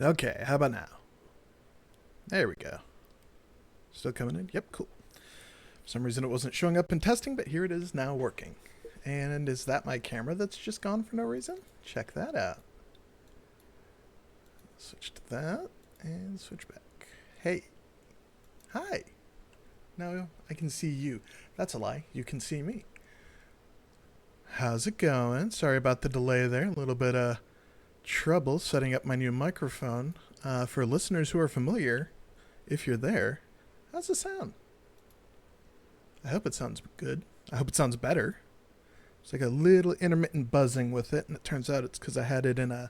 Okay, how about now? There we go. Still coming in? Yep, cool. For some reason it wasn't showing up in testing, but here it is now working. And is that my camera that's just gone for no reason? Check that out. Switch to that, and switch back. Hey. Hi. Now I can see you. That's a lie. You can see me. How's it going? Sorry about the delay there. A little bit of trouble setting up my new microphone. For listeners who are familiar, if you're there, how's it sound? I hope it sounds good. I hope it sounds better. It's like a little intermittent buzzing with it, and it turns out it's because I had it in a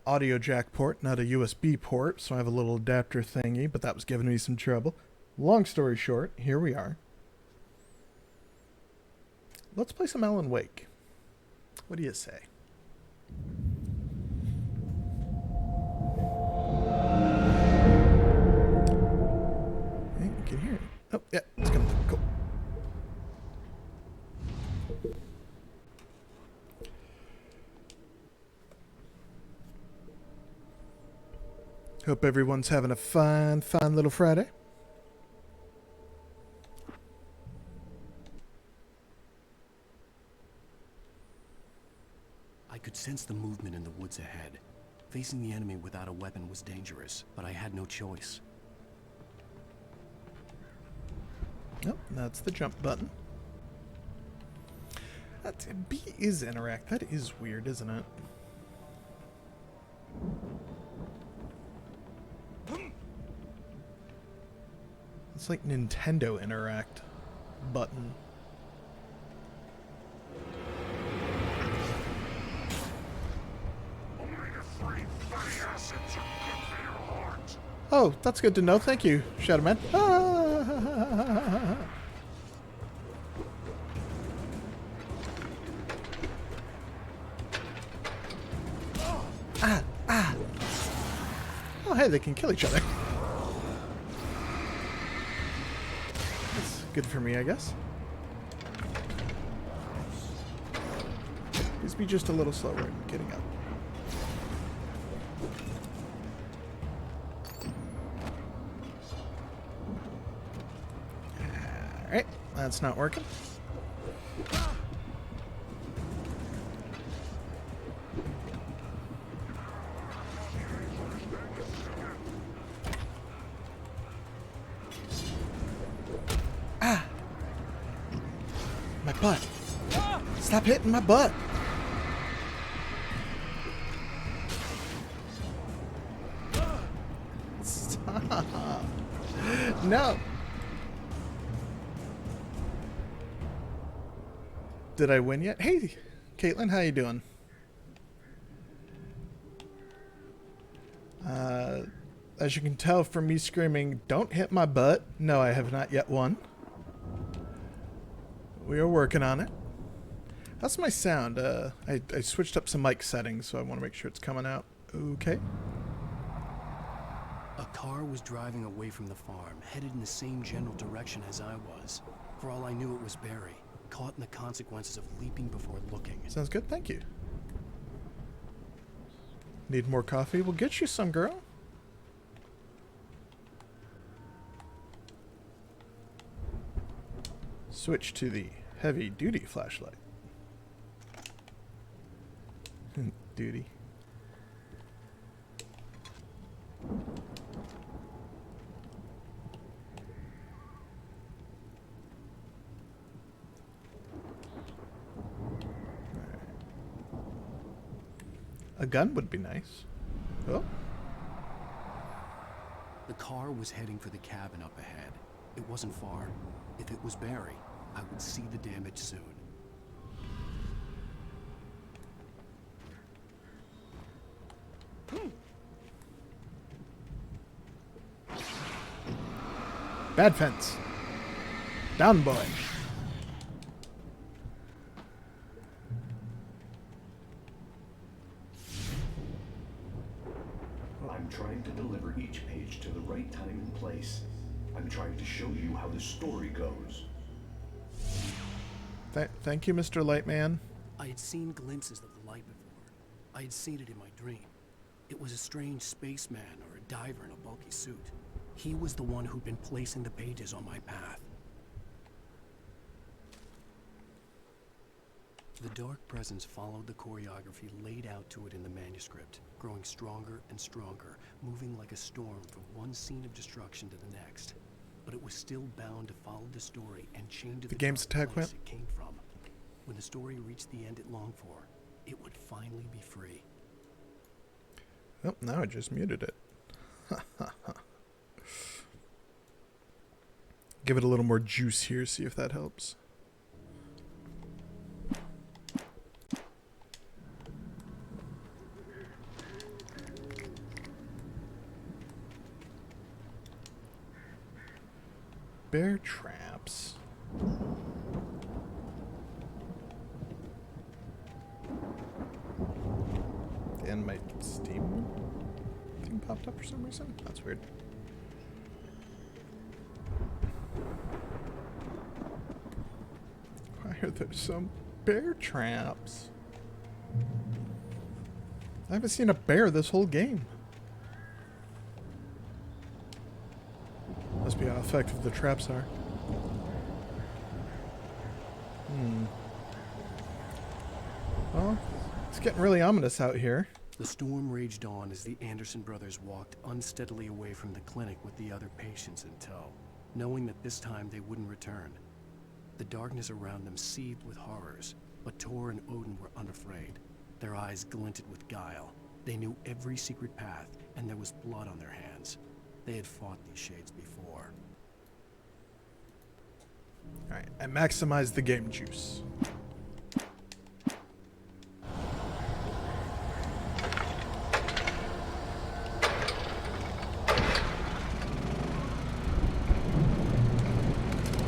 audio jack port, not a USB port, so I have a little adapter thingy, but that was giving me some trouble. Long story short, here we are. Let's play some Alan Wake. What do you say? Hey, you can hear it. Oh, yeah, it's coming. Cool. Hope everyone's having a fine little Friday. I could sense the movement in the woods ahead. Facing the enemy without a weapon was dangerous, but I had no choice. Nope, that's the jump button. That's, B is interact. That is weird, isn't it? It's like Nintendo Interact button. Oh, that's good to know. Thank you, Shadow Man. Ah! Ah! Oh, hey, they can kill each other. That's good for me, I guess. Please be just a little slower in getting up. Alright, that's not working. Ah! My butt. Stop hitting my butt. Stop. No. Did I win yet? Hey, Caitlin, how you doing? As you can tell from me screaming, "Don't hit my butt." No, I have not yet won. We are working on it. How's my sound? I switched up some mic settings, so I want to make sure it's coming out okay. A car was driving away from the farm, headed in the same general direction as I was. For all I knew, it was Barry, caught in the consequences of leaping before looking. Sounds good, thank you. Need more coffee? We'll get you some, girl. Switch to the heavy-duty flashlight. Duty. A gun would be nice. Oh. The car was heading for the cabin up ahead. It wasn't far. If it was Barry, I would see the damage soon. Bad fence. Down, boy. I'm trying to deliver each page to the right time and place. I'm trying to show you how the story goes. Thank you, Mr. Lightman. I had seen glimpses of the light before. I had seen it in my dream. It was a strange spaceman or a diver in a bulky suit. He was the one who'd been placing the pages on my path. The dark presence followed the choreography laid out to it in the manuscript, growing stronger and stronger, moving like a storm from one scene of destruction to the next. But it was still bound to follow the story and chained to the game's dark attack place went. it came from. When the story reached the end it longed for, it would finally be free. Oh, now I just muted it. Give it a little more juice here, see if that helps. Bear traps. And my Steam thing popped up for some reason. That's weird. Why are there some bear traps? I haven't seen a bear this whole game. Must be how effective the traps are. Well, it's getting really ominous out here. The storm raged on as the Anderson brothers walked unsteadily away from the clinic with the other patients in tow, knowing that this time they wouldn't return. The darkness around them seethed with horrors, but Tor and Odin were unafraid. Their eyes glinted with guile. They knew every secret path, and there was blood on their hands. They had fought these shades before. Alright, I maximized the game juice.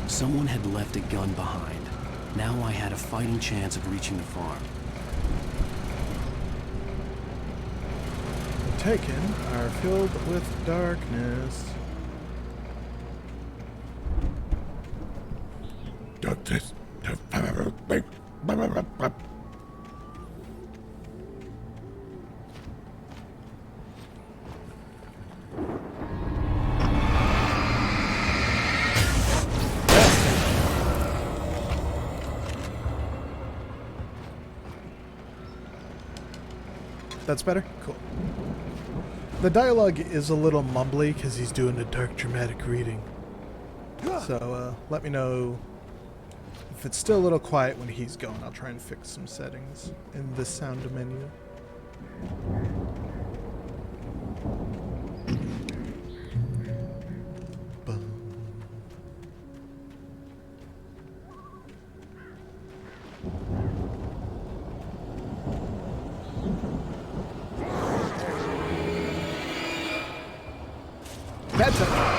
Someone had left a gun behind. Now I had a fighting chance of reaching the farm. Taken are filled with darkness. Darkness. That's better? Cool. The dialogue is a little mumbly because he's doing a dark dramatic reading. So let me know if it's still a little quiet when he's going. I'll try and fix some settings in the sound menu. Boom. Bad time.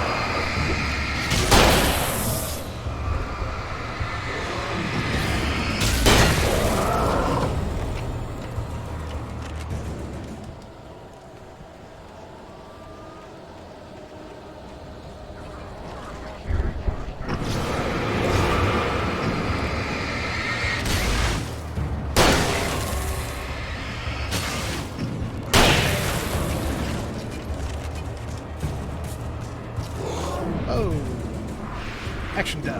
Oh, action down.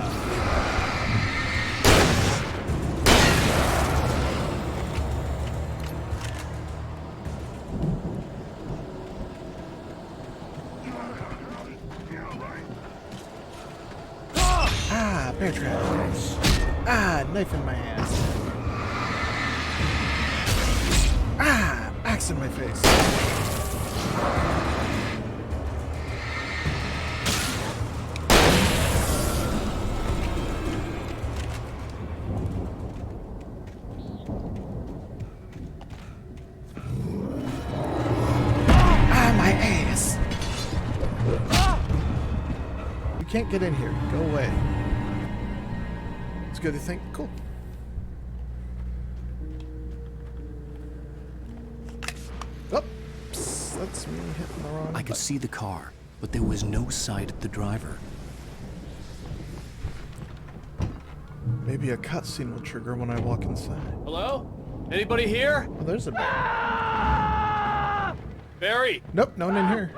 Ah, bear trap. Ah, knife in my ass. Ah, axe in my face. Can't get in here. Go away. It's good to think. Cool. Oops. That's me hitting the wrong I could button. see the car, but there was no sight of the driver. Maybe a cutscene will trigger when I walk inside. Hello? Anybody here? Oh, there's a bear. Barry! Nope, no one in here.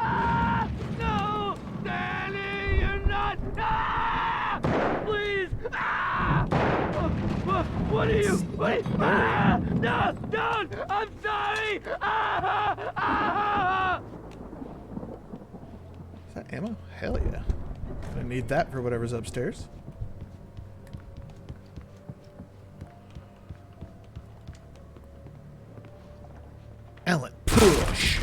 No! Danny, you're not! Please! What are you? Wait! No! Don't! I'm sorry! Is that ammo? Hell yeah. I need that for whatever's upstairs. Ellen, push!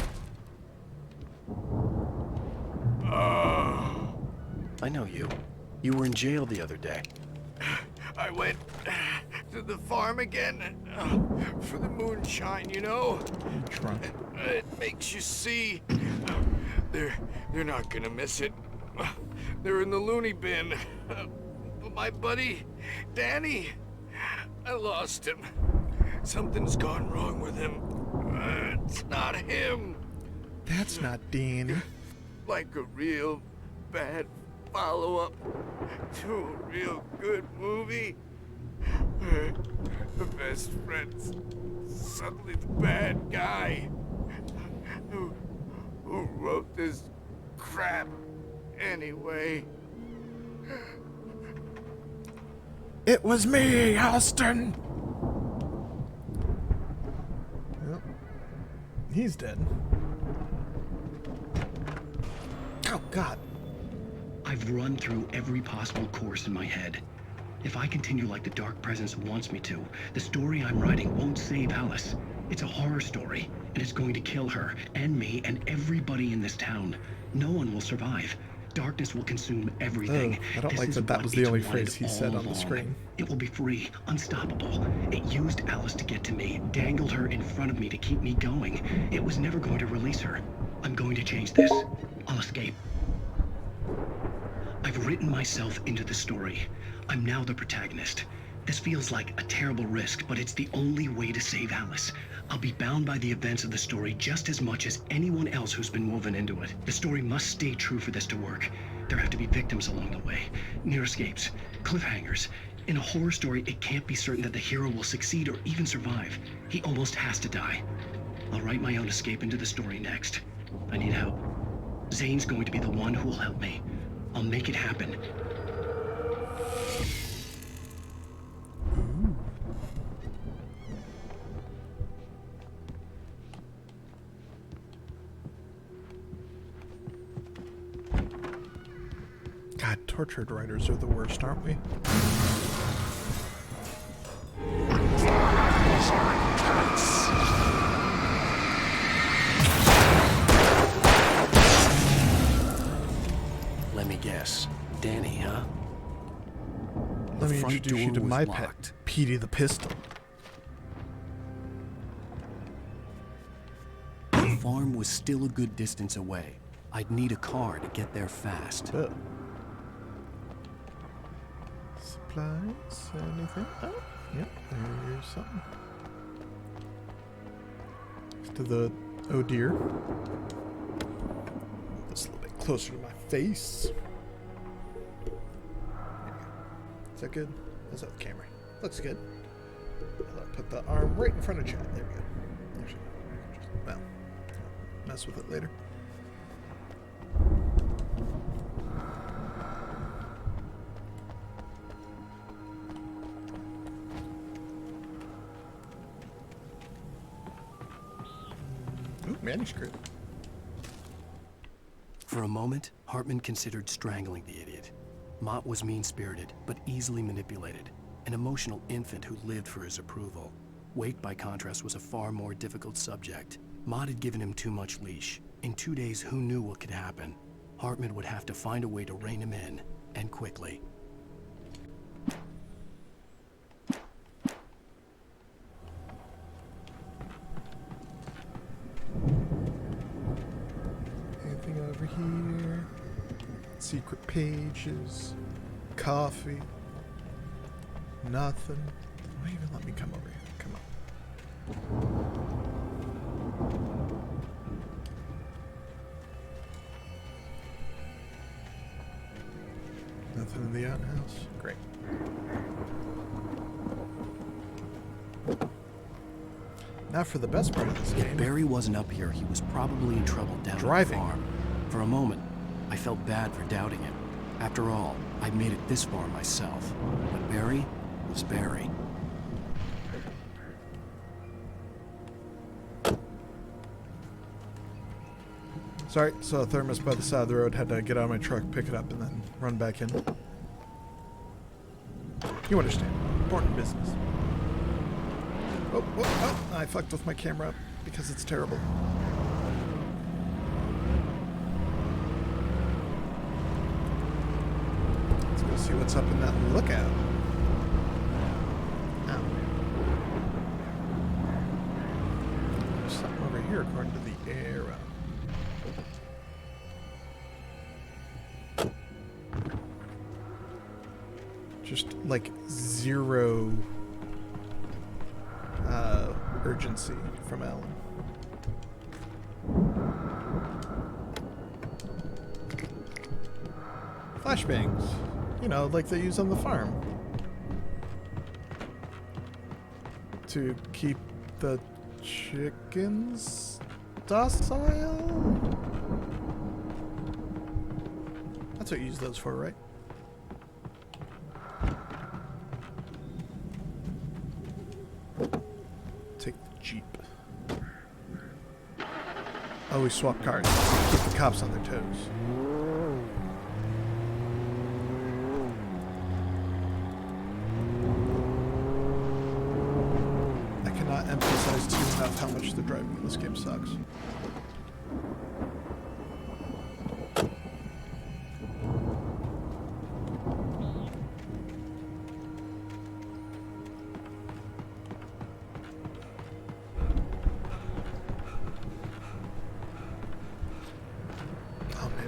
I know you. You were in jail the other day. I went to the farm again for the moonshine, you know? Drunk. It makes you see. They're not gonna miss it. They're in the loony bin. But my buddy, Danny, I lost him. Something's gone wrong with him. It's not him. That's not Danny. Like a real bad follow-up to a real good movie. The best friend's suddenly the bad guy. Who wrote this crap anyway? It was me, Alston! Yep. He's dead. Oh, God. I've run through every possible course in my head. If I continue like the Dark Presence wants me to, the story I'm writing won't save Alice. It's a horror story, and it's going to kill her, and me, and everybody in this town. No one will survive. Darkness will consume everything. I don't This like is that what was the it's only wanted phrase he said all on the along. screen. It will be free, unstoppable. It used Alice to get to me, dangled her in front of me to keep me going. It was never going to release her. I'm going to change this. I'll escape. I've written myself into the story. I'm now the protagonist. This feels like a terrible risk, but it's the only way to save Alice. I'll be bound by the events of the story just as much as anyone else who's been woven into it. The story must stay true for this to work. There have to be victims along the way, near escapes, cliffhangers. In a horror story, it can't be certain that the hero will succeed or even survive. He almost has to die. I'll write my own escape into the story next. I need help. Zane's going to be the one who will help me. I'll make it happen. God, tortured writers are the worst, aren't we? Let me guess. Danny, huh? Let me front introduce you door to was my locked. pet, Petey the Pistol. The farm was still a good distance away. I'd need a car to get there fast. Oh. Supplies? Anything? Oh, yep, there's something. To the oh dear. This a little bit closer to my face. There we go. Is that good? How's that camera? Looks good. I'll put the arm right in front of chat. There we go. Actually, well, mess with it later. Ooh, manuscript. For a moment, Hartman considered strangling the idiot. Mott was mean-spirited, but easily manipulated. An emotional infant who lived for his approval. Wake, by contrast, was a far more difficult subject. Mott had given him too much leash. In 2 days, who knew what could happen? Hartman would have to find a way to rein him in, and quickly. Anything over here? Secret pages. Coffee. Nothing. Why even let me come over here? Come on. Nothing in the outhouse? Great. Now for the best part of this If game. Barry wasn't up here, he was probably in trouble down Driving. at the farm. For a moment, I felt bad for doubting him. After all, I'd made it this far myself. But Barry was Barry. Sorry, saw a thermos by the side of the road, had to get out of my truck, pick it up, and then run back in. You understand. Important business. Oh, I fucked with my camera because it's terrible. Let's go see what's up in that lookout. Ow. There's something over here according to the arrow. Just like zero urgency from Alan. Flashbangs, you know, like they use on the farm to keep the chickens docile. That's what you use those for, right? Take the Jeep. Always swap cars. Keep the cops on their toes. I cannot emphasize to you enough how much the driving in this game sucks.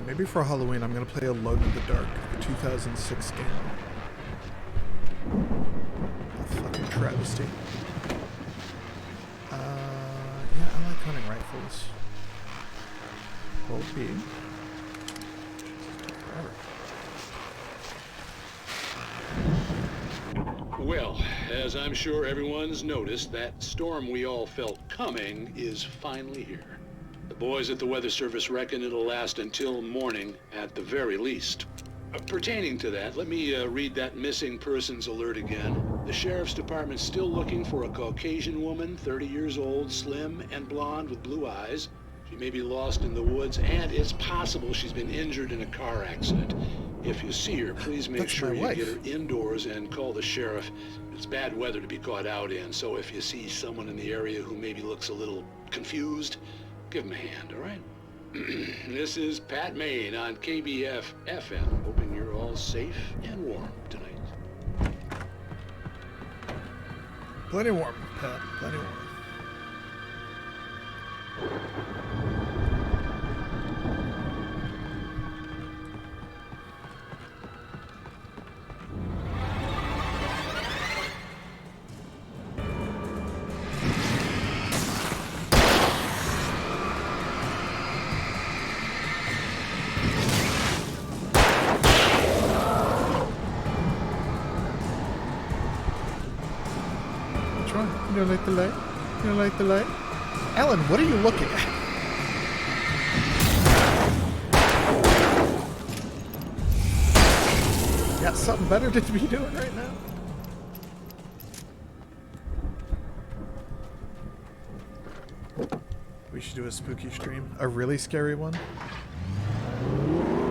Maybe for Halloween I'm going to play Alone in the Dark, the 2006 game. A fucking travesty. Yeah, I like hunting rifles. Hold B. Forever. Well, as I'm sure everyone's noticed, that storm we all felt coming is finally here. The boys at the Weather Service reckon it'll last until morning at the very least. Pertaining to that, let me read that missing persons alert again. The Sheriff's Department's still looking for a Caucasian woman, 30 years old, slim and blonde with blue eyes. She may be lost in the woods, and it's possible she's been injured in a car accident. If you see her, please make sure you get her indoors and call the sheriff. It's bad weather to be caught out in, so if you see someone in the area who maybe looks a little confused, give him a hand, all right? This is Pat Maine on KBF FM, hoping you're all safe and warm tonight. Plenty warm, Pat. Plenty warm. You don't like the light? You don't like the light? Alan, what are you looking at? Got something better to be doing right now? We should do a spooky stream. A really scary one?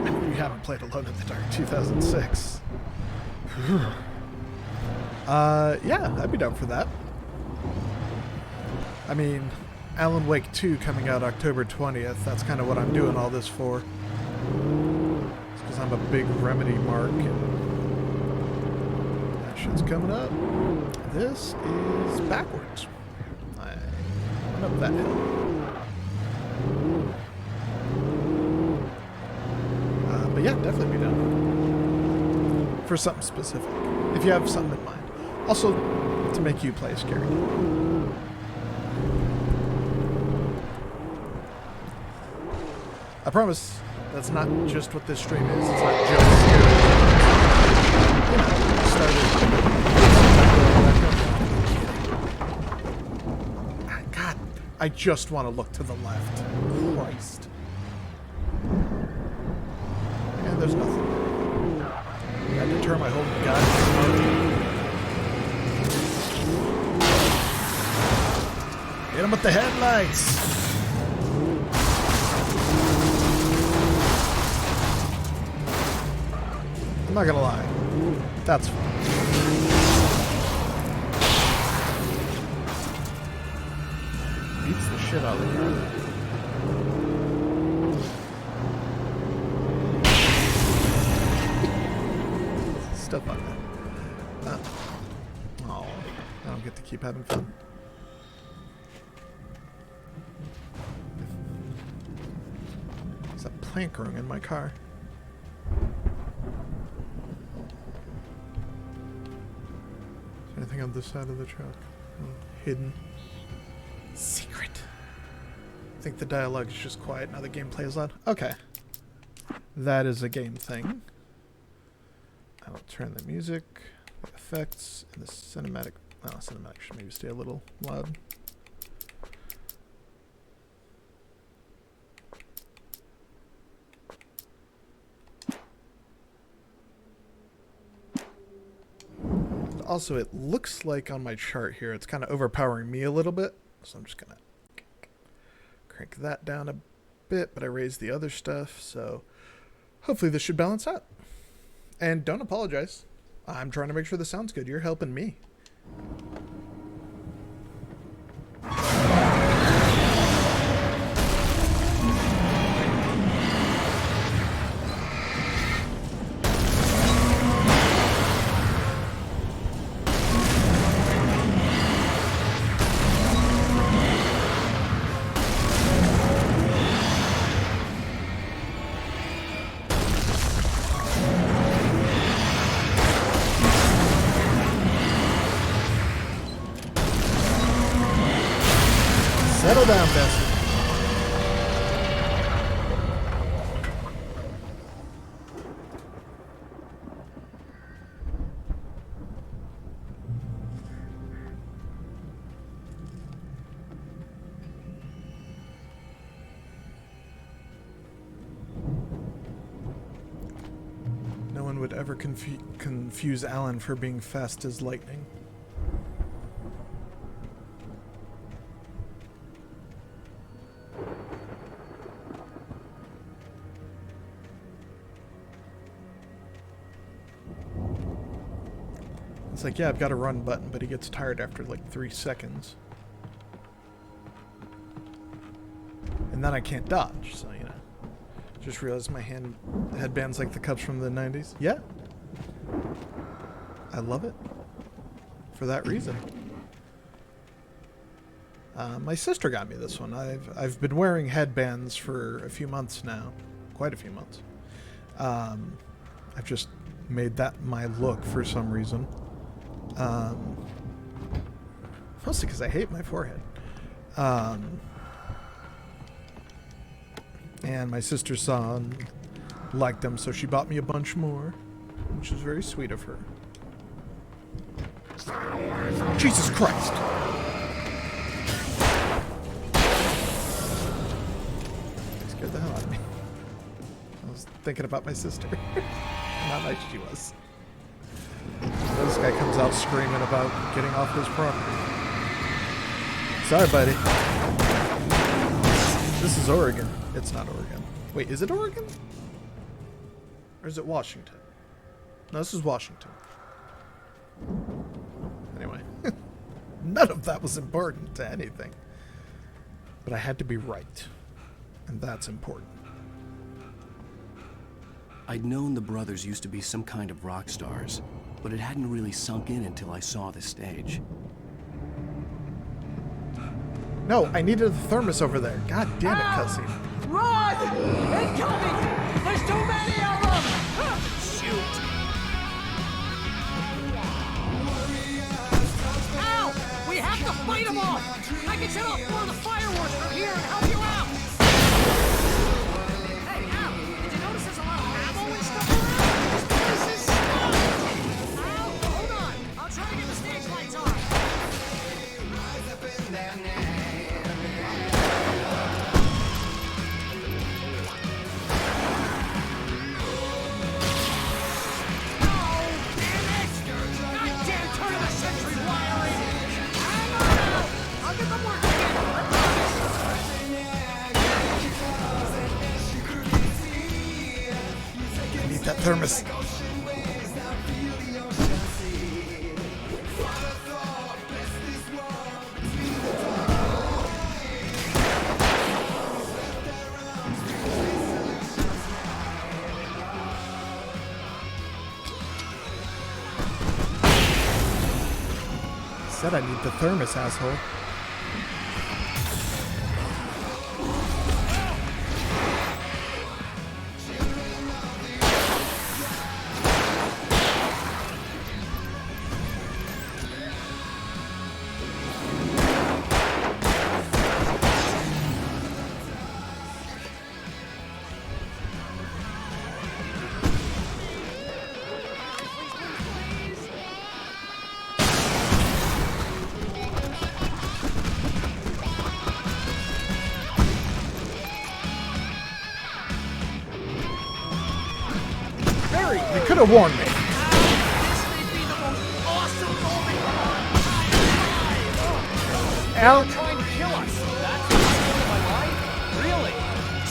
I mean, you haven't played Alone in the Dark 2006. Yeah, I'd be down for that. I mean, Alan Wake 2 coming out October 20th. That's kind of what I'm doing all this for. It's because I'm a big Remedy mark. And that shit's coming up. This is backwards. I went up that hill. But yeah, definitely be down. For something specific. If you have something in mind. Also, to make you play scary. I promise that's not just what this stream is. It's not just scary. You know, started. God, I just want to look to the left. Christ. And there's nothing. I had to turn my whole gun. Hit him with the headlights. I'm not gonna lie. That's fun. Beats the shit out of the guy. Stuff like that. Oh, I don't get to keep having fun. There's a plank growing in my car. Is there anything on this side of the truck? Oh, hidden. Secret. I think the dialogue is just quiet. Now the gameplay is loud. Okay. That is a game thing. I will turn the music, the effects, and the cinematic. Oh, cinematic should maybe stay a little loud. Also, it looks like on my chart here, it's kind of overpowering me a little bit. So I'm just going to crank that down a bit, but I raised the other stuff. So hopefully this should balance out. And don't apologize. I'm trying to make sure the sound's good. You're helping me. Settle down, Bessie. No one would ever confuse Alan for being fast as lightning. It's like, yeah, I've got a run button, but he gets tired after like 3 seconds. And then I can't dodge, so, you know. Just realized my headband's like the cups from the 90s. Yeah. I love it. For that reason. My sister got me this one. I've been wearing headbands for a few months now. Quite a few months. I've just made that my look for some reason. Mostly because I hate my forehead. And my sister saw and liked them, so she bought me a bunch more, which was very sweet of her. Jesus Christ! Scared the hell out of me. I was thinking about my sister. How nice she was. This guy comes out screaming about getting off his property. Sorry, buddy. This is Oregon. It's not Oregon. Wait, is it Oregon? Or is it Washington? No, this is Washington. Anyway. None of that was important to anything. But I had to be right. And that's important. I'd known the brothers used to be some kind of rock stars, but it hadn't really sunk in until I saw the stage. No, I needed a thermos over there. God damn it, cutscene. Run! Incoming! There's too many of them! Shoot! Ow! We have to fight them all! I can set off more of the fireworks from here and help you out! Hey, Al! Did you notice there's a lot of ammo and stuff around? This is stuff! Al, hold on! I'll try to get the stage lights on! thermos. Said I need the thermos, asshole. You could have warned me. This may be the most awesome moment of our lives. Al, Trying to kill us. That's the moment of my life? Really?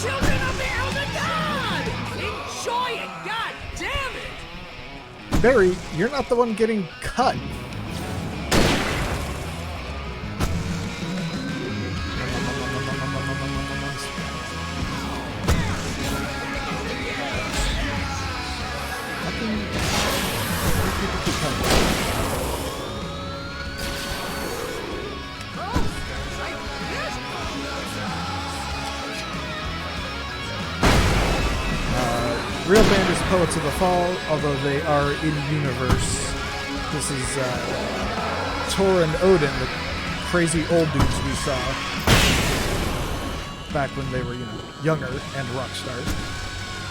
Children of the Elder God! Enjoy it! God damn it! Barry, you're not the one getting cut. Real band is Poets of the Fall, although they are in-universe. This is Thor and Odin, the crazy old dudes we saw back when they were, younger and rock stars.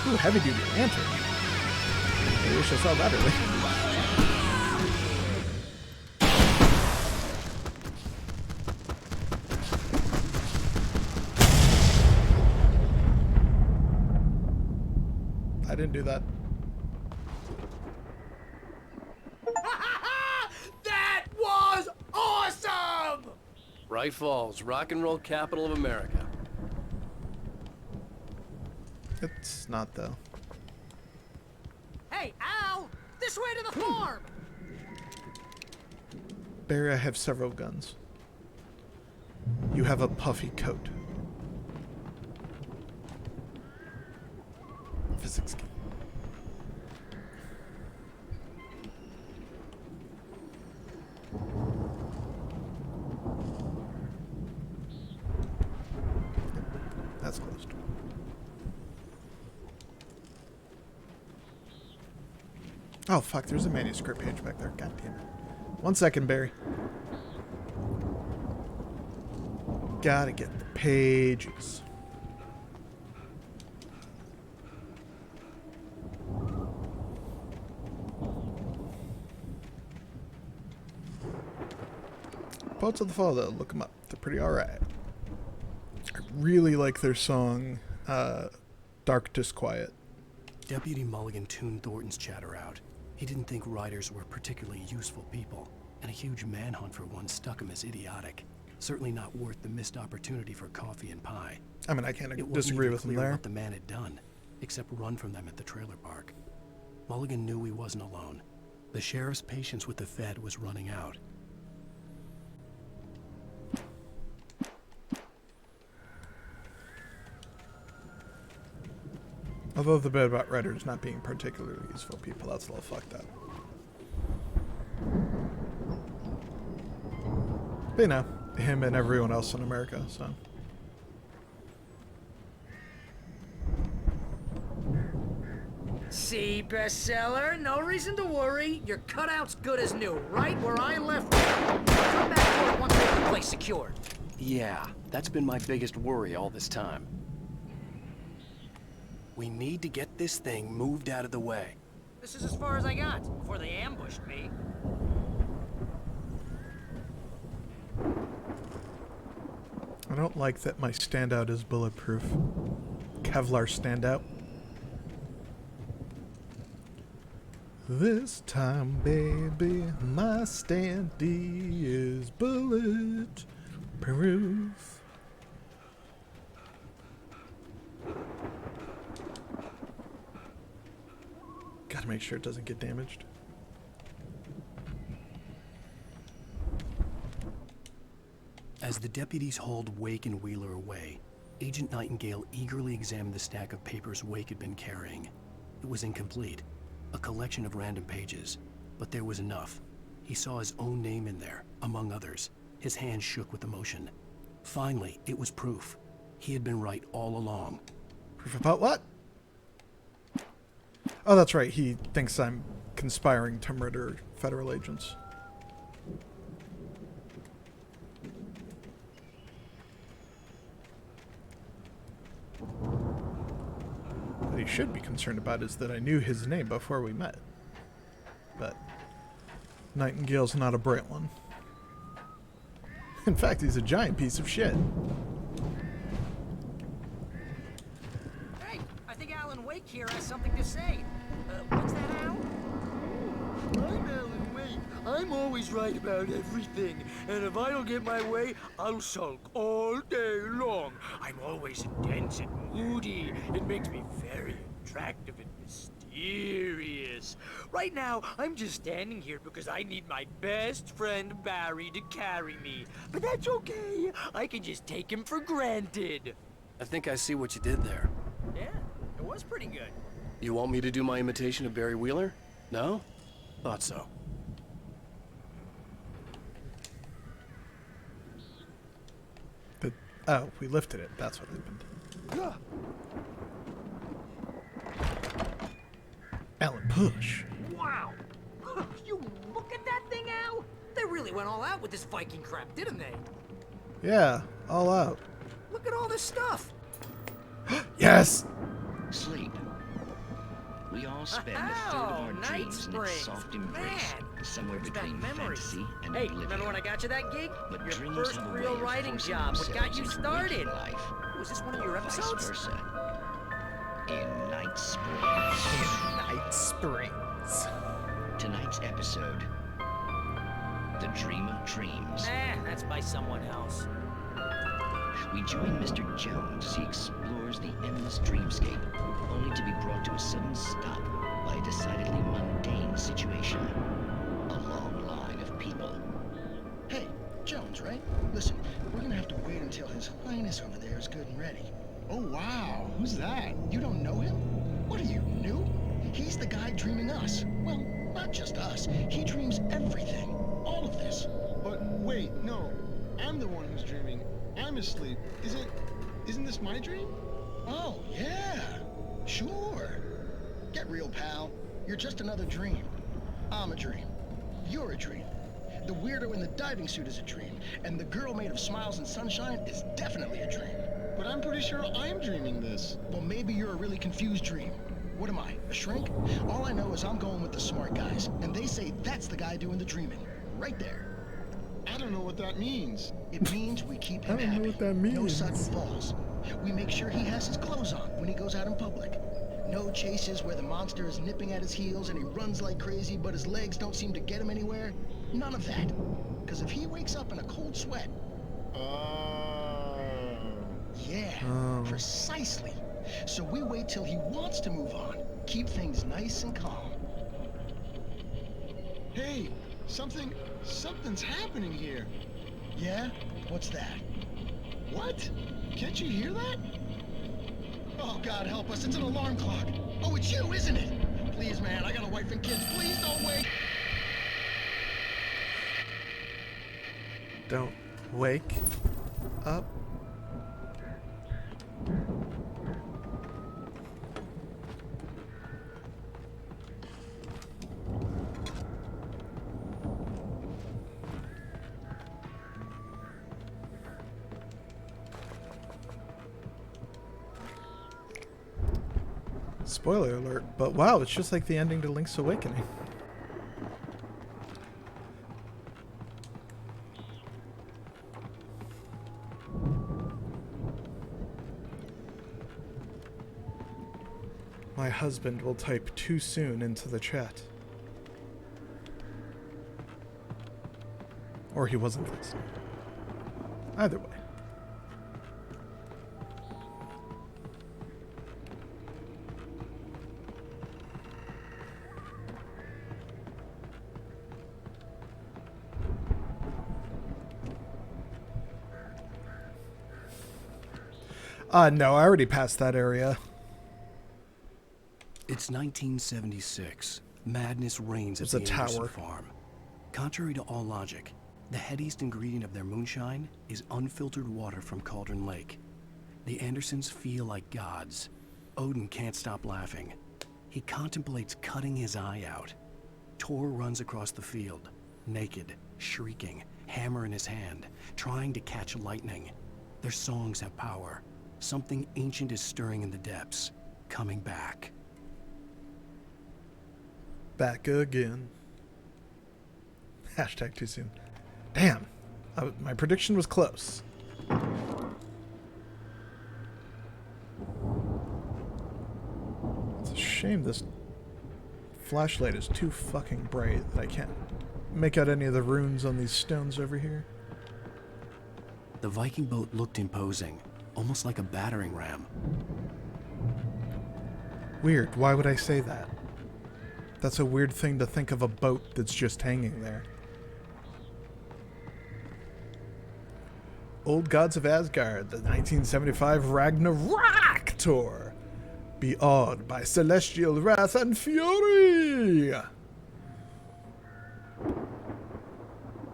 Ooh, heavy duty lantern. I wish I saw that early. I didn't do that. That was awesome! Bright Falls, rock and roll capital of America. It's not, though. Hey, Al! This way to the farm! Barry, I have several guns. You have a puffy coat. Physics game. That's closed. Oh fuck, there's a manuscript page back there. God damn it. 1 second, Barry. Gotta get the pages. Poets of the Fall, though, look them up. They're pretty alright. I really like their song, Dark Disquiet. Deputy Mulligan tuned Thornton's chatter out. He didn't think riders were particularly useful people, and a huge manhunt for one struck him as idiotic. Certainly not worth the missed opportunity for coffee and pie. I mean, I can't It wasn't disagree even with him clear there. what the man had done, except run from them at the trailer park. Mulligan knew he wasn't alone. The sheriff's patience with the Fed was running out. Although the bit about writers not being particularly useful people, that's a little fucked up. But you know, him and everyone else in America, so. See, bestseller, no reason to worry. Your cutout's good as new, right where I left it. Come back for it once we have the place secured. Yeah, that's been my biggest worry all this time. We need to get this thing moved out of the way. This is as far as I got before they ambushed me. I don't like that my standout is bulletproof. Kevlar standout. This time, baby, my standee is bulletproof. Gotta make sure it doesn't get damaged. As the deputies hauled Wake and Wheeler away, Agent Nightingale eagerly examined the stack of papers Wake had been carrying. It was incomplete, a collection of random pages, but there was enough. He saw his own name in there, among others. His hand shook with emotion. Finally, it was proof. He had been right all along. Proof about what? Oh, that's right. He thinks I'm conspiring to murder federal agents. What he should be concerned about is that I knew his name before we met. But Nightingale's not a bright one. In fact, he's a giant piece of shit. Hey, I think Alan Wake here has something to say. What's that, Al? I'm Alan Wake. I'm always right about everything. And if I don't get my way, I'll sulk all day long. I'm always intense and moody. It makes me very attractive and mysterious. Right now, I'm just standing here because I need my best friend Barry to carry me. But that's okay. I can just take him for granted. I think I see what you did there. Yeah, it was pretty good. You want me to do my imitation of Barry Wheeler? No? Thought so. But, oh, we lifted it. That's what happened. Alan, push. Wow! You look at that thing, Al! They really went all out with this Viking crap, didn't they? Yeah, all out. Look at all this stuff! Yes! Sleep. We all spend a third of our Night dreams in Springs. its soft embrace, Man, somewhere brings back between memories. fantasy and Hey, oblivion. remember when I got you that gig? But Your dreams first have a way real of writing forcing job. What got you themselves into started? waking life, Was this one of your or vice episodes? versa. In Night Springs. Night Springs. Tonight's episode, The Dream of Dreams. That's by someone else. We join Mr. Jones as he explores the endless dreamscape, only to be brought to a sudden stop by a decidedly mundane situation. A long line of people. Hey, Jones, right? Listen, we're gonna have to wait until His Highness over there is good and ready. Oh, wow. Who's that? You don't know him? What are you, new? He's the guy dreaming us. Well, not just us. He dreams everything. All of this. But wait, no. I'm the one who's dreaming. I'm asleep. Isn't this my dream? Oh, yeah. Sure. Get real, pal. You're just another dream. I'm a dream. You're a dream. The weirdo in the diving suit is a dream. And the girl made of smiles and sunshine is definitely a dream. But I'm pretty sure I'm dreaming this. Well, maybe you're a really confused dream. What am I, a shrink? All I know is I'm going with the smart guys, and they say that's the guy doing the dreaming. Right there. I don't know what that means. It means we keep I him don't know happy. what that No means. sudden falls. We make sure he has his clothes on when he goes out in public. No chases where the monster is nipping at his heels and he runs like crazy, but his legs don't seem to get him anywhere. None of that. Because if he wakes up in a cold sweat, yeah, precisely. So we wait till he wants to move on. Keep things nice and calm. Hey, something's happening here. Yeah? What's that? What? Can't you hear that? Oh, God help us, it's an alarm clock. Oh, it's you, isn't it? Please, man, I got a wife and kids. Please don't wake. Don't wake up. Spoiler alert, but wow, it's just like the ending to Link's Awakening. My husband will type too soon into the chat. Or he wasn't listening. Either way. No, I already passed that area. It's 1976. Madness reigns at There's the a Anderson tower. farm. Contrary to all logic, the headiest ingredient of their moonshine is unfiltered water from Cauldron Lake. The Andersons feel like gods. Odin can't stop laughing. He contemplates cutting his eye out. Tor runs across the field, naked, shrieking, hammer in his hand, trying to catch lightning. Their songs have power. Something ancient is stirring in the depths, coming back. Back again. Hashtag too soon. Damn. My prediction was close. It's a shame this flashlight is too fucking bright that I can't make out any of the runes on these stones over here. The Viking boat looked imposing, almost like a battering ram. Weird. Why would I say that? That's a weird thing to think of a boat that's just hanging there. Old Gods of Asgard, the 1975 Ragnarok tour. Be awed by celestial wrath and fury.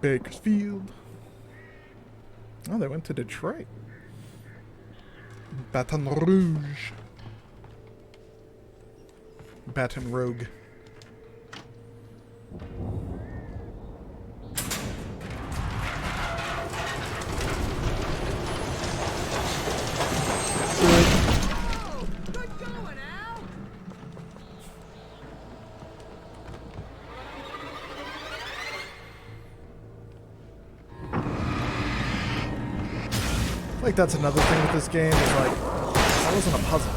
Bakersfield. Oh, they went to Detroit. Baton Rouge. Baton Rouge. Good going, Al! Like that's another thing with this game is like that wasn't a puzzle.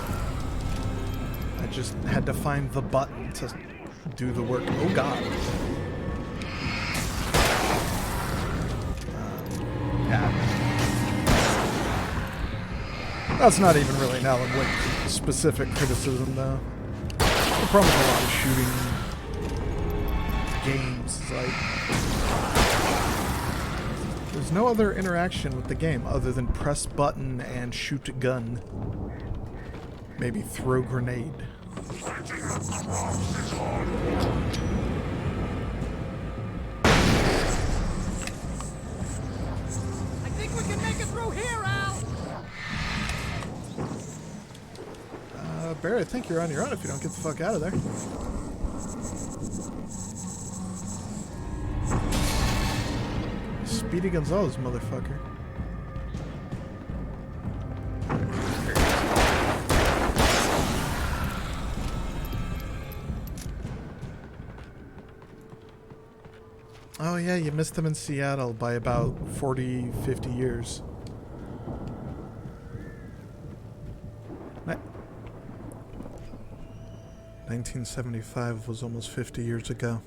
I just had to find the button to do the work. Oh god. Yeah. That's not even really an Alan Wake specific criticism though. The problem with a lot of shooting games is like there's no other interaction with the game other than press button and shoot gun. Maybe throw grenade. I think we can make it through here, Al! Barry, I think you're on your own if you don't get the fuck out of there. Speedy Gonzalez, motherfucker. Oh yeah, you missed them in Seattle by about 40, 50 years. 1975 was almost 50 years ago.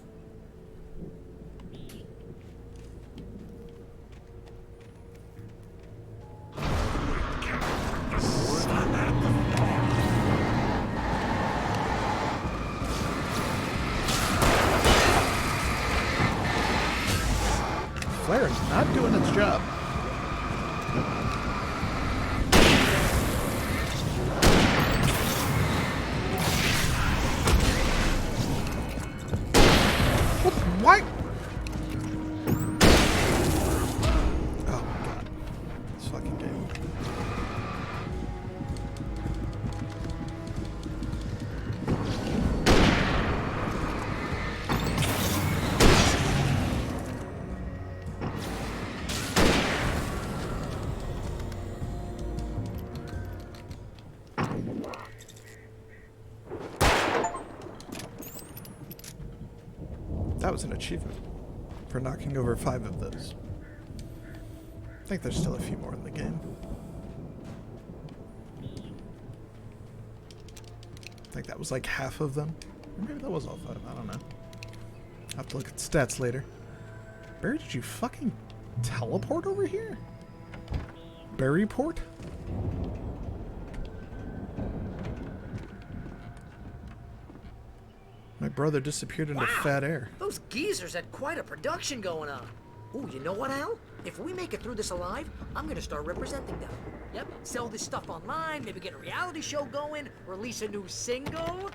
Flare is not doing its job. What? Oh my god. This fucking game. That was an achievement for knocking over 5 of those. I think there's still a few more in the game. I think that was like half of them. Or maybe that was all 5, I don't know. I'll have to look at stats later. Barry, did you fucking teleport over here? Barryport? My brother disappeared into fat air. Those geezers had quite a production going on. Ooh, you know what, Al? If we make it through this alive, I'm gonna start representing them. Yep, sell this stuff online, maybe get a reality show going, release a new single.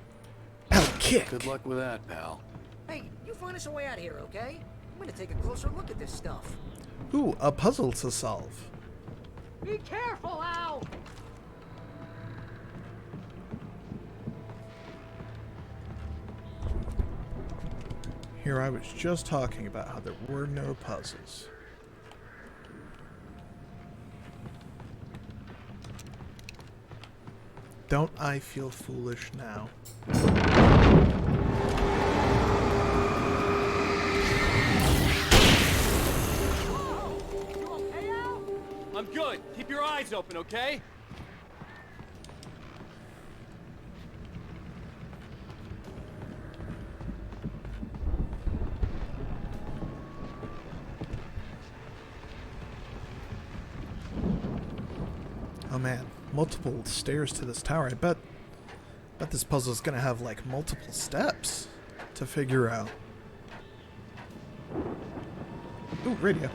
Out kick. Good luck with that, pal. Hey, you find us a way out of here, okay? I'm gonna take a closer look at this stuff. Ooh, a puzzle to solve. Be careful, Al! Here I was just talking about how there were no puzzles. Don't I feel foolish now? You okay, Al? I'm good. Keep your eyes open, okay? Oh man, multiple stairs to this tower. I bet this puzzle's gonna have like multiple steps to figure out. Ooh, radio.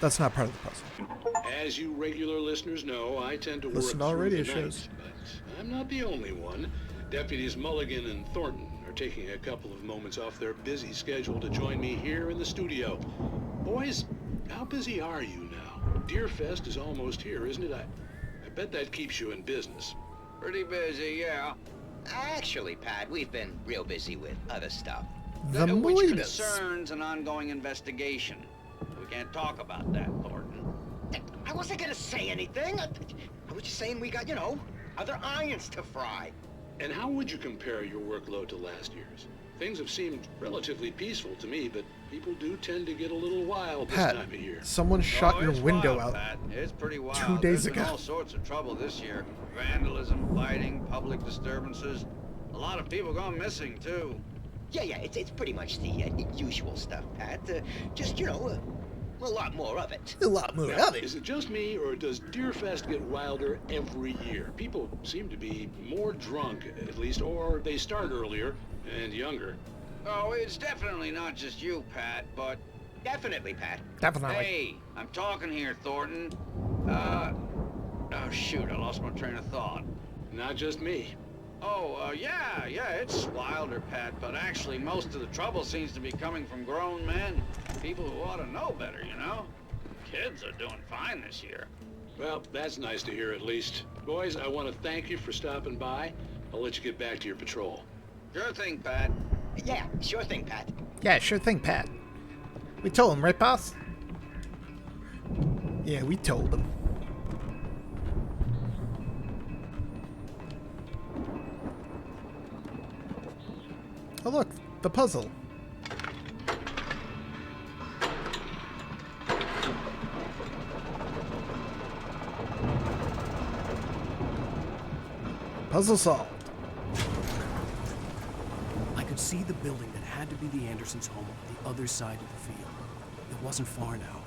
That's not part of the puzzle. As you regular listeners know, I tend to Listen work to all through radio the shows. night, but I'm not the only one. Deputies Mulligan and Thornton are taking a couple of moments off their busy schedule to join me here in the studio. Boys, how busy are you now? Deerfest is almost here, isn't it? I bet that keeps you in business. Pretty busy, yeah. Actually, Pat, we've been real busy with other stuff. The which Moitas. concerns an ongoing investigation. We can't talk about that, Thornton. I wasn't gonna say anything. I was just saying we got, other irons to fry. And how would you compare your workload to last year's? Things have seemed relatively peaceful to me, but people do tend to get a little wild this Pat, time of year. someone shot your it's window wild, out Pat. It's pretty wild. 2 days There's ago. been all sorts of trouble this year. Vandalism, fighting, public disturbances. A lot of people gone missing, too. Yeah, it's pretty much the usual stuff, Pat. Just, a lot more of it. A lot more Now, of it. is it just me, or does Deerfest get wilder every year? People seem to be more drunk, at least, or they start earlier and younger. Oh, it's definitely not just you, Pat, but... Definitely, Pat. Definitely. Hey, I'm talking here, Thornton. Oh, shoot, I lost my train of thought. Not just me. Oh, yeah, it's wilder, Pat, but actually most of the trouble seems to be coming from grown men. People who ought to know better, Kids are doing fine this year. Well, that's nice to hear at least. Boys, I want to thank you for stopping by. I'll let you get back to your patrol. Sure thing, Pat. Yeah, sure thing, Pat. Yeah, sure thing, Pat. We told him, right, boss? Yeah, we told him. Oh look, the puzzle. Puzzle solved. I could see the building that had to be the Andersons' home on the other side of the field. It wasn't far now.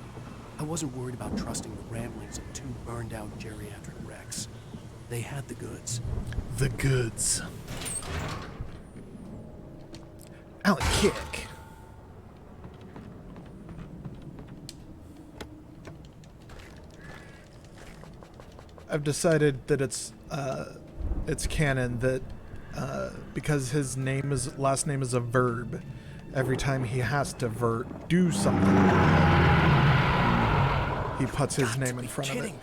I wasn't worried about trusting the ramblings of two burned-out geriatric wrecks. They had the goods. The goods. Out kick. I've decided that it's canon that because his last name is a verb, every time he has to do something, he puts his name in front of it.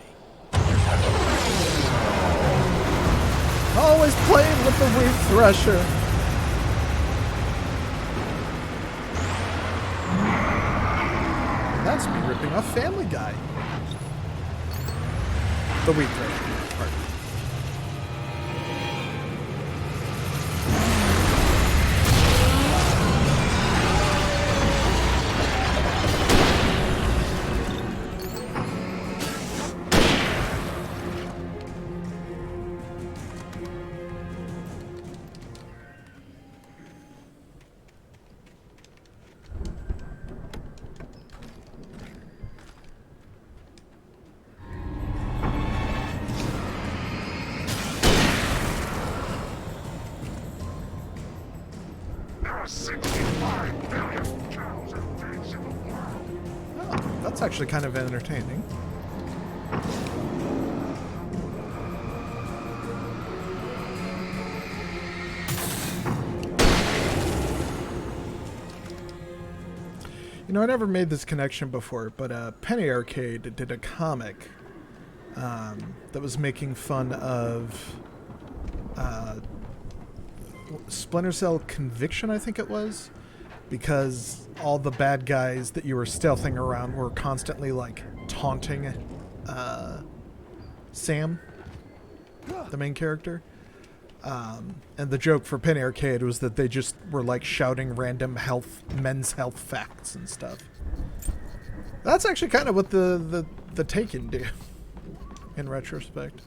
Always playing with the weed thresher. That's me ripping off Family Guy. The weed thresher. Pardon. Oh, that's actually kind of entertaining. You know, I never made this connection before, but Penny Arcade did a comic that was making fun of Splinter Cell Conviction, I think it was, because all the bad guys that you were stealthing around were constantly, like, taunting Sam, the main character. And the joke for Penny Arcade was that they just were like shouting random men's health facts and stuff. That's actually kind of what the Taken do, in retrospect.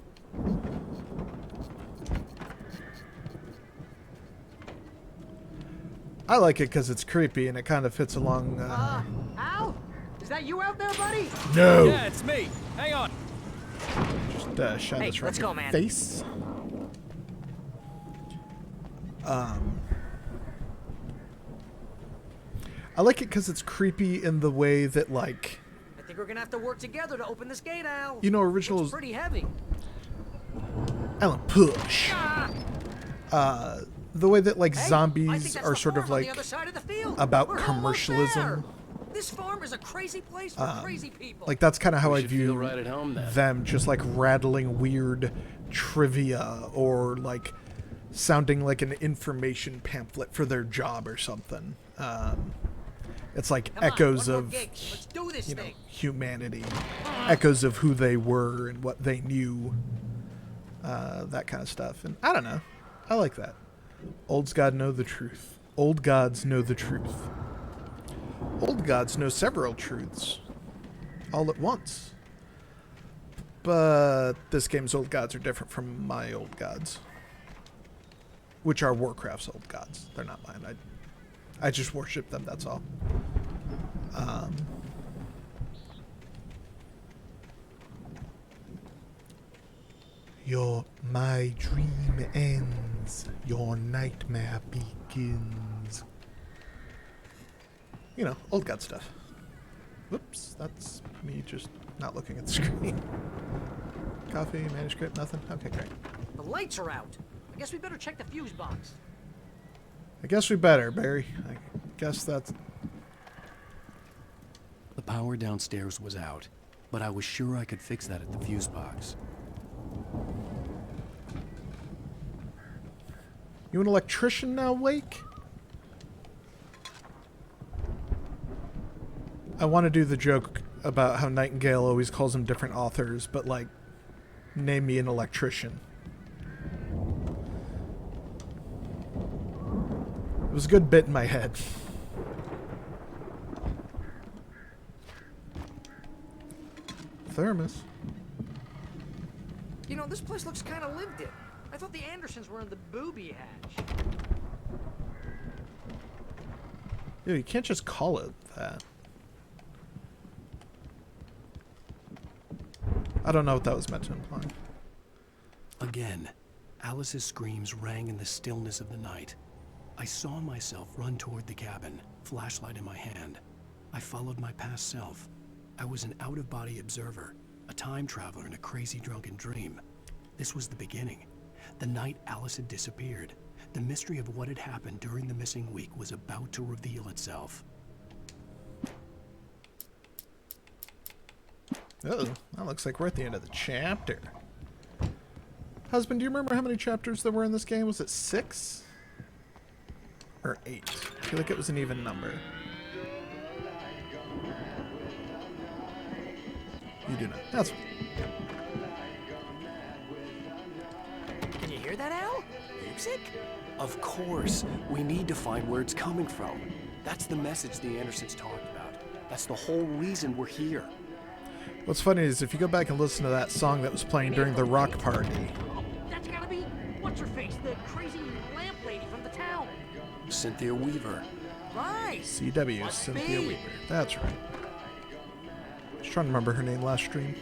I like it because it's creepy and it kind of fits along. Al? Is that you out there, buddy? No. Yeah, it's me. Hang on. Just shine this right let's in go, your man. face. I like it because it's creepy in the way that, like, I think we're gonna have to work together to open this gate, Al. you know, originals. It's pretty heavy. Alan, push. The way that, like, Hey, I think zombies that's are the sort of farm on the like other side of the field. about We're almost commercialism. there. This farm is a crazy place for crazy people. Like, that's kind of how We I should view feel right at home, then. them, just like rattling weird trivia or like sounding like an information pamphlet for their job or something. It's like Come on, echoes one more of, gig. Let's do this you know, thing. humanity, echoes of who they were and what they knew, that kind of stuff. And I don't know, I like that. Old gods know the truth. Old gods know the truth. Old gods know several truths all at once. But this game's old gods are different from my old gods, which are Warcraft's old gods. They're not mine. I just worship them, that's all. My dream ends, your nightmare begins. You know, old god stuff. Whoops, that's me just not looking at the screen. Coffee, manuscript, nothing? Okay, great. The lights are out. I guess we better check the fuse box. I guess we better, Barry. I guess that's... The power downstairs was out, but I was sure I could fix that at the fuse box. You an electrician now, Wake? I want to do the joke about how Nightingale always calls him different authors, but, like, name me an electrician. It was a good bit in my head. Thermos. You know, this place looks kind of lived in. I thought the Andersons were in the booby hatch. Yo, you can't just call it that. I don't know what that was meant to imply. Again, Alice's screams rang in the stillness of the night. I saw myself run toward the cabin, flashlight in my hand. I followed my past self. I was an out-of-body observer, a time traveler in a crazy drunken dream. This was the beginning. The night Alice had disappeared. The mystery of what had happened during the missing week was about to reveal itself. Uh-oh, that looks like we're at the end of the chapter. Husband, do you remember how many chapters there were in this game? Was it 6? Or 8? I feel like it was an even number. You do not. That's... Can you hear that, Al? Music? Of course. We need to find where it's coming from. That's the message the Andersons talked about. That's the whole reason we're here. What's funny is if you go back and listen to that song that was playing during the rock party. Oh, that's gotta be... What's-her-face? The crazy lamp lady from the town. Cynthia Weaver. Right. CW, Must Cynthia be. Weaver. That's right. I was trying to remember her name last stream.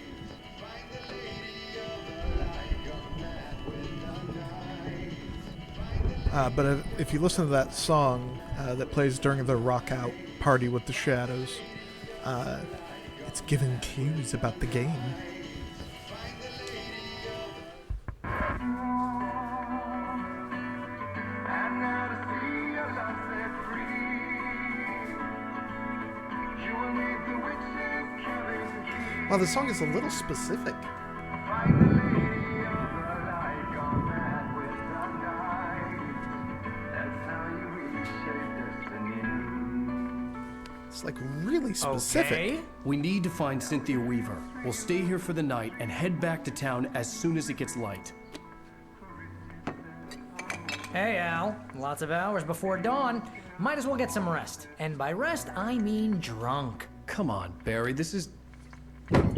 But if you listen to that song that plays during the rock out party with the shadows, it's giving clues about the game. Wow, the song is a little specific. It's like really specific. Okay. We need to find Cynthia Weaver. We'll stay here for the night and head back to town as soon as it gets light. Hey, Al. Lots of hours before dawn. Might as well get some rest. And by rest, I mean drunk. Come on, Barry, this is...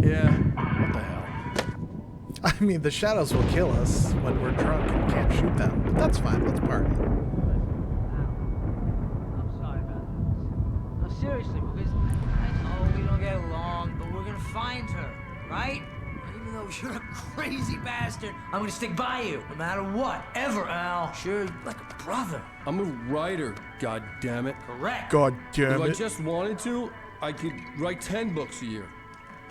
Yeah, what the hell? I mean, the shadows will kill us when we're drunk and can't shoot them. But that's fine, let's party. I'm sorry about this. No, seriously, because I know we don't get along, but we're gonna find her, right? And even though you're a crazy bastard, I'm gonna stick by you, no matter what, ever, Al. Sure, like a brother. I'm a writer, god damn it. Correct. God damn If I it. just wanted to, I could write 10 books a year.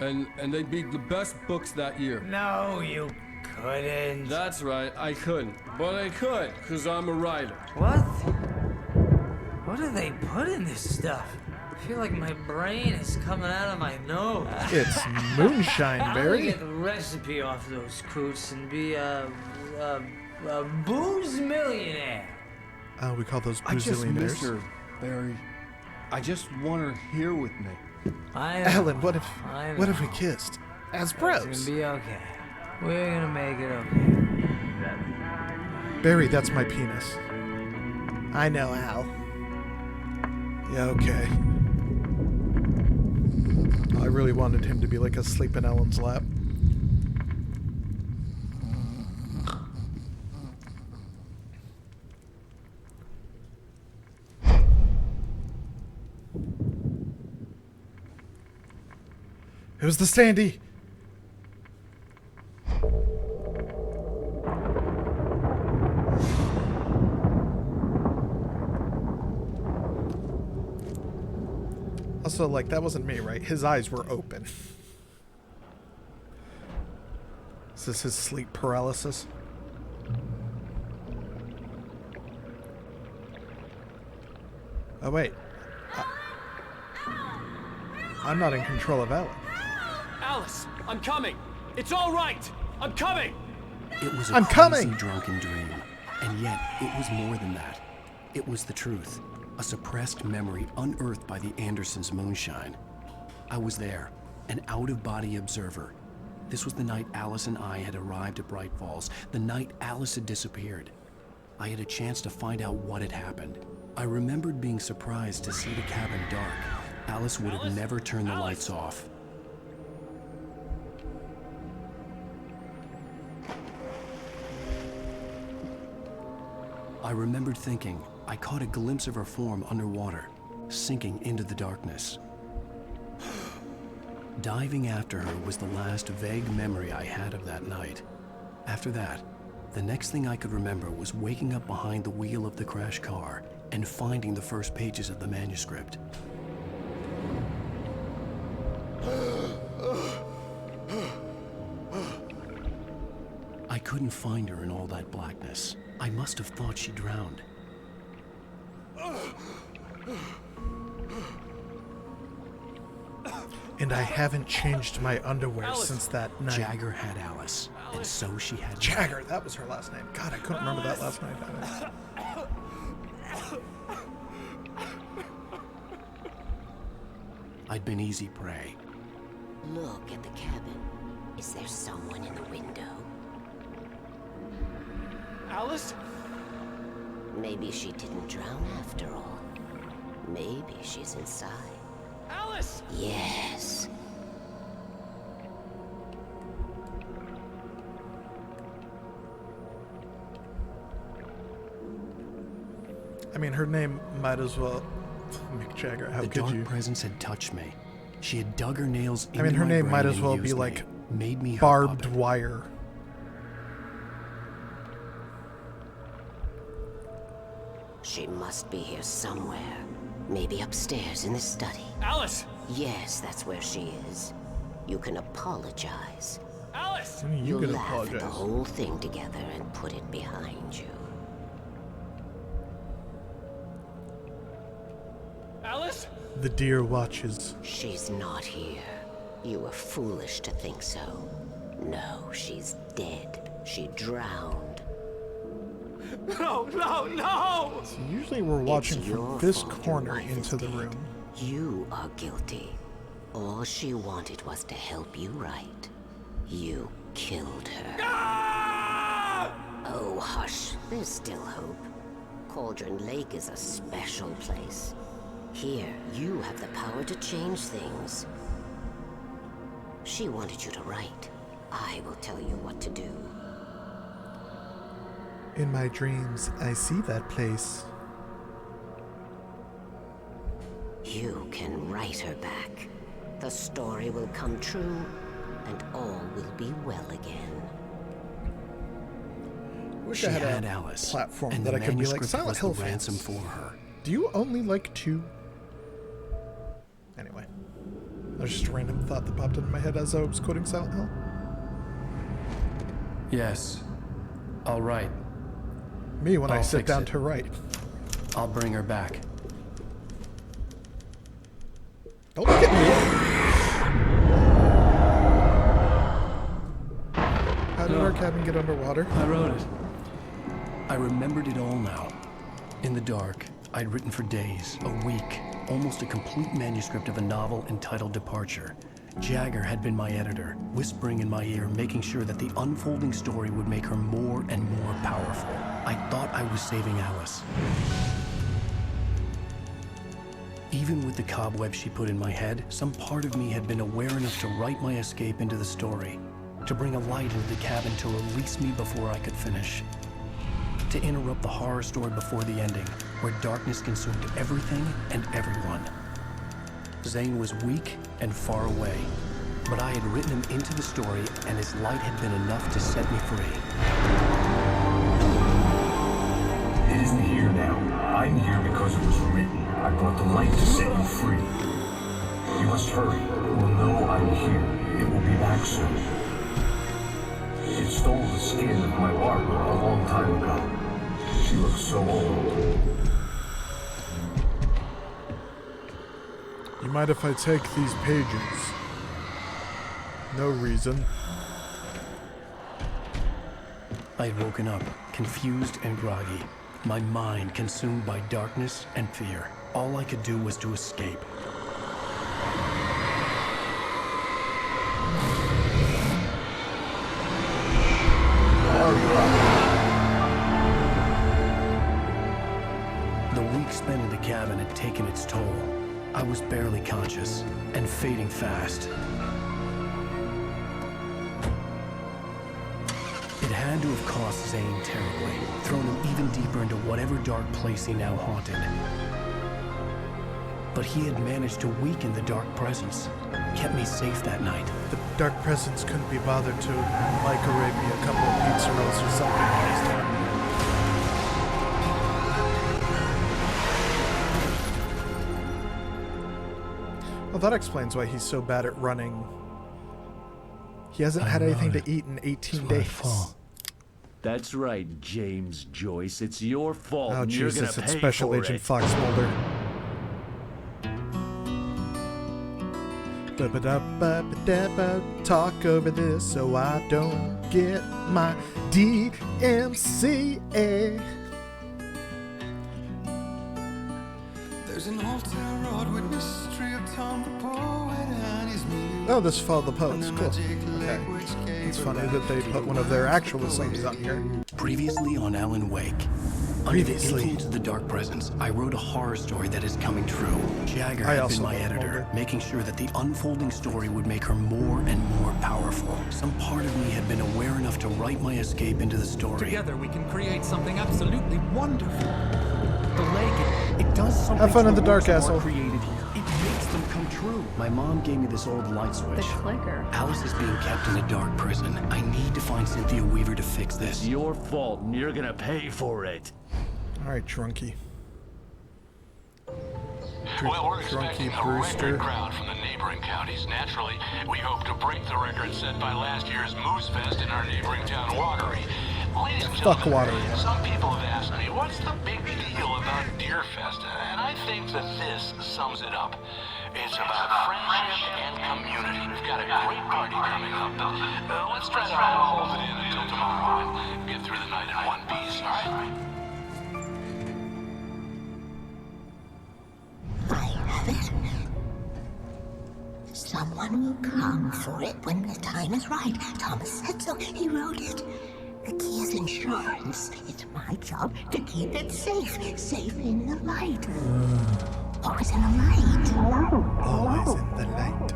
And they'd be the best books that year. No, you couldn't. That's right, I couldn't. But I could, because I'm a writer. What? What do they put in this stuff? I feel like my brain is coming out of my nose. It's moonshine, How do Barry. we get the recipe off those coots and be a booze millionaire? We call those I just miss boozillionaires. her, Barry. I just want her here with me. I know. Alan, what if I we know. kissed? As It's bros. gonna be okay. We're gonna make it okay. Barry, that's my penis. I know, Al. Yeah, okay. I really wanted him to be like asleep in Ellen's lap. It was the Sandy. Also, like, that wasn't me, right? His eyes were open. Is this his sleep paralysis? Oh, wait. I'm not in control of Ellen. Alice, I'm coming. It's all right. I'm coming. It was a I'm crazy coming! drunken dream, and yet it was more than that. It was the truth, a suppressed memory unearthed by the Andersons' moonshine. I was there, an out-of-body observer. This was the night Alice and I had arrived at Bright Falls, the night Alice had disappeared. I had a chance to find out what had happened. I remembered being surprised to see the cabin dark. Alice would have never turned the lights off. I remembered thinking I caught a glimpse of her form underwater, sinking into the darkness. Diving after her was the last vague memory I had of that night. After that, the next thing I could remember was waking up behind the wheel of the crashed car and finding the first pages of the manuscript. I couldn't find her in all that blackness. I must have thought she drowned. And I haven't changed my underwear Alice. since that night. Jagger had Alice, and so she had me. Jagger, that was her last name. God, I couldn't remember that last night. I'd been easy prey. Look at the cabin. Is there someone in the window? Alice? Maybe she didn't drown after all. Maybe she's inside. Alice! Yes. I mean, her name might as well... Mick Jagger, how The could dark you? presence had touched me. She had dug her nails into I mean, her my name brain might as and well be used like me, made me her Barbed puppet. Wire. She must be here somewhere. Maybe upstairs in the study. Alice! Yes, that's where she is. You can apologize. Alice! I mean, you You'll can laugh at the apologize. whole thing together and put it behind you. Alice? The deer watches. She's not here. You were foolish to think so. No, she's dead. She drowned. No, no, no! So usually we're watching It's from your this fault your corner wife into is the dead. room. You are guilty. All she wanted was to help you right. You killed her. Oh, hush. There's still hope. Cauldron Lake is a special place. Here, you have the power to change things. She wanted you to write. I will tell you what to do. In my dreams, I see that place. You can write her back. The story will come true, and all will be well again. Wish She I had had a Alice, platform and that the I could be like manuscript Silent was Hill the ransom fans. for her. Do you only like 2? Anyway, that was just a random thought that popped into my head as I was quoting Silent Hill. Yes. All right. Me when I I'll sit fix down it. to write. I'll bring her back. Don't look at me. How did our cabin get underwater? I wrote it. I remembered it all now. In the dark, I'd written for days, a week, almost a complete manuscript of a novel entitled Departure. Jagger had been my editor, whispering in my ear, making sure that the unfolding story would make her more and more powerful. I thought I was saving Alice. Even with the cobweb she put in my head, some part of me had been aware enough to write my escape into the story, to bring a light into the cabin to release me before I could finish, to interrupt the horror story before the ending, where darkness consumed everything and everyone. Zane was weak and far away, but I had written him into the story, and his light had been enough to set me free. It isn't here now. I'm here because it was written. I brought the light to set you free. You must hurry. It will know I'm here. It will be back soon. It stole the skin of my Barbara a long time ago. She looks so old. You mind if I take these pages? No reason. I had woken up, confused and groggy, my mind consumed by darkness and fear. All I could do was to escape. The week spent in the cabin had taken its toll. I was barely conscious and fading fast. It had to have cost Zane terribly, thrown him even deeper into whatever dark place he now haunted. But he had managed to weaken the dark presence, kept me safe that night. The dark presence couldn't be bothered to microwave me a couple of pizza rolls or something while I was down there. Well, that explains why he's so bad at running. He hasn't had anything to eat in 18 days. That's right, James Joyce. It's your fault. Oh, and you're Jesus, gonna it's pay Special for Agent it. Fox Mulder. Ba-ba-da-ba-ba-da-ba. Talk over this so I don't get my DMCA. There's an old town road with mystery of Tom the poet and his muse. Oh, this is Follow the Poets. Cool. Okay. It's funny that they put one of their actual songs on here. Previously on Alan Wake. Under the influence of the dark presence, I wrote a horror story that is coming true. Jagger I had also been my love editor, Mulder. making sure that the unfolding story would make her more and more powerful. Some part of me had been aware enough to write my escape into the story. Together we can create something absolutely wonderful. The lake, it does something. Have fun to in the dark, works asshole. created here. It makes them come true. My mom gave me this old light switch. The clicker. Alice is being kept in a dark prison. I need to find Cynthia Weaver to fix this. It's your fault, and you're gonna pay for it. All right, Drunky. Well, we're expecting a Brewster. record crowd from the neighboring counties. Naturally, we hope to break the record set by last year's Moose Fest in our neighboring town, Watery. Ladies and Fuck gentlemen, Watery. some people have asked me, what's the big deal about Deer Fest? And I think that this sums it up. It's about friendship and community. We've got a great party coming up, but let's try to hold it in until tomorrow and get through the night in one piece, all right? I have it. Someone will come for it when the time is right. Thomas said so. He wrote it. The key is insurance. It's my job to keep it safe. Safe in the light. Always in the light. Always in the light.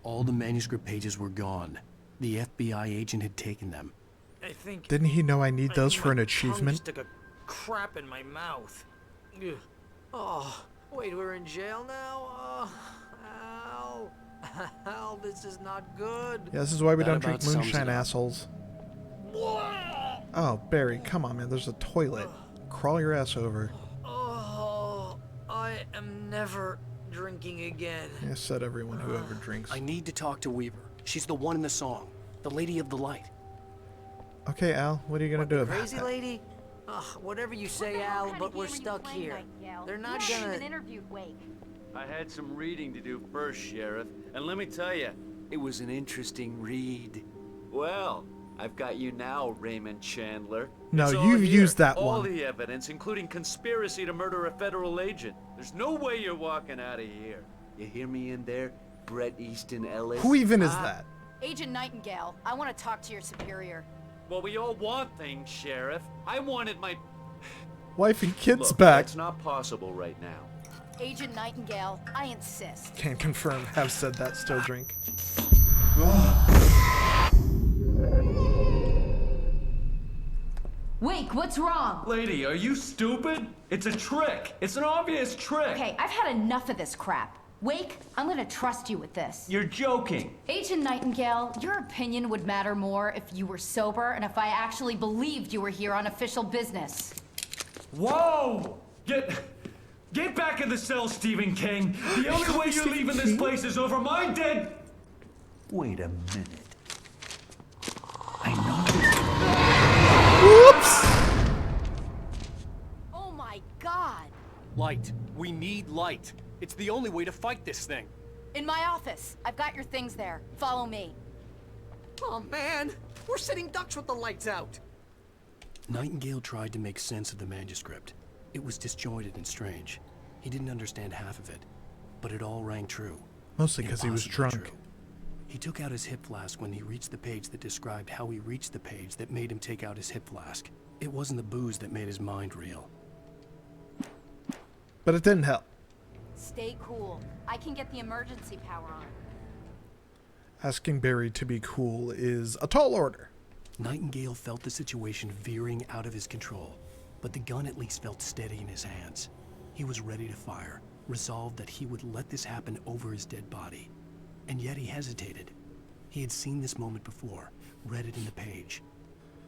All the manuscript pages were gone. The FBI agent had taken them. I think. Didn't he know I need those for an Tongue achievement? just took a crap in my mouth. Ugh. Oh, wait, we're in jail now? Oh, Al. Al, this is not good. Yeah, this is why we That don't drink about sums moonshine, it up. assholes. Oh, Barry, come on, man. There's a toilet. Crawl your ass over. Oh, I am never drinking again. Yeah, said everyone who ever drinks. I need to talk to Weaver. She's the one in the song. The Lady of the Light. Okay, Al, what are you gonna do about Crazy that? lady? Ugh, whatever you say, Al, but we're stuck here. They're not gonna. Interviewed Wake. I had some reading to do first, Sheriff, and let me tell you, it was an interesting read. Well, I've got you now, Raymond Chandler. No, It's all you've here. used that all one. the evidence, including conspiracy to murder a federal agent. There's no way you're walking out of here. You hear me in there, Bret Easton Ellis? Who even is that? Agent Nightingale, I want to talk to your superior. Well, we all want things, Sheriff. I wanted my... Wife and kids Look, back. that's not possible right now. Agent Nightingale, I insist. Can't confirm. Have said that. Still drink. Wake, what's wrong? Lady, are you stupid? It's a trick. It's an obvious trick. Okay, I've had enough of this crap. Wake, I'm gonna trust you with this. You're joking. Agent Nightingale, your opinion would matter more if you were sober and if I actually believed you were here on official business. Whoa! Get back in the cell, Stephen King. The only way you're leaving this place is over my dead... Wait a minute. Whoops! Oh my god! Light. We need light. It's the only way to fight this thing. In my office. I've got your things there. Follow me. Oh man, we're sitting ducks with the lights out. Nightingale tried to make sense of the manuscript. It was disjointed and strange. He didn't understand half of it, but it all rang true. Mostly because he was Impossibly drunk. true. He took out his hip flask when he reached the page that described how he reached the page that made him take out his hip flask. It wasn't the booze that made his mind reel. But it didn't help. Stay cool. I can get the emergency power on. Asking Barry to be cool is a tall order. Nightingale felt the situation veering out of his control, but the gun at least felt steady in his hands. He was ready to fire, resolved that he would let this happen over his dead body. And yet he hesitated. He had seen this moment before, read it in the page.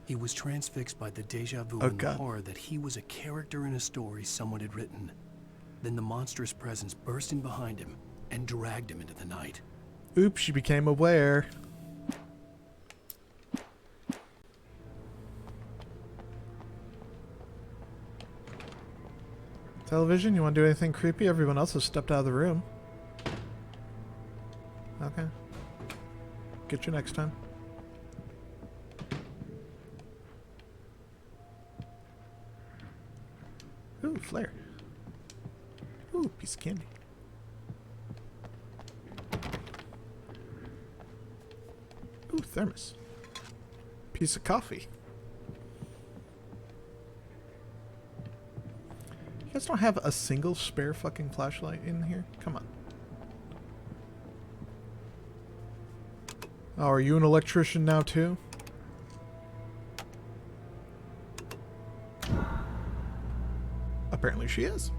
He was transfixed by the deja vu and the horror that he was a character in a story someone had written. Then the monstrous presence burst in behind him and dragged him into the night. Oops, she became aware. Television, you want to do anything creepy? Everyone else has stepped out of the room. Okay. Get you next time. Ooh, flare. Ooh, piece of candy. Ooh, thermos. Piece of coffee. You guys don't have a single spare fucking flashlight in here? Come on. Oh, are you an electrician now too? Apparently she is.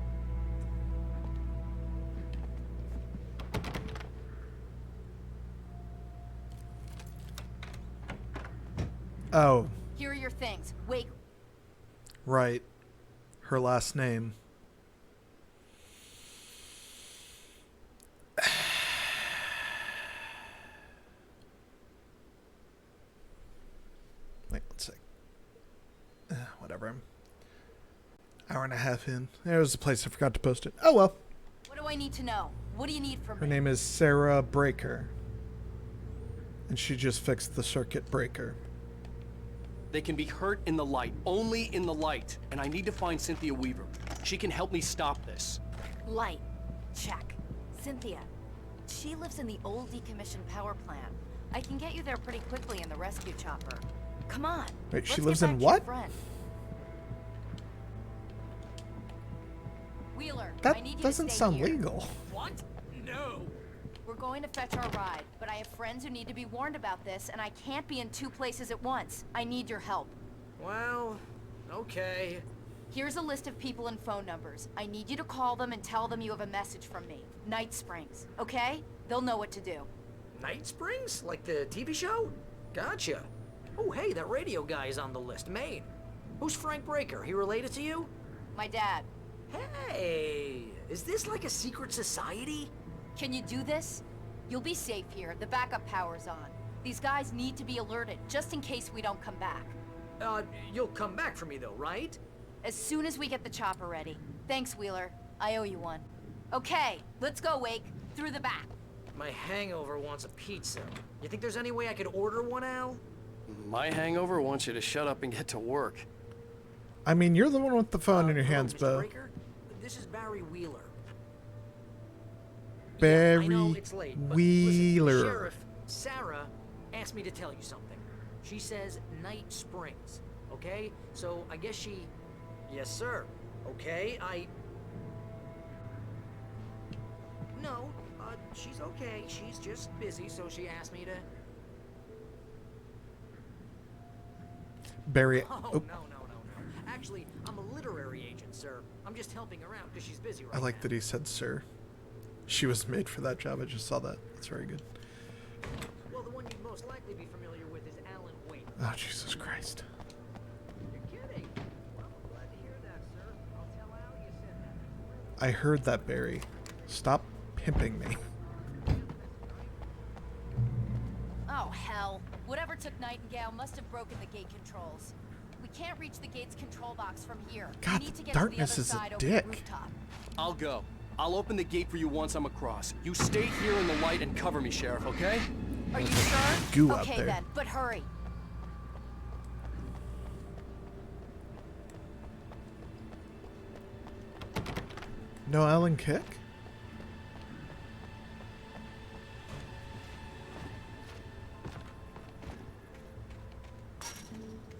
Oh, Here are your things. Wait. right. Her last name. Wait, let's see. whatever. Hour and a half in. There was a place I forgot to post it. Oh well. What do I need to know? What do you need from Her me? name is Sarah Breaker. And she just fixed the circuit breaker. They can be hurt in the light, only in the light. And I need to find Cynthia Weaver. She can help me stop this. Light. Check. Cynthia. She lives in the old decommissioned power plant. I can get you there pretty quickly in the rescue chopper. Come on. Wait, she let's lives get in back to your what? friend. Wheeler, That I need you doesn't to stay sound here. legal. What? No. We're going to fetch our ride, but I have friends who need to be warned about this, and I can't be in 2 places at once. I need your help. Well, okay. Here's a list of people and phone numbers. I need you to call them and tell them you have a message from me. Night Springs, okay? They'll know what to do. Night Springs? Like the TV show? Gotcha. Oh, hey, that radio guy is on the list. Maine. Who's Frank Breaker? He related to you? My dad. Hey, is this like a secret society? Can you do this? You'll be safe here. The backup power's on. These guys need to be alerted, just in case we don't come back. You'll come back for me though, right? As soon as we get the chopper ready. Thanks, Wheeler. I owe you one. Okay, let's go, Wake. Through the back. My hangover wants a pizza. You think there's any way I could order one, Al? My hangover wants you to shut up and get to work. I mean, you're the one with the phone in your hands, Mr. Bo. Breaker? This is Barry Wheeler. Barry I know it's late, but Wheeler. listen, Sheriff Sarah asked me to tell you something. She says Night Springs, okay? So I guess she... Yes, sir. Okay, No, she's okay. She's just busy, so she asked me to... Barry. Oh, Oh, no. Actually, I'm a literary agent, sir. I'm just helping her out because she's busy right I like now. that he said sir. She was made for that job. I just saw that. That's very good. Well, the one you'd most likely be familiar with is Alan Wake. Oh, Jesus Christ. You're kidding. Well, I'm glad to hear that, sir. I'll tell Al you said that. I heard that, Barry. Stop pimping me. Oh, hell. Whatever took Nightingale must have broken the gate controls. We can't reach the gate's control box from here. God, we need to get darkness to is the a other side over dick. the rooftop. I'll go. I'll open the gate for you once I'm across. You stay here in the light and cover me, Sheriff, okay? Are you sure? Goo out Okay there. then, but hurry. No Alan Kick?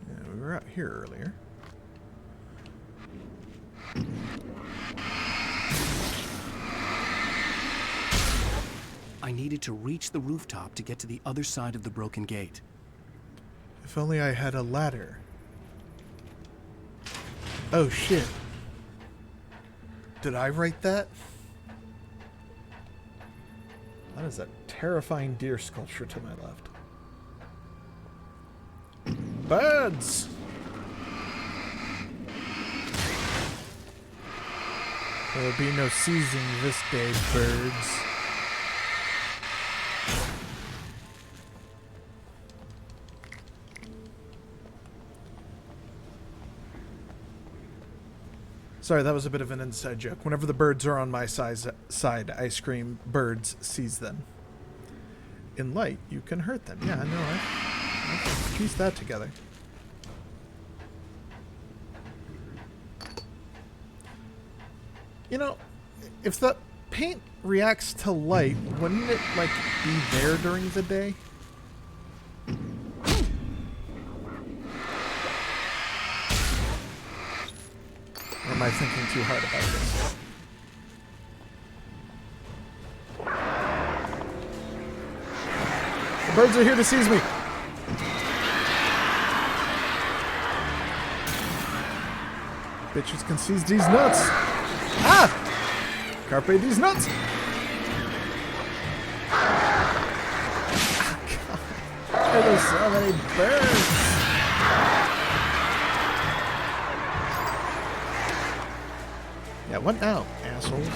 Yeah, we were out here earlier. I needed to reach the rooftop to get to the other side of the broken gate. If only I had a ladder. Oh shit. Did I write that? That is a terrifying deer sculpture to my left. Birds! There will be no seizing this day, birds. Sorry, that was a bit of an inside joke. Whenever the birds are on my side, I scream, birds, seize them. In light, you can hurt them. Yeah, I know. I pieced that together. You know, if the paint reacts to light, wouldn't it, like, be there during the day? Or am I thinking too hard about this? The birds are here to seize me. Bitches can seize these nuts. Ah! Carpe these nuts. Oh, God. There's so many birds. Yeah, what now, assholes?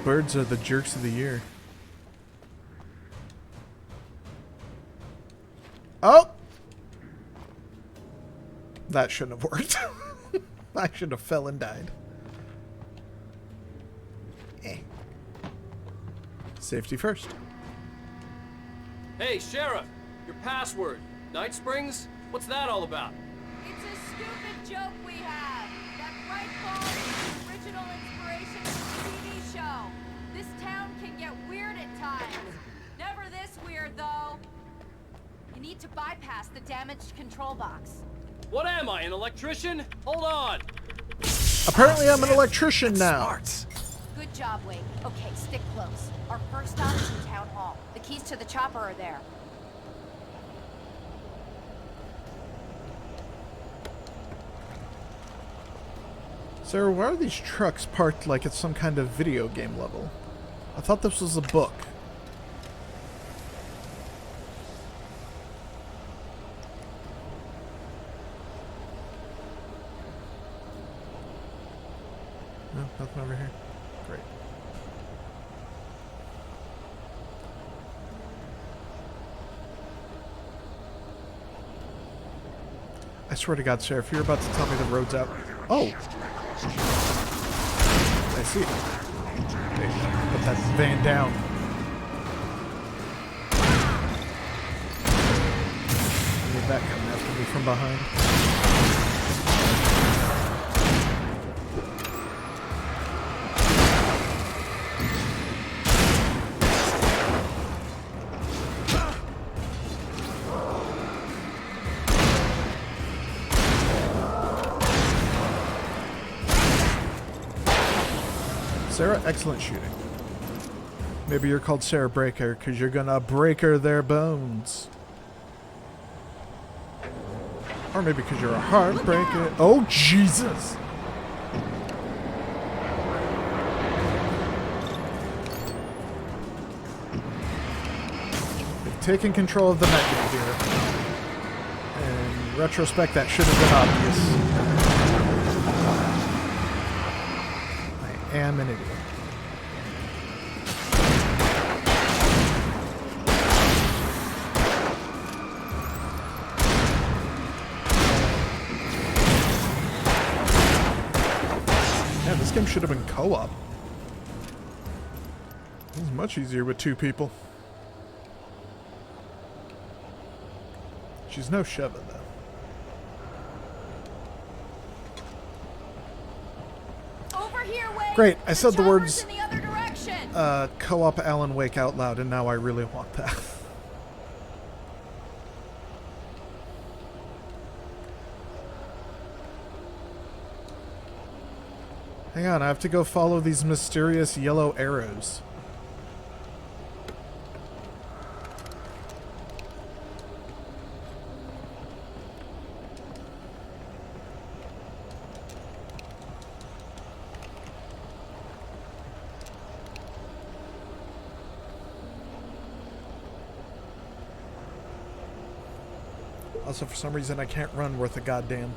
Birds are the jerks of the year. That shouldn't have worked. I should have fell and died. Eh. Safety first. Hey, Sheriff! Your password. Night Springs? What's that all about? It's a stupid joke we have. That bright ball is the original inspiration for the TV show. This town can get weird at times. Never this weird, though. You need to bypass the damaged control box. What am I, an electrician? Hold on! Apparently I'm an electrician now. Good job, Wade. Okay, stick close. Our first stop is in Town Hall. The keys to the chopper are there. Sarah, why are these trucks parked like it's some kind of video game level? I thought this was a book. No, nothing over here. Great. I swear to God, Sarah, if you're about to tell me the road's out. Oh! I see. Okay, put that van down. Need that coming after me from behind. Sarah, excellent shooting. Maybe you're called Sarah Breaker because you're gonna break her their bones. Or maybe because you're a heartbreaker. Oh, Jesus! You've taken control of the mech here. In retrospect, that should have been obvious. I am an idiot. Yeah, this game should have been co-op. It was much easier with two people. She's no Sheva, though. Great, I said the words co-op Alan Wake out loud, and now I really want that. Hang on, I have to go follow these mysterious yellow arrows. Also, for some reason, I can't run worth a goddamn.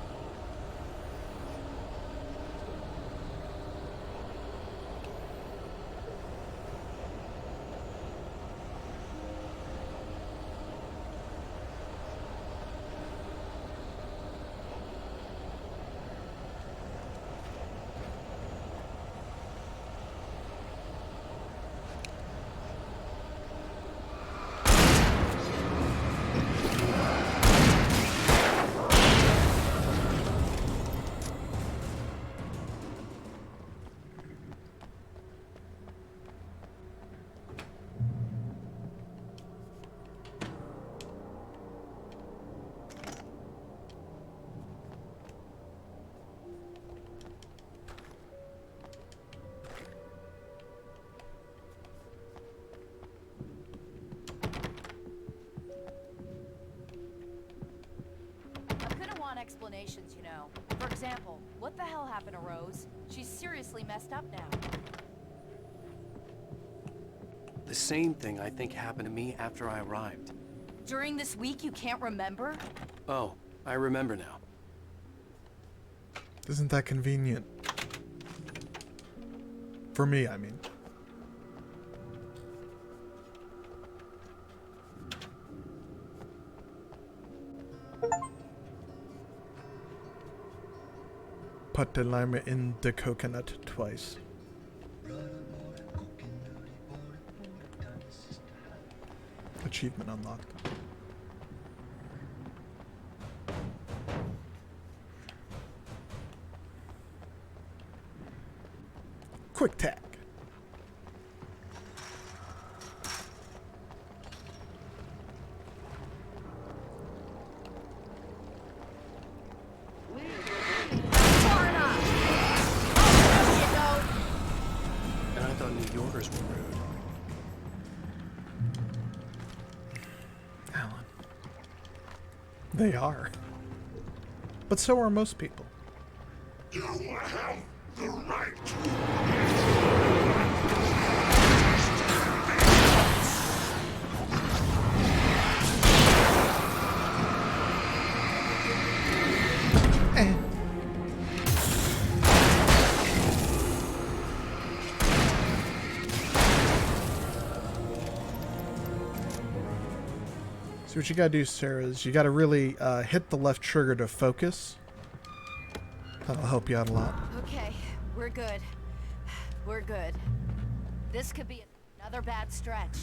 Explanations, you know. For example, what the hell happened to Rose? She's seriously messed up now. The same thing I think happened to me after I arrived. During this week, you can't remember? Oh, I remember now. Isn't that convenient? For me, I mean. put the lime in the coconut twice. Achievement unlocked. Quick tag. And I thought New Yorkers were rude. Alan. They are. But so are most people. You have the right. So what you gotta do, Sarah, is you gotta really hit the left trigger to focus. That'll help you out a lot. Okay, we're good. We're good. This could be another bad stretch.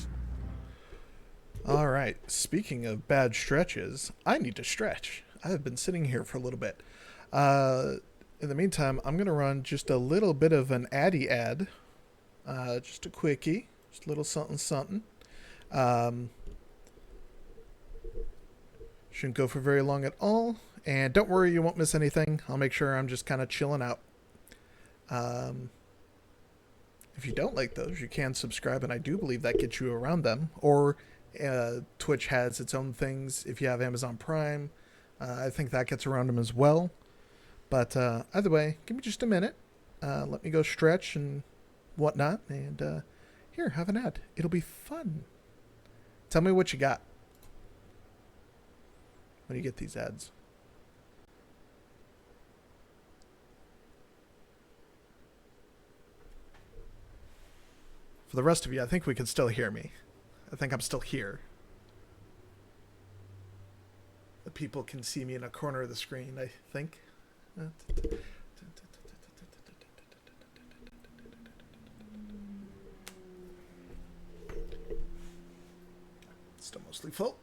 Alright, speaking of bad stretches, I need to stretch. I have been sitting here for a little bit. In the meantime, I'm gonna run just a little bit of an Addy ad. Just a quickie. Just a little something something. Shouldn't go for very long at all. And don't worry, you won't miss anything. I'll make sure I'm just kind of chilling out. If you don't like those, you can subscribe, and I do believe that gets you around them. Or Twitch has its own things. If you have Amazon Prime, I think that gets around them as well. But either way, give me just a minute. Let me go stretch and whatnot. And here, have an ad. It'll be fun. Tell me what you got when you get these ads. For the rest of you, I think we can still hear me. I think I'm still here. The people can see me in a corner of the screen, I think. Still mostly full.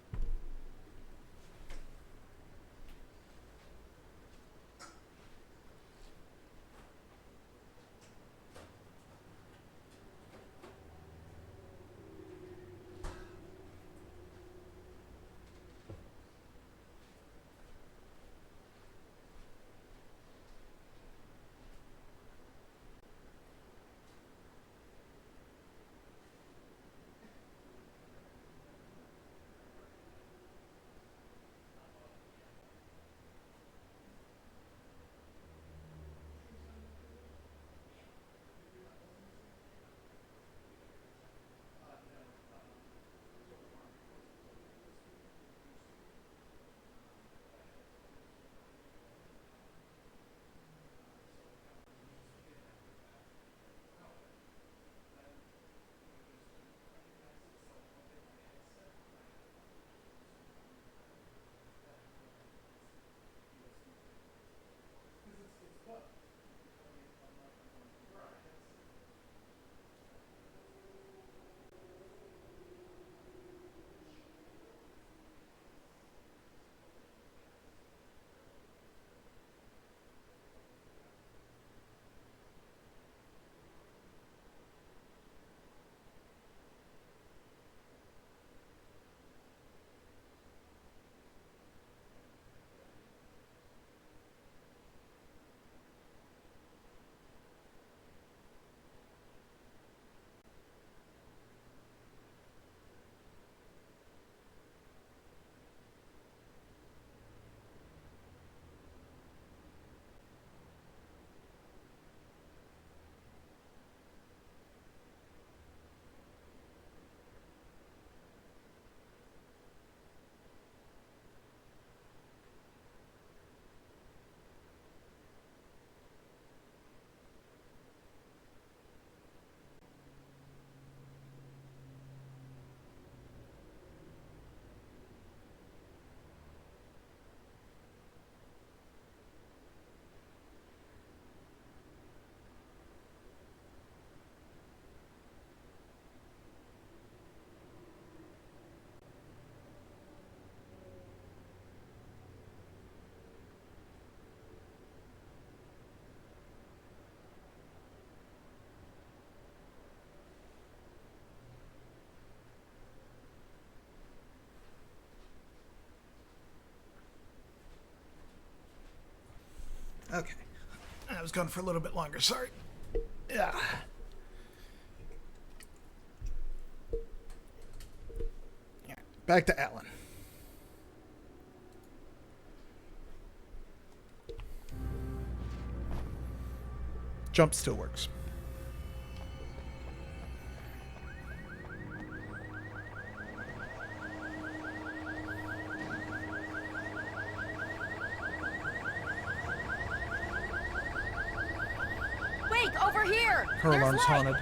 Okay. I was gone for a little bit longer, sorry. Yeah. Yeah. Back to Alan. Jump still works. Wake, over here! Her There's alarm's light. haunted.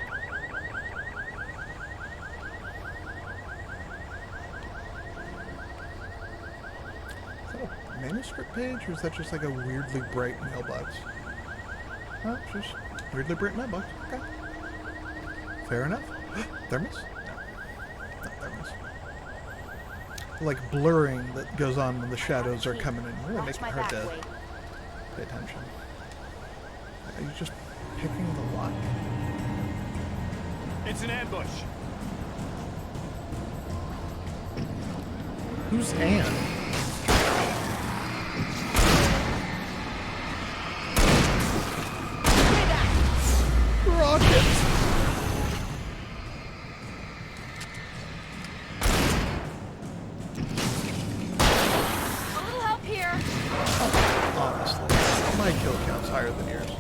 Is that a manuscript page, or is that just like a weirdly bright mailbox? Oh, just weirdly bright mailbox. Okay. Fair enough. Thermos? No. Not thermos. Like blurring that goes on when the shadows are coming in. Really making it hard to pay attention. Are you just picking the lock? It's an ambush. Who's Anne? Rockets! A little help here. Honestly, my kill count's higher than yours.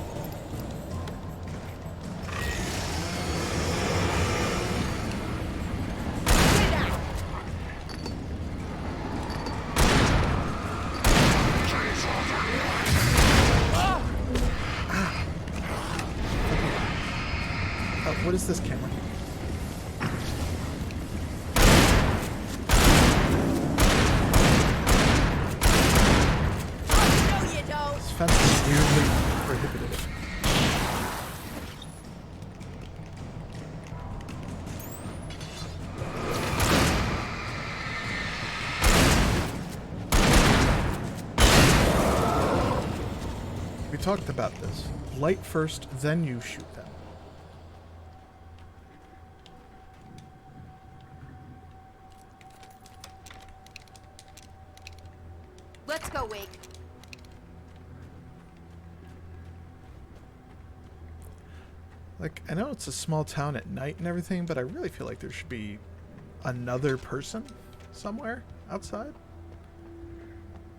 What is this camera? No, you don't. This fence is weirdly prohibitive. We talked about this. Light first, then you shoot them. Let's go, Wake. Like, I know it's a small town at night and everything, but I really feel like there should be another person somewhere outside.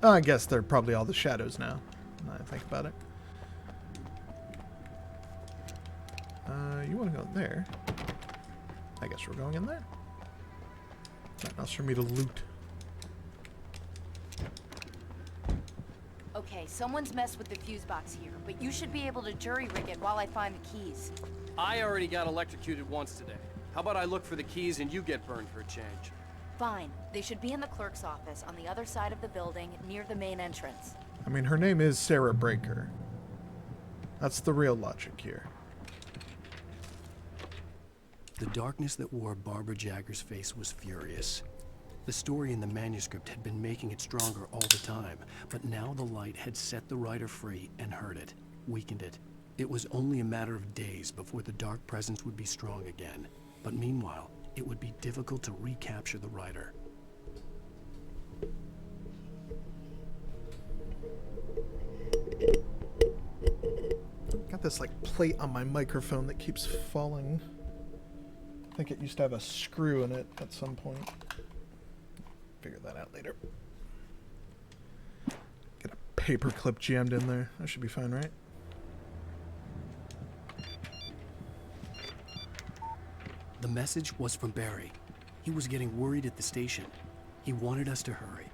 Oh, I guess they're probably all the shadows now, now that I think about it. You want to go in there. I guess we're going in there. Nothing else for me to loot. Okay, someone's messed with the fuse box here, but you should be able to jury-rig it while I find the keys. I already got electrocuted once today. How about I look for the keys and you get burned for a change? Fine. They should be in the clerk's office on the other side of the building, near the main entrance. I mean, her name is Sarah Breaker. That's the real logic here. The darkness that wore Barbara Jagger's face was furious. The story in the manuscript had been making it stronger all the time, but now the light had set the writer free and hurt it, weakened it. It was only a matter of days before the dark presence would be strong again. But meanwhile, it would be difficult to recapture the writer. Got this like plate on my microphone that keeps falling. I think it used to have a screw in it at some point. Figure that out later. Get a paper clip jammed in there. That should be fine, right? The message was from Barry. He was getting worried at the station. He wanted us to hurry.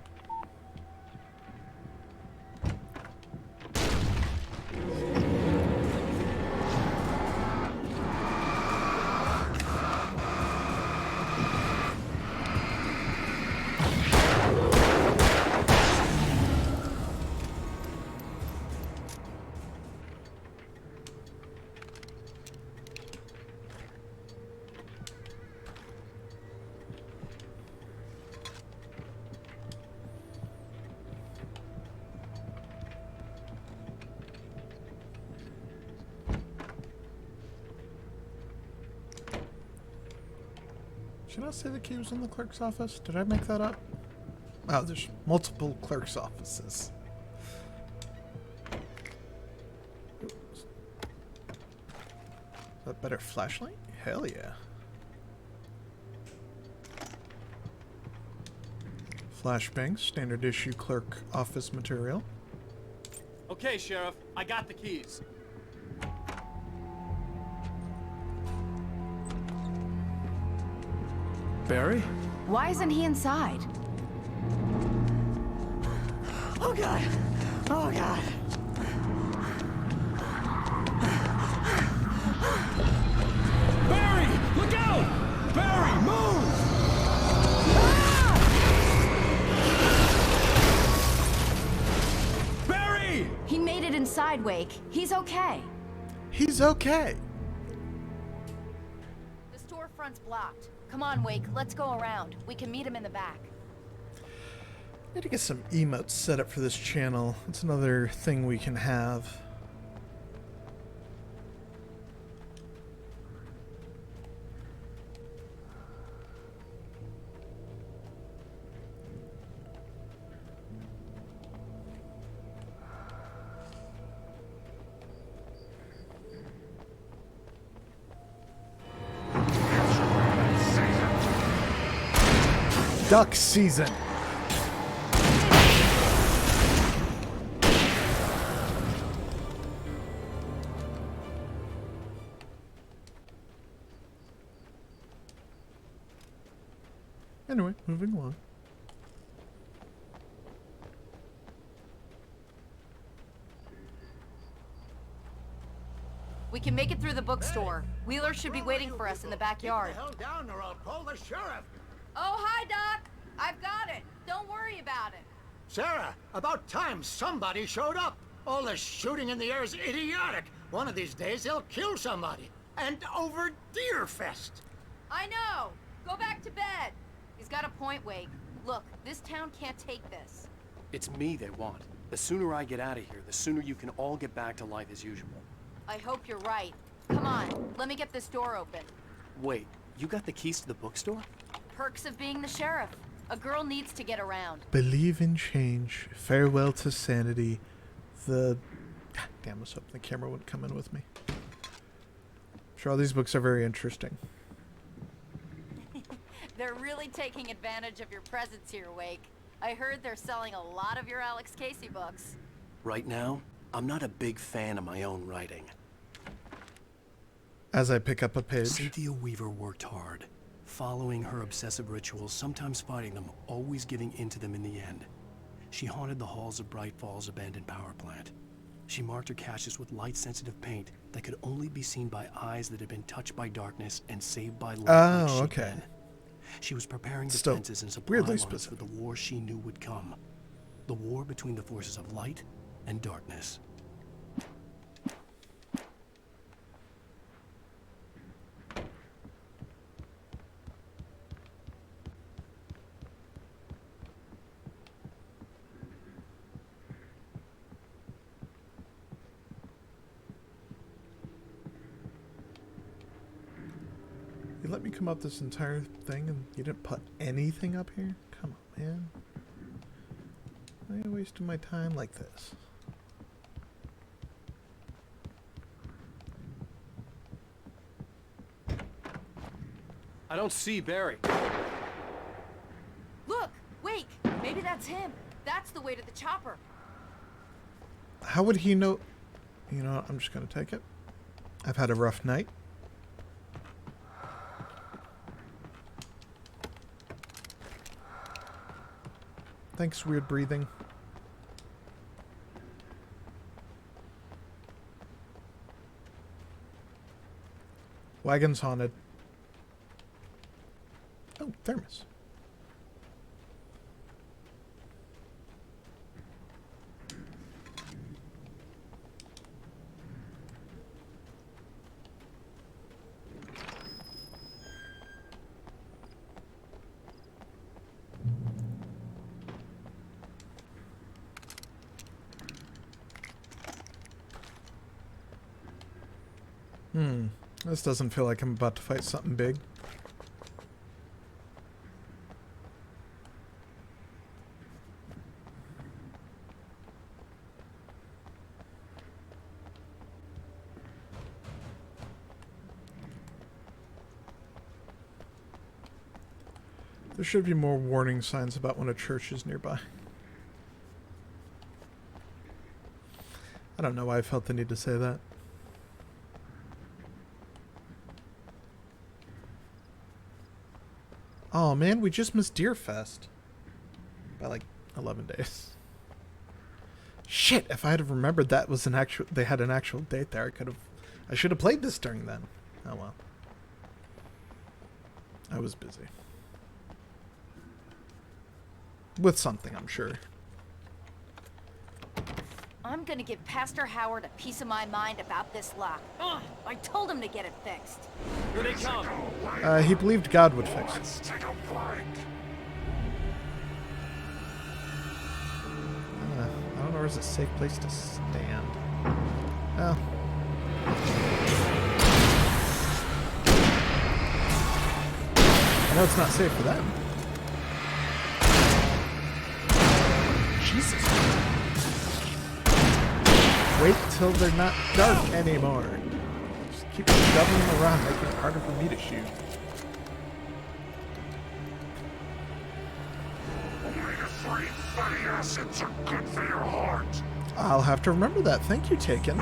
Should I say the key was in the clerk's office? Did I make that up? Oh, there's multiple clerk's offices. A better flashlight? Hell yeah. Flashbang, standard issue clerk office material. Okay, Sheriff, I got the keys. Barry? Why isn't he inside? Oh God! Oh God! Barry! Look out! Barry, move! Barry! He made it inside, Wake. He's okay. He's okay. The storefront's blocked. Come on, Wake. Let's go around. We can meet him in the back. Need to get some emotes set up for this channel. It's another thing we can have. Duck season. Anyway, moving along. We can make it through the bookstore. Wheeler should be waiting for us in the backyard. Keep the hell down or I'll call the sheriff. Oh, hi, Doc. I've got it. Don't worry about it. Sarah, about time somebody showed up. All this shooting in the air is idiotic. One of these days they'll kill somebody. And over Deerfest. I know. Go back to bed. He's got a point, Wake. Look, this town can't take this. It's me they want. The sooner I get out of here, the sooner you can all get back to life as usual. I hope you're right. Come on, let me get this door open. Wait, you got the keys to the bookstore? Perks of being the sheriff. A girl needs to get around. Believe in change. Farewell to sanity. The... Damn, I was hoping the camera wouldn't come in with me. I'm sure all these books are very interesting. They're really taking advantage of your presence here, Wake. I heard they're selling a lot of your Alex Casey books. Right now, I'm not a big fan of my own writing. As I pick up a page. Cynthia Weaver worked hard, following her obsessive rituals, sometimes fighting them, always giving in to them in the end. She haunted the halls of Bright Falls abandoned power plant. She marked her caches with light-sensitive paint that could only be seen by eyes that had been touched by darkness and saved by light. Oh, like she'd okay. been. She was preparing Still defenses and supply weirdly lines specific. for the war she knew would come. The war between the forces of light and darkness. You let me come up this entire thing and you didn't put anything up here? Come on, man. Why are you wasting my time like this? I don't see Barry. Look, Wake. Maybe that's him. That's the way to the chopper. How would he know? You know what? I'm just going to take it. I've had a rough night. Thanks, weird breathing. Wagon's haunted. Oh, thermos. This doesn't feel like I'm about to fight something big. There should be more warning signs about when a church is nearby. I don't know why I felt the need to say that. Oh man, we just missed Deer Fest by like 11 days. Shit, if I had remembered that was they had an actual date there, I should have played this during then. Oh well. I was busy. With something, I'm sure. I'm gonna give Pastor Howard a piece of my mind about this lock. Ugh, I told him to get it fixed. Here they come. He believed God would fix it. Let's take a flight. I don't know where's a safe place to stand. Oh. I know it's not safe for them. Jesus. Wait till they're not dark anymore. Just keep shoving them around, making it harder for me to shoot. Omega-3 fatty acids are good for your heart. I'll have to remember that. Thank you, Taken.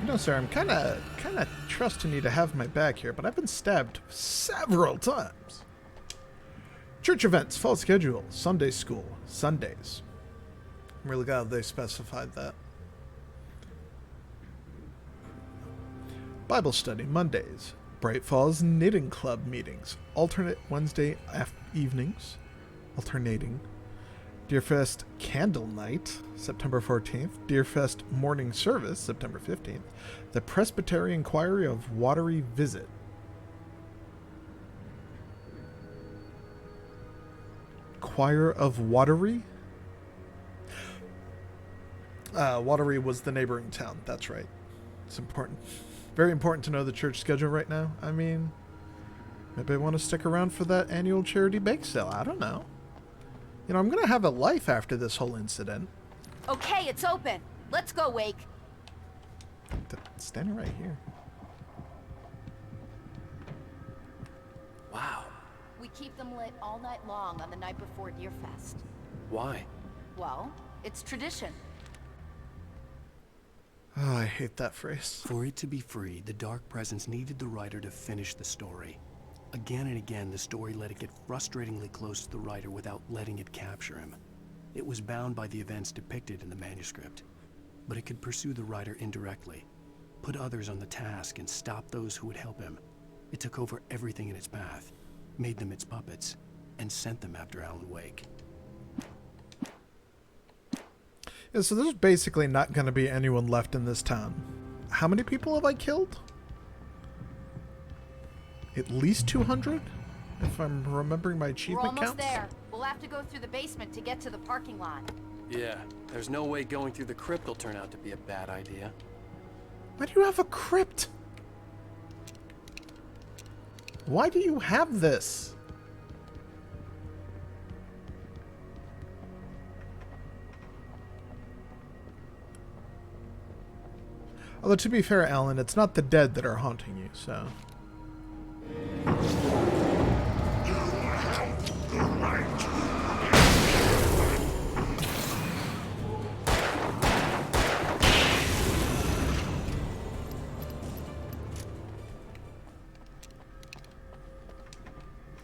No, sir, I'm kind of trusting you to have my back here, but I've been stabbed several times. Church events, fall schedule, Sunday school, Sundays. I'm really glad they specified that. Bible study, Mondays. Bright Falls Knitting Club meetings, alternate Wednesday evenings, alternating. Deerfest Candle Night, September 14th. Deerfest Morning Service, September 15th. The Presbyterian Choir of Watery Visit. Choir of Watery? Watery was the neighboring town, that's right. It's important. Very important to know the church schedule right now. I mean, maybe I want to stick around for that annual charity bake sale. I don't know. You know, I'm going to have a life after this whole incident. Okay, it's open. Let's go, Wake. Standing right here. Wow. We keep them lit all night long on the night before Deerfest. Why? Well, it's tradition. Oh, I hate that phrase. For it to be free, the Dark Presence needed the writer to finish the story. Again and again, the story let it get frustratingly close to the writer without letting it capture him. It was bound by the events depicted in the manuscript, but it could pursue the writer indirectly, put others on the task, and stop those who would help him. It took over everything in its path, made them its puppets, and sent them after Alan Wake. Yeah, so there's basically not going to be anyone left in this town. How many people have I killed? At least 200? If I'm remembering my achievement counts? We're almost there. We'll have to go through the basement to get to the parking lot. Yeah, there's no way going through the crypt will turn out to be a bad idea. Why do you have a crypt? Why do you have this? Although, to be fair, Alan, it's not the dead that are haunting you, so...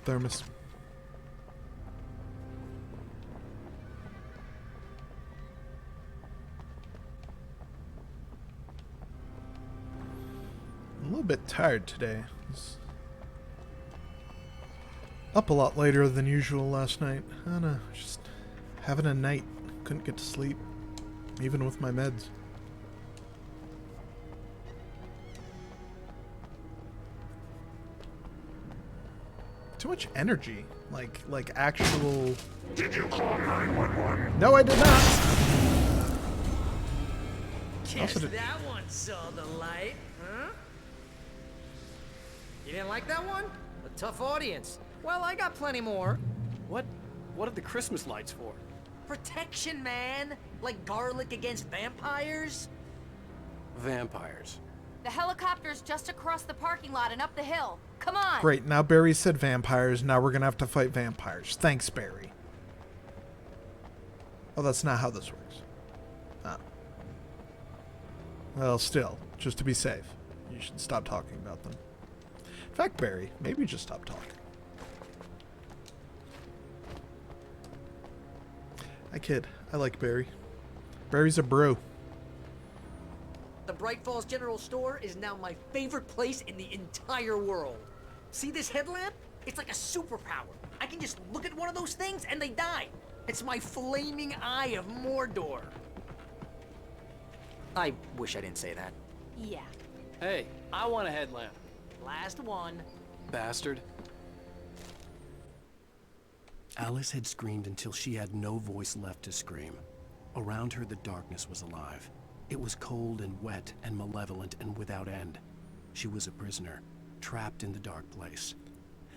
Thermos. I'm a little bit tired today. Up a lot later than usual last night. I don't know, just having a night. Couldn't get to sleep, even with my meds. Too much energy, like actual... Did you call 911? No, I did not! Guess that one saw the light, huh? You didn't like that one? A tough audience. Well, I got plenty more. What are the Christmas lights for? Protection, man. Like garlic against vampires. Vampires. The helicopter's just across the parking lot and up the hill. Come on! Great, now Barry said vampires. Now we're gonna have to fight vampires. Thanks, Barry. Oh, that's not how this works. Oh. Well, still, just to be safe, you should stop talking about them. In fact, Barry, maybe just stop talking. I kid. I like Barry. Barry's a bro. The Bright Falls General Store is now my favorite place in the entire world. See this headlamp? It's like a superpower. I can just look at one of those things and they die. It's my flaming eye of Mordor. I wish I didn't say that. Yeah. Hey, I want a headlamp. Last one. Bastard. Alice had screamed until she had no voice left to scream. Around her, the darkness was alive. It was cold and wet and malevolent and without end. She was a prisoner, trapped in the dark place.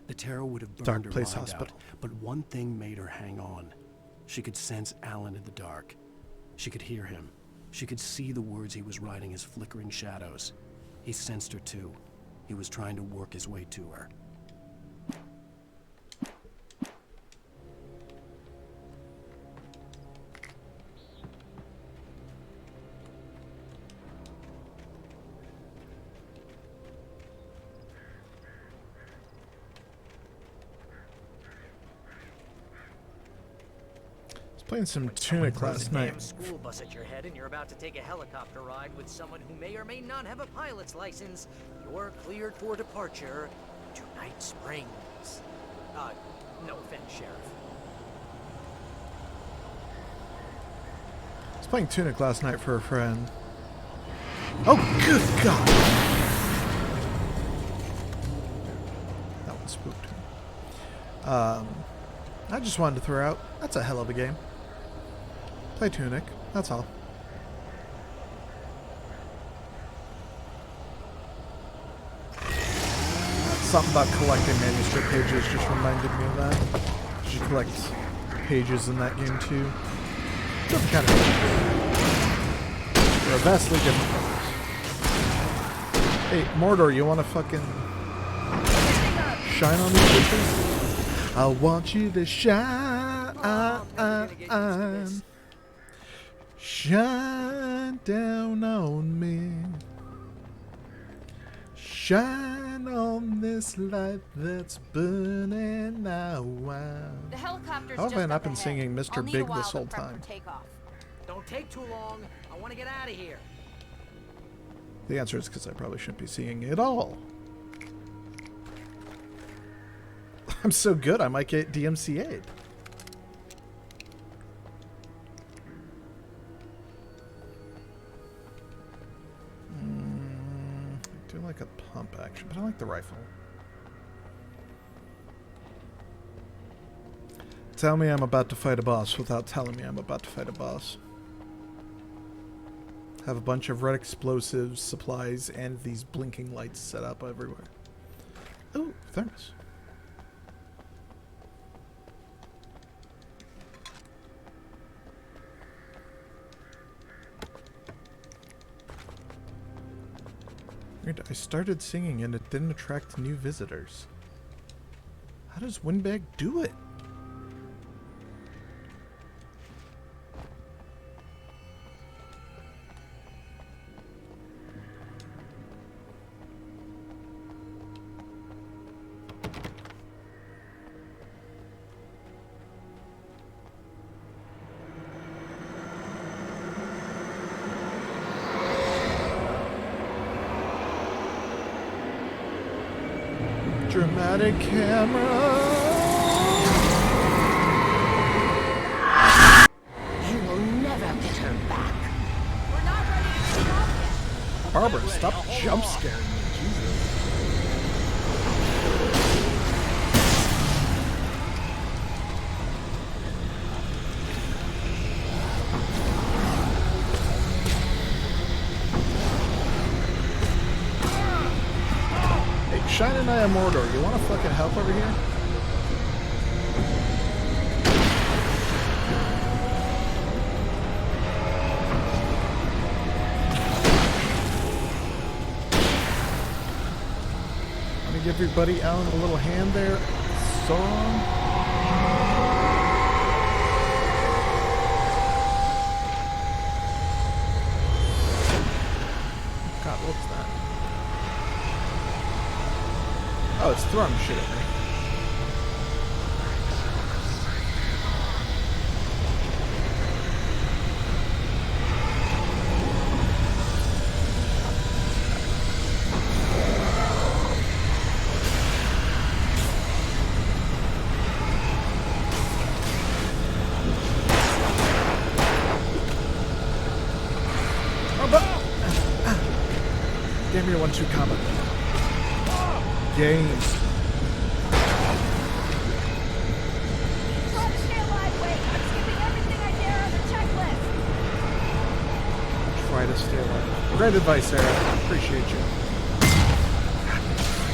The terror would have burned her mind out, but one thing made her hang on. She could sense Alan in the dark. She could hear him. She could see the words he was writing as flickering shadows. He sensed her too. He was trying to work his way to her. Playing some Tunic last night. There's a damn school bus at your head and you're about to take a helicopter ride with someone who may or may not have a pilot's license. You're cleared for departure to Night Springs. No offense, Sheriff. I was playing Tunic last night for a friend. Oh, good God! That one spooked me. I just wanted to throw out, that's a hell of a game. Play Tunic, that's all. Something about collecting manuscript pages just reminded me of that. You should collect pages in that game too. Different kind of pages. They're vastly different colors. Hey, Mordor, you wanna fucking shine on these pages? I want you to shine. Shine down on me. Shine on this light that's burning now. The helicopter's How have I just not up been ahead. singing I'll Mr. need Big a while this to whole prep for time? takeoff. Don't take too long. I want to get out of here. The answer is because I probably shouldn't be singing at all. I'm so good, I might get DMCA'd. I do like a pump action, but I like the rifle. Tell me I'm about to fight a boss without telling me I'm about to fight a boss. Have a bunch of red explosives, supplies, and these blinking lights set up everywhere. Ooh, thermos. Weird, I started singing and it didn't attract new visitors. How does Windbag do it? Dramatic camera. You will never get her back. We're not ready to take off yet. Barbara, stop jump scaring me. Jesus. Eye of Mordor, you want to fucking help over here? Let me give your buddy Alan a little hand there. Sauron. God, what's that? Oh, it's throwing shit at me. Damn your 1-2 combat. Games. Try to stay alive, Wake. I'm skipping everything I dare on the checklist. Try to stay alive. Great advice, Sarah. Appreciate you.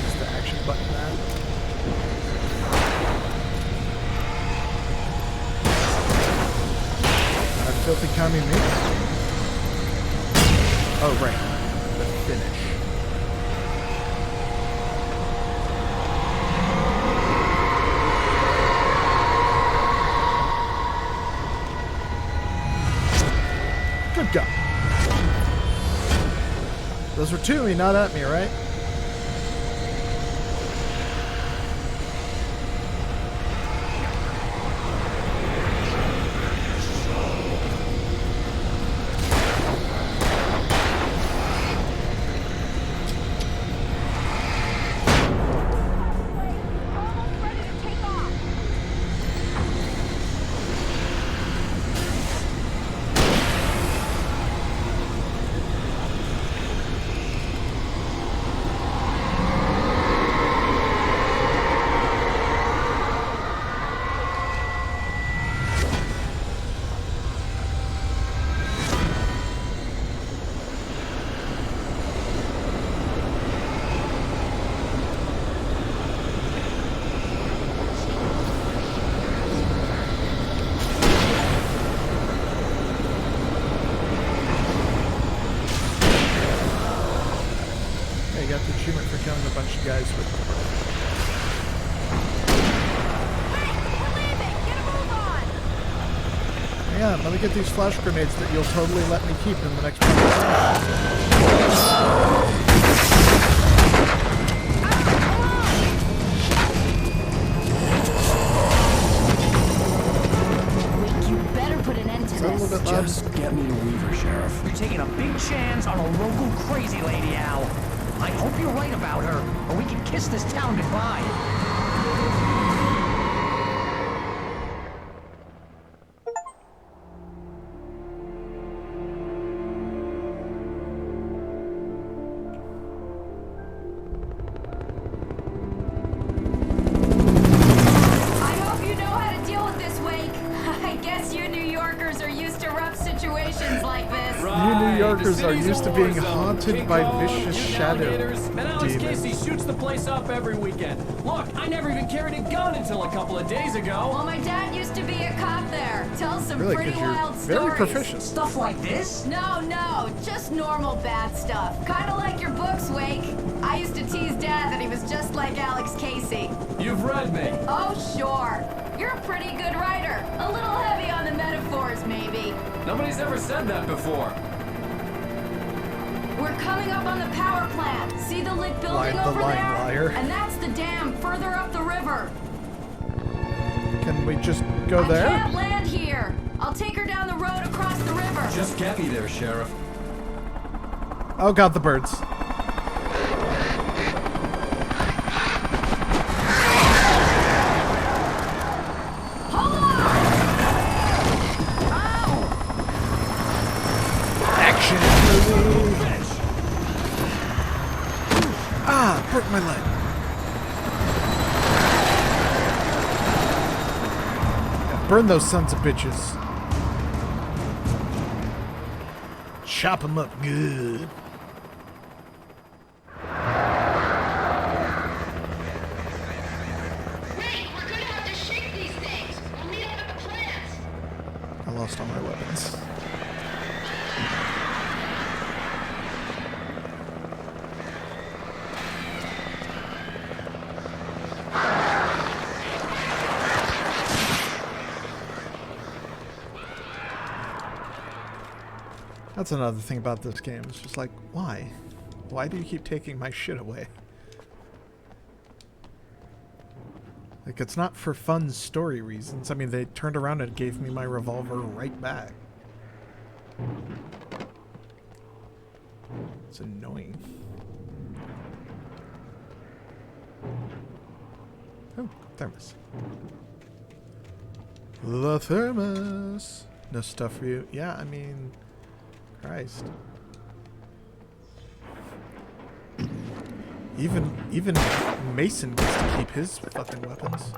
Just the action button that. Filthy commie me. Oh, right. The finish. Good God. Those were two, not at me, right? Got the achievement for killing a bunch of guys with. Hang on, let me get these flash grenades that you'll totally let me keep in the next one. You better put an end to this. Just get me to Weaver, Sheriff. You're taking a big chance on a local crazy lady, Al. I hope you're right about her, or we can kiss this town goodbye. I hope you know how to deal with this, Wake. I guess you New Yorkers are used to rough situations like this. You New Yorkers are used to being haunted by vicious shadow And Alex demons. Casey shoots the place up every weekend. Look, I never even carried a gun until a couple of days ago. Well, my dad used to be a cop there. Tells some Really, pretty 'cause you're wild very stories. proficient. Stuff like this? No, just normal bad stuff. Kind of like your books, Wake. I used to tease Dad that he was just like Alex Casey. You've read me. Oh, sure. You're a pretty good writer. A little heavy on the metaphors, maybe. Nobody's ever said that before. We're coming up on the power plant. See the lit building over there? Liar. And that's the dam further up the river. Can we just go I there? can't land here. I'll take her down the road across the river. Just get me there, Sheriff. Oh God, the birds. Hold on! Action! Ah, broke my leg. Yeah, burn those sons of bitches. Chop them up good. lost all my weapons. That's another thing about this game. It's just like, why? Why do you keep taking my shit away? Like, it's not for fun story reasons. I mean, they turned around and gave me my revolver right back. It's annoying. Oh, thermos. The thermos! No stuff for you. Yeah, I mean... Christ. Even Mason gets to keep his fucking weapons.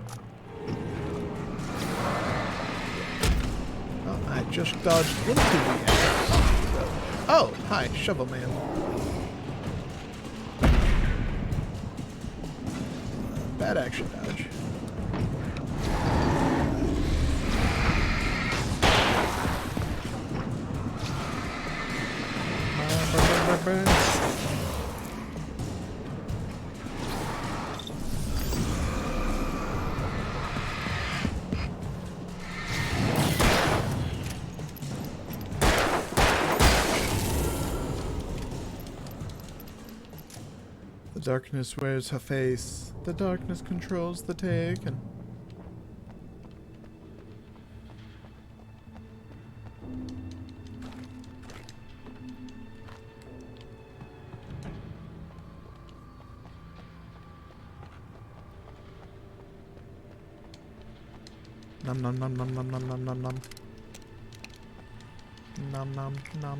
Oh, I just dodged into the Oh, hi, Shovel Man. Bad action dodge. The darkness wears her face. The darkness controls the taken. Nom nom nom nom nom nom nom nom nom. Nom nom nom.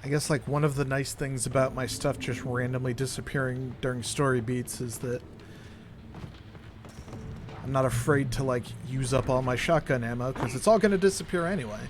I guess like one of the nice things about my stuff just randomly disappearing during story beats is that I'm not afraid to like use up all my shotgun ammo because it's all going to disappear anyway.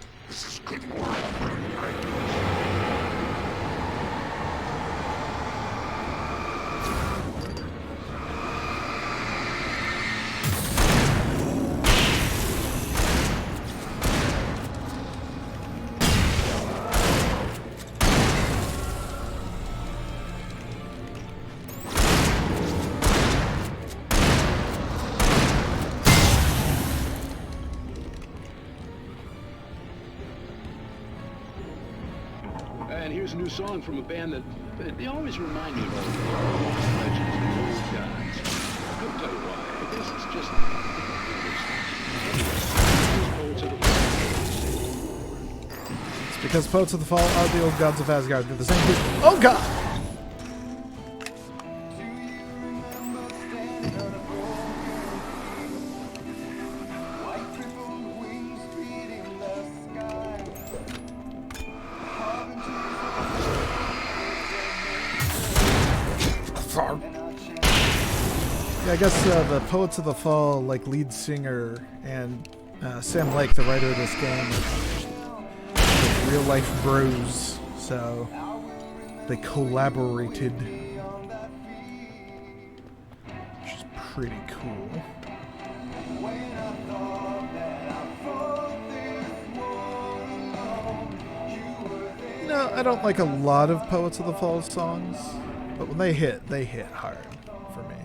And here's a new song from a band that they always remind me of old legends, the old guys. I'll tell you why. I guess it's just It's because Poets of the Fall are the old gods of Asgard. They're the same people. Oh god! Yeah, I guess the Poets of the Fall, like lead singer, and Sam Lake, the writer of this game, are real life bros, so they collaborated, which is pretty cool. You know, I don't like a lot of Poets of the Fall songs, but when they hit hard for me.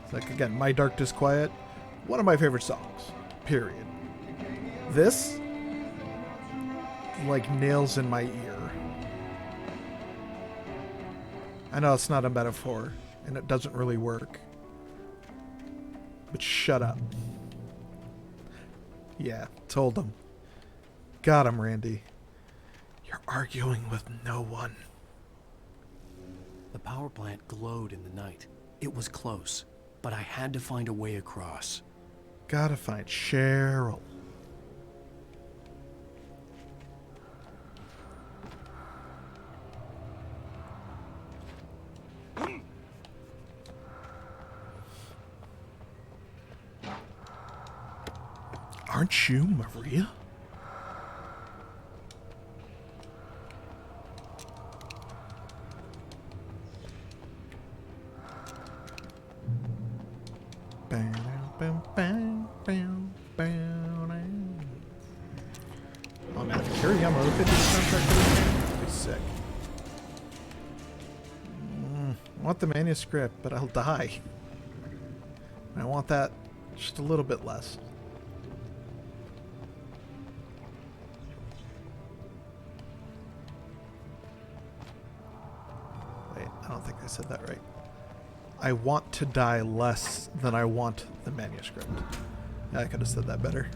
It's like, again, My Dark Disquiet, one of my favorite songs, period. This, like, nails in my ear. I know it's not a metaphor, and it doesn't really work. But shut up. Yeah, told him. Got him, Randy. You're arguing with no one. The power plant glowed in the night. It was close, but I had to find a way across. Gotta find Cheryl. Aren't you Maria? I want the manuscript, but I'll die. I want that just a little bit less. Wait, I don't think I said that right. I want to die less than I want the manuscript. Yeah, I could have said that better.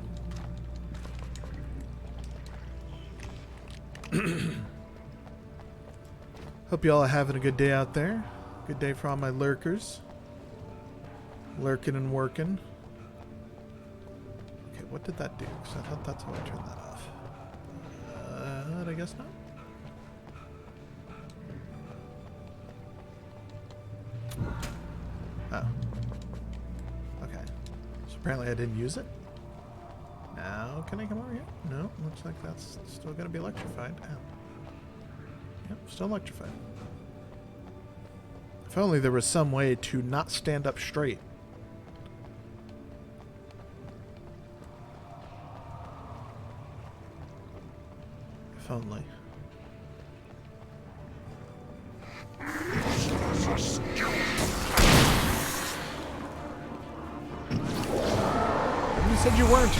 Hope you all are having a good day out there. Good day for all my lurkers. Lurking and working. Okay, what did that do? Because I thought that's how I turned that off. I guess not. Oh. Okay. So apparently I didn't use it. Now, can I come over here? No, looks like that's still going to be electrified. Oh. Yep, still electrified. If only there was some way to not stand up straight. If only. You said you weren't.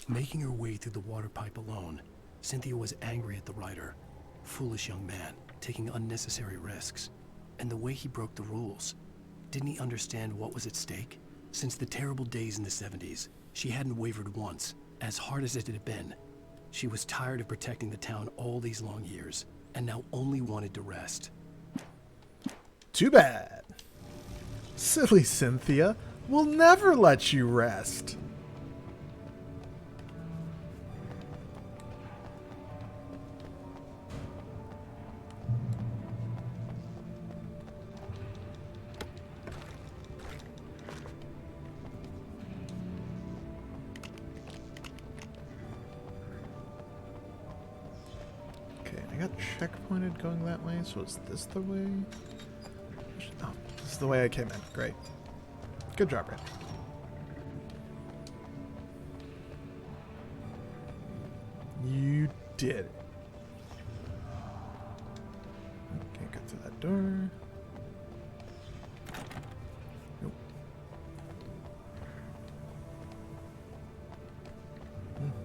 Making her way through the water pipe alone, Cynthia was angry at the writer. Foolish young man, taking unnecessary risks. And the way he broke the rules. Didn't he understand what was at stake? Since the terrible days in the 70s, she hadn't wavered once, as hard as it had been. She was tired of protecting the town all these long years, and now only wanted to rest. Too bad. Silly Cynthia. We'll never let you rest. Checkpointed going that way, so is this the way? Oh, this is the way I came in. Great. Good job, Randy. You did it. Can't get through that door. Nope.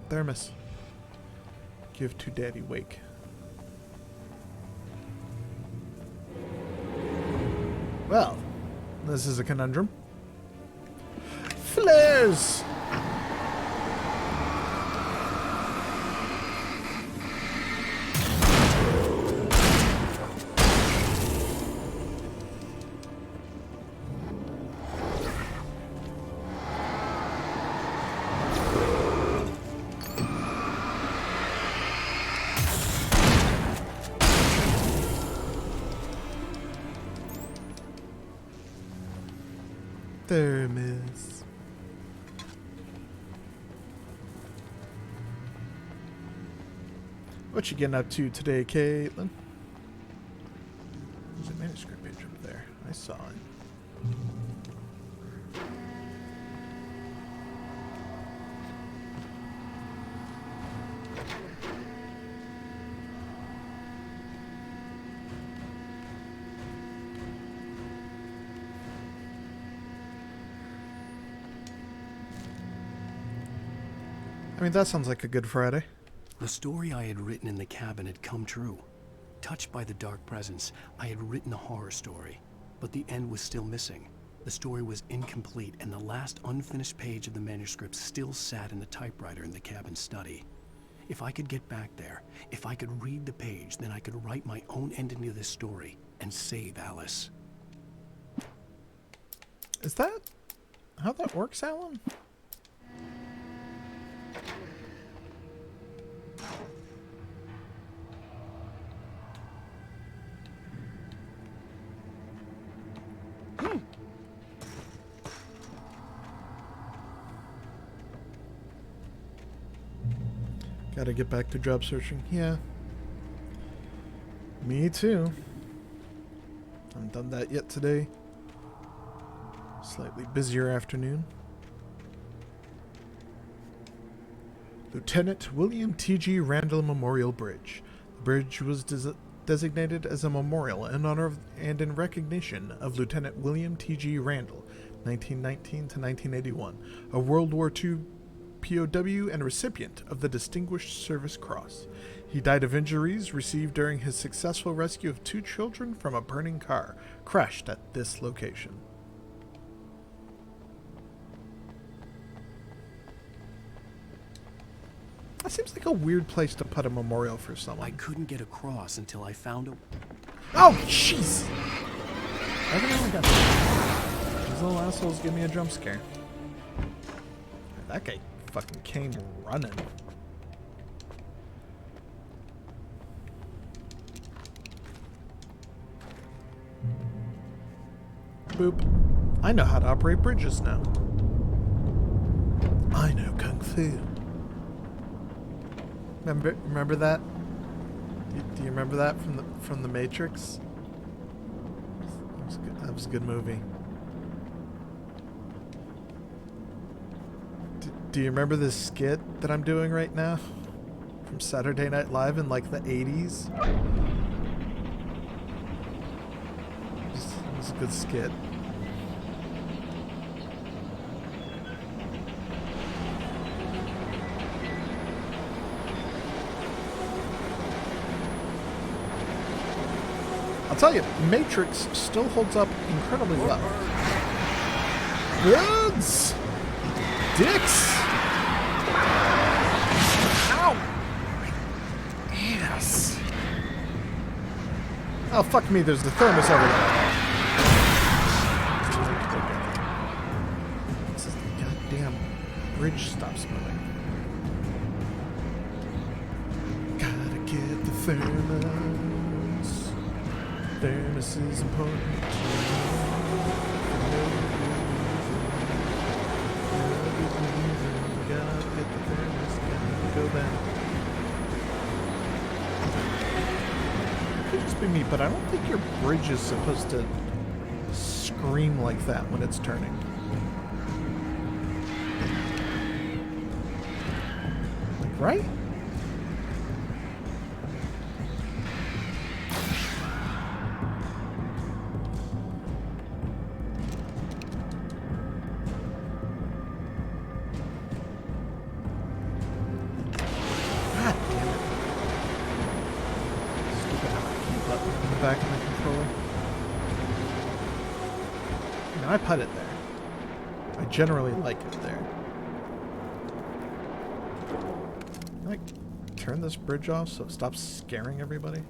Thermos. Give to Daddy Wake. Well, this is a conundrum. Flares! Thermos. What you getting up to today, Caitlin? There's a manuscript page up there. I saw it. I mean, that sounds like a good Friday. The story I had written in the cabin had come true. Touched by the dark presence, I had written a horror story, but the end was still missing. The story was incomplete, and the last unfinished page of the manuscript still sat in the typewriter in the cabin study. If I could get back there, if I could read the page, then I could write my own ending to this story and save Alice. Is that how that works, Alan? Gotta get back to job searching. Yeah. Me too. Haven't done that yet today. Slightly busier afternoon. Lieutenant William T.G. Randall Memorial Bridge. The bridge was designated as a memorial in honor of and in recognition of Lieutenant William T.G. Randall, 1919 to 1981, a World War II POW and recipient of the Distinguished Service Cross. He died of injuries received during his successful rescue of 2 children from a burning car crashed at this location. That seems like a weird place to put a memorial for someone. I couldn't get across until I found a... Oh, jeez! Evidently got that. These little assholes give me a jump scare. That guy fucking came running. Boop. I know how to operate bridges now. I know Kung Fu. Remember that? Do you remember that from the Matrix? That was a good movie. Do you remember this skit that I'm doing right now? From Saturday Night Live in like the 80s? It was a good skit. I'll tell you, Matrix still holds up incredibly well. Goods! Dicks! Ow! My ass! Oh, fuck me, there's the thermos over there. This is the goddamn bridge stops moving. Gotta get the thermos. Thermos is important. Gotta get the thermos, gotta go back. It could just be me, but I don't think your bridge is supposed to scream like that when it's turning. Like, right? Back in the controller. I mean, I put it there. I generally like it there. Like, turn this bridge off so it stops scaring everybody.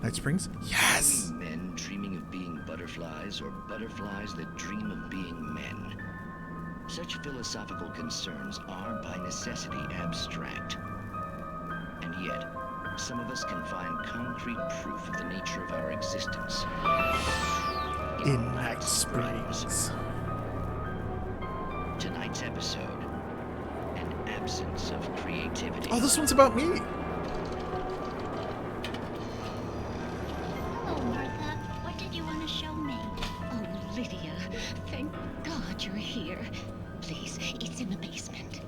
Night Springs? Yes! Men dreaming of being butterflies, or butterflies that dream of being men. Such philosophical concerns are by necessity abstract. And yet, some of us can find concrete proof of the nature of our existence. In Night Springs. Tonight's episode, an absence of creativity. Oh, this one's about me. Hello, Martha. What did you want to show me? Oh, Lydia, thank God you're here. Please, it's in the basement.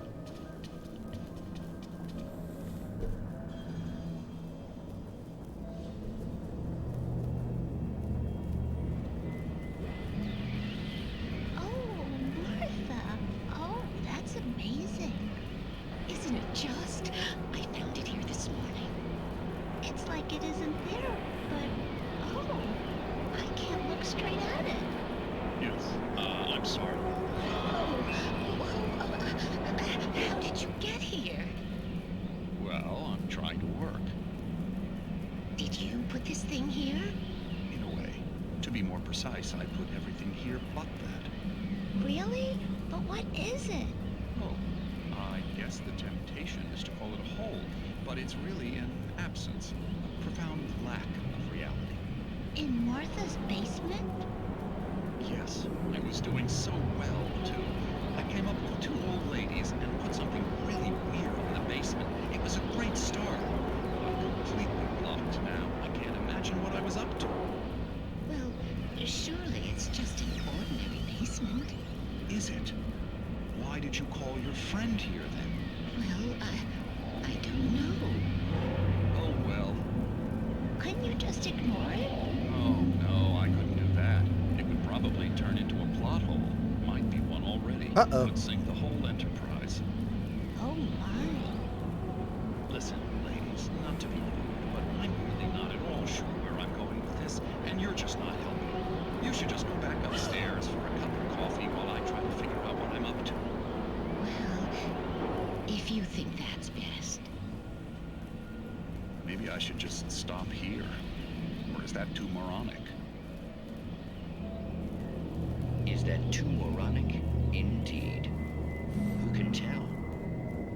Precise, I put everything here but that. Really? But what is it? Oh, I guess the temptation is to call it a hole, but it's really an absence, a profound lack of reality. In Martha's basement? Yes, I was doing so well, too. I came up with 2 old ladies and put something really weird in the Uh-oh. would sink the whole enterprise. Oh my. Listen, ladies, not to be rude, but I'm really not at all sure where I'm going with this, and you're just not helping. You should just go back upstairs for a cup of coffee while I try to figure out what I'm up to. Well, if you think that's best. Maybe I should just stop here. Or is that too moronic? Is that too moronic? Indeed. Who can tell?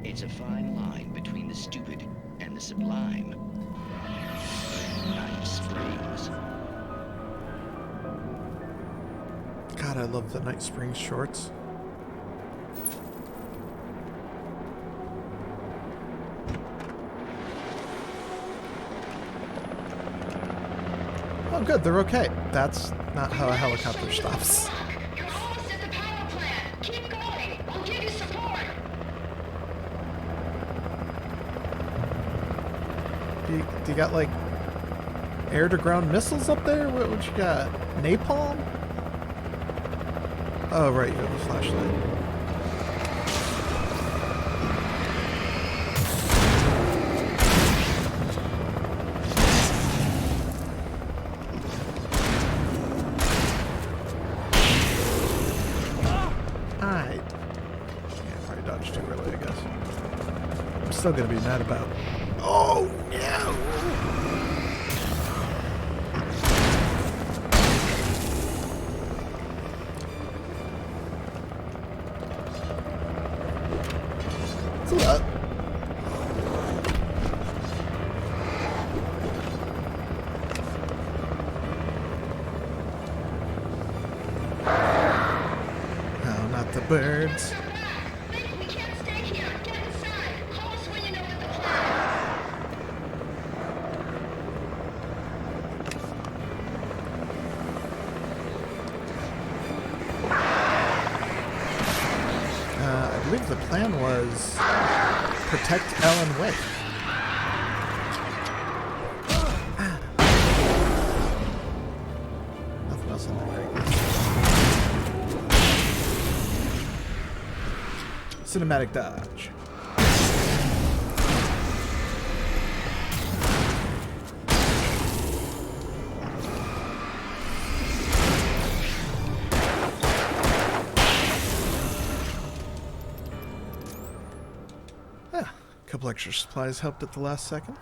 It's a fine line between the stupid and the sublime. Night Springs. God, I love the Night Springs shorts. Oh, good, they're okay. That's not how a helicopter stops. You're almost at the power plant. Keep going. I'll give you support. Do you got like air-to-ground missiles up there? What you got? Napalm? Oh, right, you have a flashlight. Still gonna be mad about. Oh no! It's a lot. No, not the birds. I believe the plan was protect Alan Wake. Nothing else in there. Cinematic dodge. A couple extra supplies helped at the last second.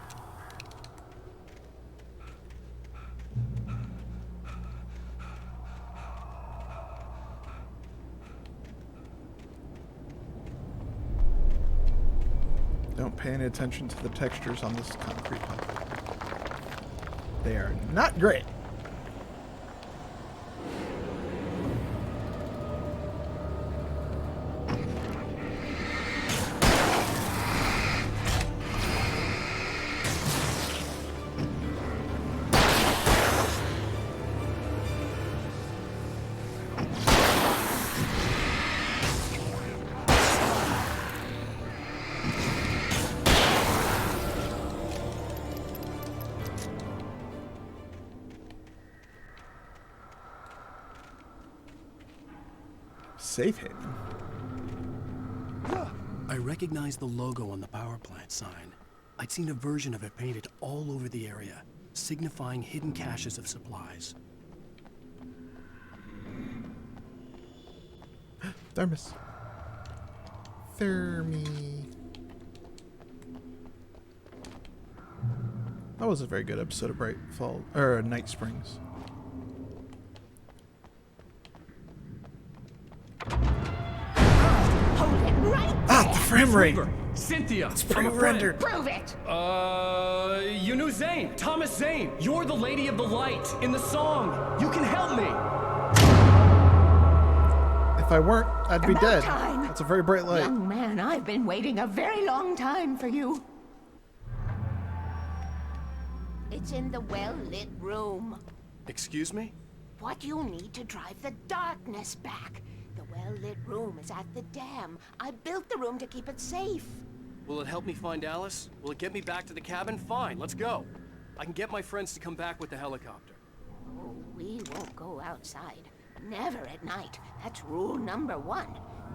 Don't pay any attention to the textures on this concrete pipe. They are not great. Safe haven. I recognized the logo on the power plant sign. I'd seen a version of it painted all over the area, signifying hidden caches of supplies. Thermos. Thermi. That was a very good episode of Bright Fall or Night Springs. The frame rate. Cynthia, it's I'm a pre-rendered. Prove it. You knew Zane, Thomas Zane. You're the Lady of the Light in the song. You can help me. If I weren't, I'd be About dead. time. That's a very bright light. Young man, I've been waiting a very long time for you. It's in the well-lit room. Excuse me? What you need to drive the darkness back. The well-lit room is at the dam. I built the room to keep it safe. Will it help me find Alice? Will it get me back to the cabin? Fine, let's go. I can get my friends to come back with the helicopter. Oh, we won't go outside. Never at night. That's rule number 1.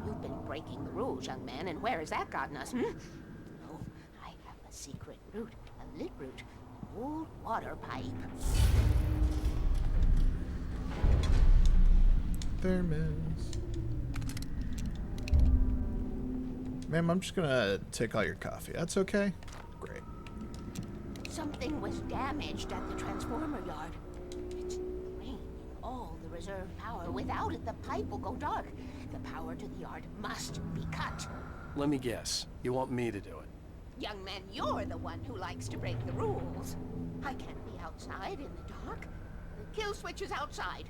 You've been breaking the rules, young man, and where has that gotten us, hmm? Oh, I have a secret route, a lit route, an old water pipe. Thermos. Ma'am, I'm just gonna take all your coffee. That's okay? Great. Something was damaged at the transformer yard. It's draining all the reserve power. Without it, the pipe will go dark. The power to the yard must be cut. Let me guess. You want me to do it? Young man, you're the one who likes to break the rules. I can't be outside in the dark. The kill switch is outside.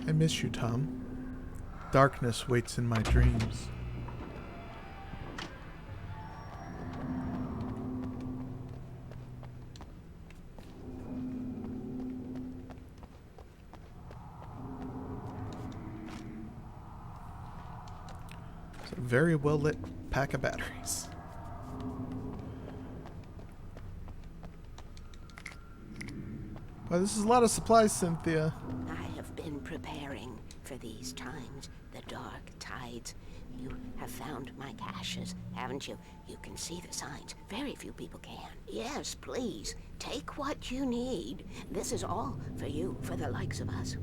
I miss you, Tom. Darkness waits in my dreams. It's a very well lit pack of batteries. Wow, this is a lot of supplies, Cynthia. I have been preparing for these times, the dark tides. You have found my caches, haven't you? You can see the signs. Very few people can. Yes, please, take what you need. This is all for you, for the likes of us.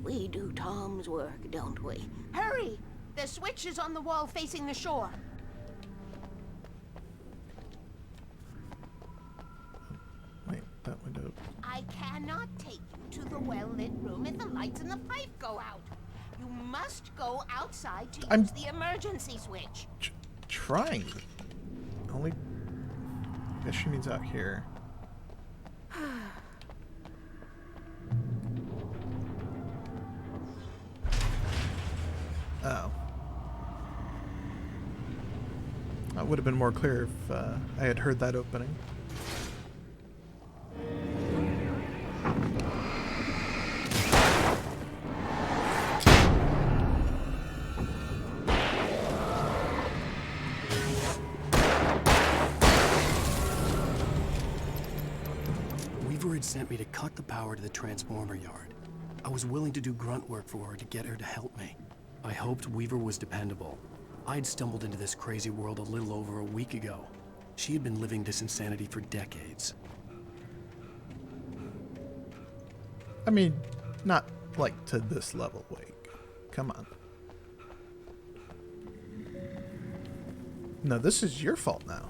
We do Tom's work, don't we? Hurry! The switch is on the wall facing the shore. Wait, that window. I cannot take you to the well-lit room if the lights in the pipe go out. You must go outside to use the emergency switch. Trying. Only. I guess she means out here. Oh. That would have been more clear if I had heard that opening. Weaver had sent me to cut the power to the transformer yard. I was willing to do grunt work for her to get her to help me. I hoped Weaver was dependable. I'd stumbled into this crazy world a little over a week ago. She had been living this insanity for decades. I mean, not like to this level, Wake. Come on. No, this is your fault now.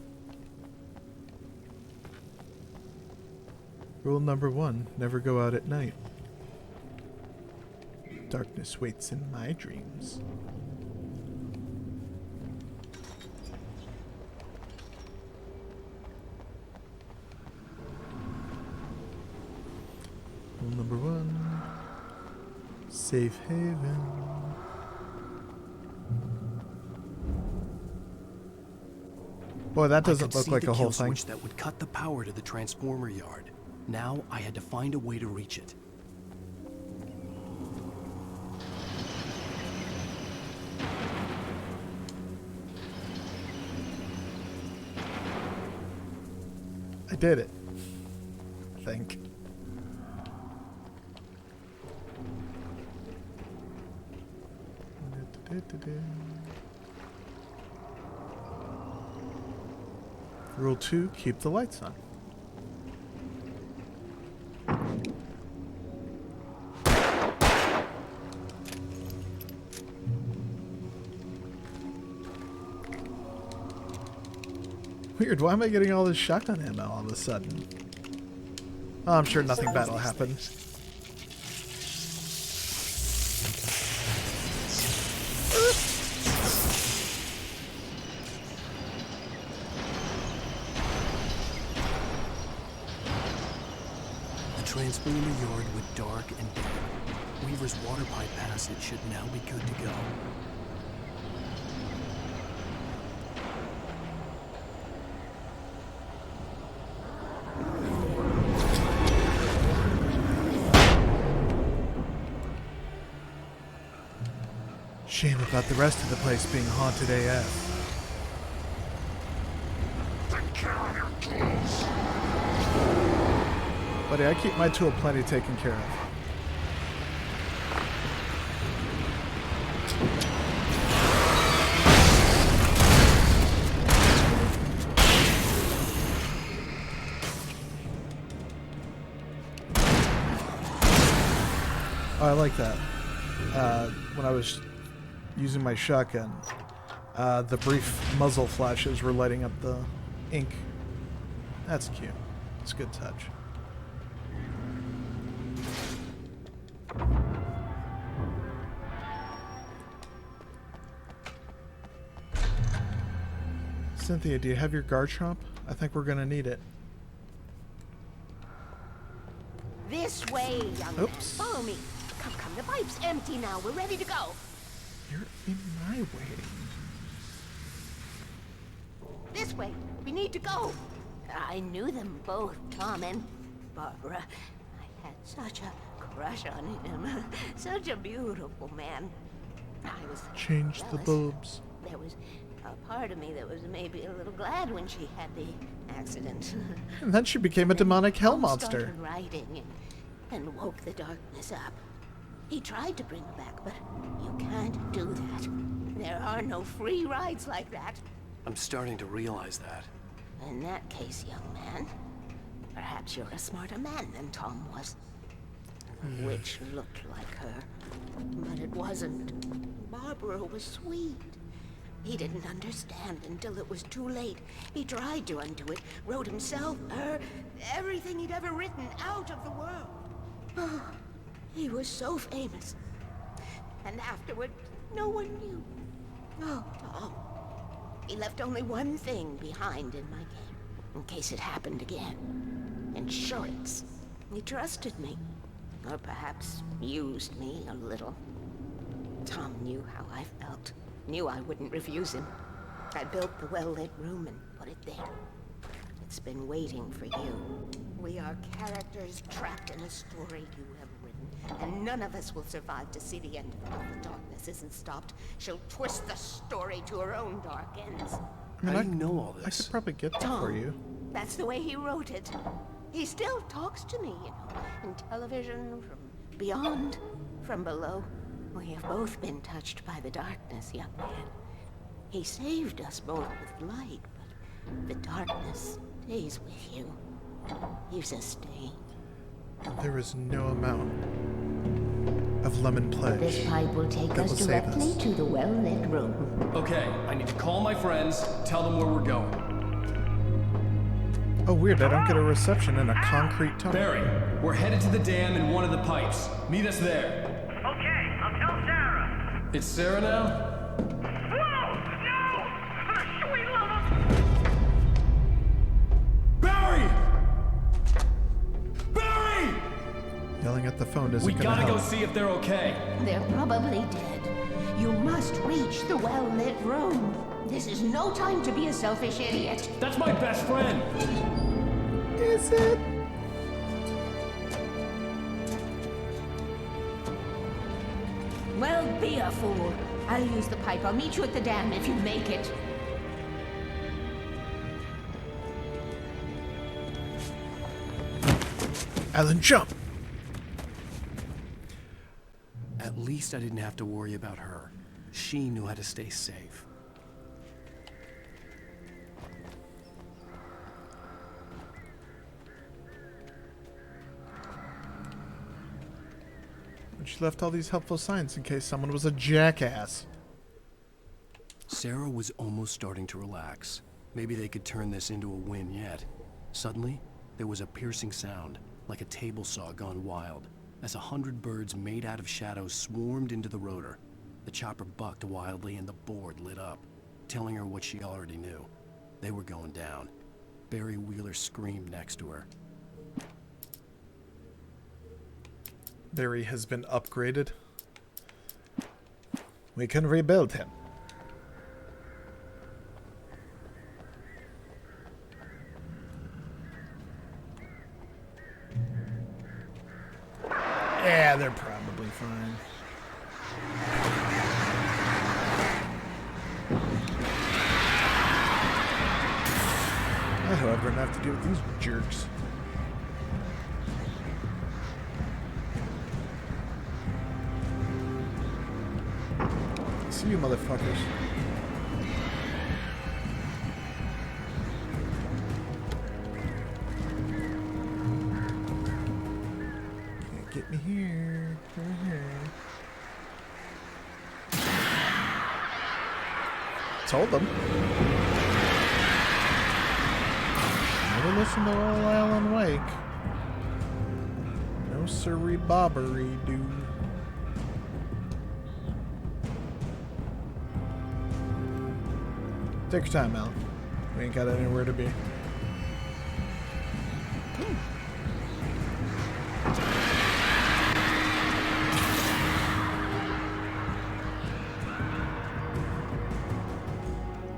Rule number 1, never go out at night. Darkness waits in my dreams. Rule number 1, safe haven. Boy, that doesn't look like a whole thing. Switch that would cut the power to the transformer yard. Now I had to find a way to reach it. I did it. I think. Rule 2, keep the lights on. Weird, why am I getting all this shotgun ammo all of a sudden? Oh, I'm sure nothing bad will happen. The transformer yard went dark and dead. Weaver's water pipe passage should now be good to go. Shame about the rest of the place being haunted AF. Buddy, I keep my tool plenty taken care of. I like that. When I was using my shotgun, the brief muzzle flashes were lighting up the ink. That's cute. It's a good touch. Cynthia, do you have your Garchomp? I think we're gonna need it. This way, young man. Follow me. Come, come. The pipe's empty now. We're ready to go. You're in my way. This way. We need to go. I knew them both, Tom and Barbara. I had such a crush on him. Such a beautiful man. I was Change the jealous. bulbs. There was a part of me that was maybe a little glad when she had the accident. And then she became a demonic hell Tom monster. started writing and woke the darkness up. He tried to bring her back, but you can't do that. There are no free rides like that. I'm starting to realize that. In that case, young man, perhaps you're a smarter man than Tom was. The witch looked like her, but it wasn't. Barbara was sweet. He didn't understand until it was too late. He tried to undo it, wrote himself, her, everything he'd ever written out of the world. Oh, he was so famous. And afterward, no one knew. Oh, Tom. He left only one thing behind in my game, in case it happened again. Insurance. He trusted me. Or perhaps used me a little. Tom knew how I felt. Knew I wouldn't refuse him. I built the well-lit room and put it there. It's been waiting for you. We are characters trapped in a story you have written, and none of us will survive to see the end of it if the darkness isn't stopped. She'll twist the story to her own dark ends. I How do you know all I this? could probably get that Tom, for you. that's the way he wrote it. He still talks to me, you know, in television, from beyond, from below. We have both been touched by the darkness, young man. He saved us both with light, but the darkness stays with you. Leaves a stain. There is no amount of lemon pledge. This pipe will take that us will save directly us. to the well-lit room. Okay, I need to call my friends, tell them where we're going. Oh, weird. I don't get a reception in a concrete tunnel. Barry, we're headed to the dam in one of the pipes. Meet us there. Okay, I'll tell Sarah. It's Sarah now? Whoa! No! For the sweet love of... Barry! Barry! Yelling at the phone isn't We gonna gotta help. go see if they're okay. They're probably dead. You must reach the well-lit room. This is no time to be a selfish idiot. That's my best friend. Is it? Well, be a fool. I'll use the pipe. I'll meet you at the dam if you make it. Alan, jump! At least I didn't have to worry about her. She knew how to stay safe. And she left all these helpful signs in case someone was a jackass. Sarah was almost starting to relax. Maybe they could turn this into a win yet. Suddenly, there was a piercing sound, like a table saw gone wild, as 100 birds made out of shadows swarmed into the rotor. The chopper bucked wildly and the board lit up, telling her what she already knew. They were going down. Barry Wheeler screamed next to her. Barry has been upgraded. We can rebuild him. Yeah, they're probably fine. I however don't have to deal with these jerks. See you, motherfuckers. Can't get me here. told them. Never listen to old Alan Wake. No siree bobbery, dude. Take your time, Alan. We ain't got anywhere to be.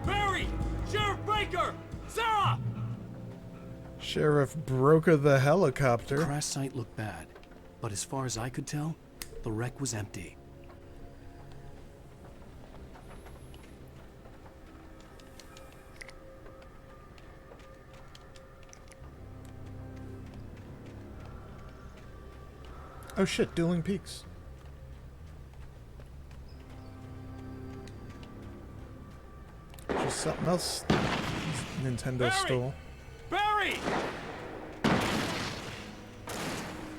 Barry! Sheriff Baker! Sarah! Sheriff Broker the helicopter. The crash site looked bad, but as far as I could tell, the wreck was empty. Oh shit, Dueling Peaks. Just something else Nintendo stole. Barry!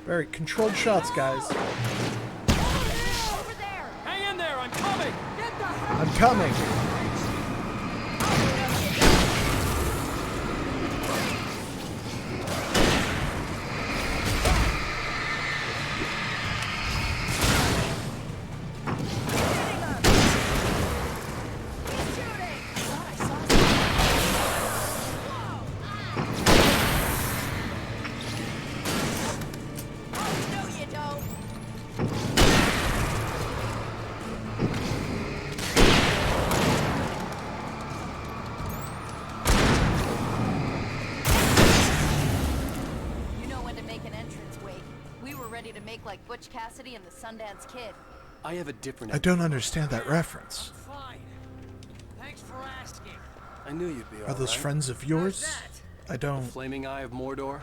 Very controlled shots, guys. Hang in there, I'm coming! I'm coming. Like Butch Cassidy and the Sundance Kid. I have a different... I don't understand that reference. Fine. Thanks for asking. I knew you'd be all right. Are those friends of yours? I don't... The Flaming Eye of Mordor?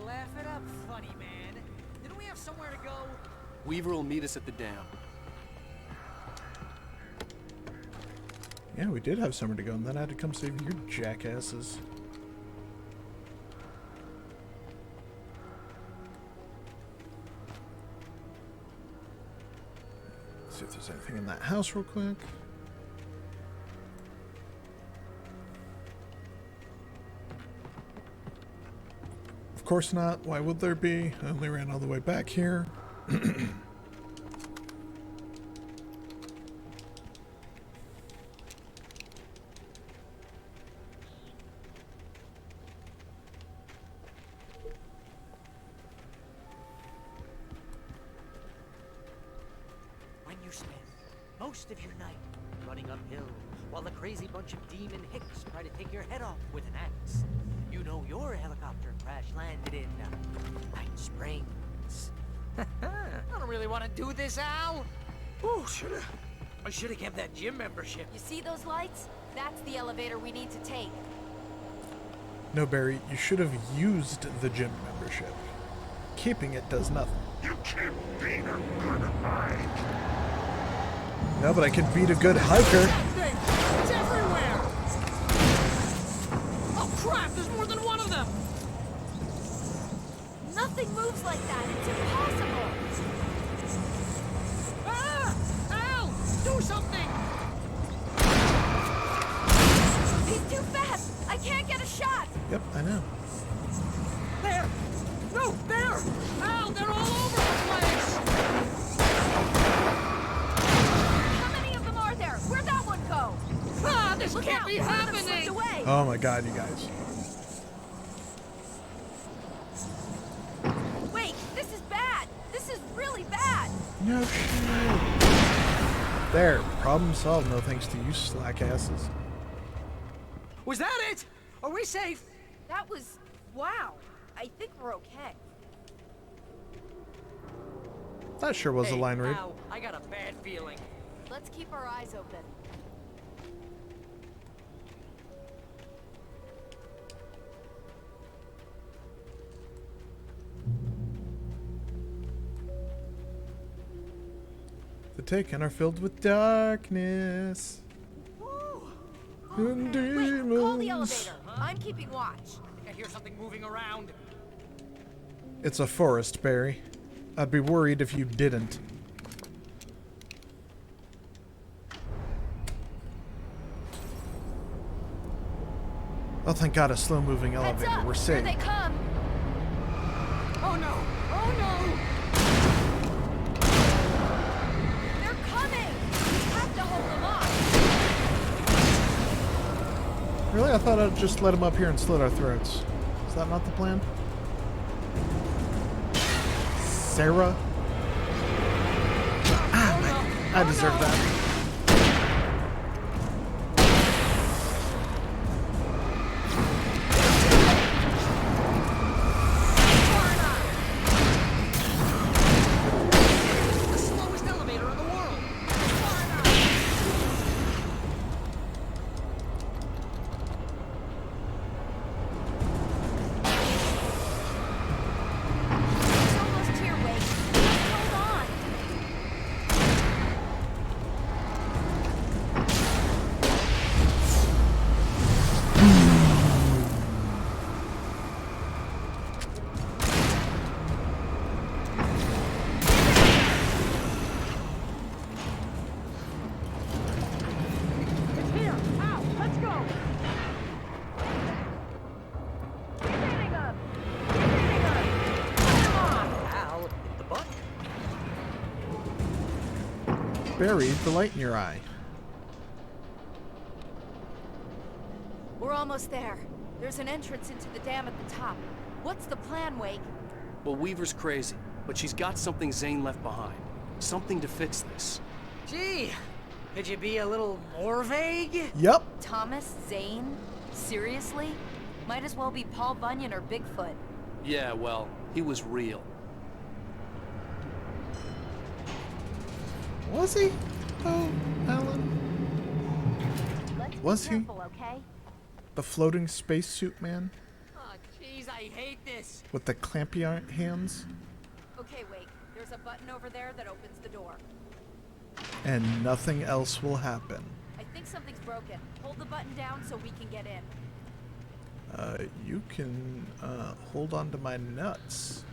Laugh it up, funny man. Didn't we have somewhere to go? Weaver will meet us at the dam. Yeah, we did have somewhere to go, and then I had to come save your jackasses. See if there's anything in that house real quick. Of course not. Why would there be? I only ran all the way back here. Most of your night running uphill while the crazy bunch of demon hicks try to take your head off with an axe. You know your helicopter crash landed in Night Springs. I don't really want to do this, Al. Oh, I should have kept that gym membership. You see those lights? That's the elevator we need to take. No, Barry, you should have used the gym membership. Keeping it does nothing. You can't beat a good hike. No, but I can beat a good hiker. It's everywhere! Oh crap, there's more than one of them! Nothing moves like that. It's impossible. Ah! Al! Do something! He's too fast. I can't get a shot. Yep, I know. There! No, there! Al, they're all over the place! Where'd that one go? Ah, this Look can't out. be happening! Away. Oh my god, you guys. Wait, this is bad. This is really bad. No shit. There, problem solved. No thanks to you slack asses. Was that it? Are we safe? That was... wow. I think we're okay. That sure was a line read. Al, I got a bad feeling. Let's keep our eyes open. The Taken are filled with darkness. And demons. Wait, call the elevator. I'm keeping watch. I think I hear something moving around. It's a forest, Barry. I'd be worried if you didn't. Oh, thank God, a slow-moving elevator. We're Here safe. they come. Oh no! Oh no! They're coming. We have to hold them off. Really? I thought I'd just let him up here and slit our throats. Is that not the plan? Sarah? Ah, I deserve that. The slowest elevator in the world. It's almost here, Wake. Hold on. It's here. Ow! Let's go. Keep hitting him! Keep hitting him! Come on! Ow, hit the button. Barry, the light in your eye. We're almost there. There's an entrance into the dam at the top. What's the plan, Wake? Well, Weaver's crazy, but she's got something Zane left behind. Something to fix this. Gee, could you be a little more vague? Yup. Thomas Zane? Seriously? Might as well be Paul Bunyan or Bigfoot. Yeah, well, he was real. Was he? Oh, Alan. Let's Was be he? careful, okay? The floating spacesuit man Oh, jeez, I hate this. with the clampy hands, Okay, Wake. There's a button over there that opens the door. and nothing else will happen. I think something's broken. Hold the button down so we can get in. You can hold on to my nuts.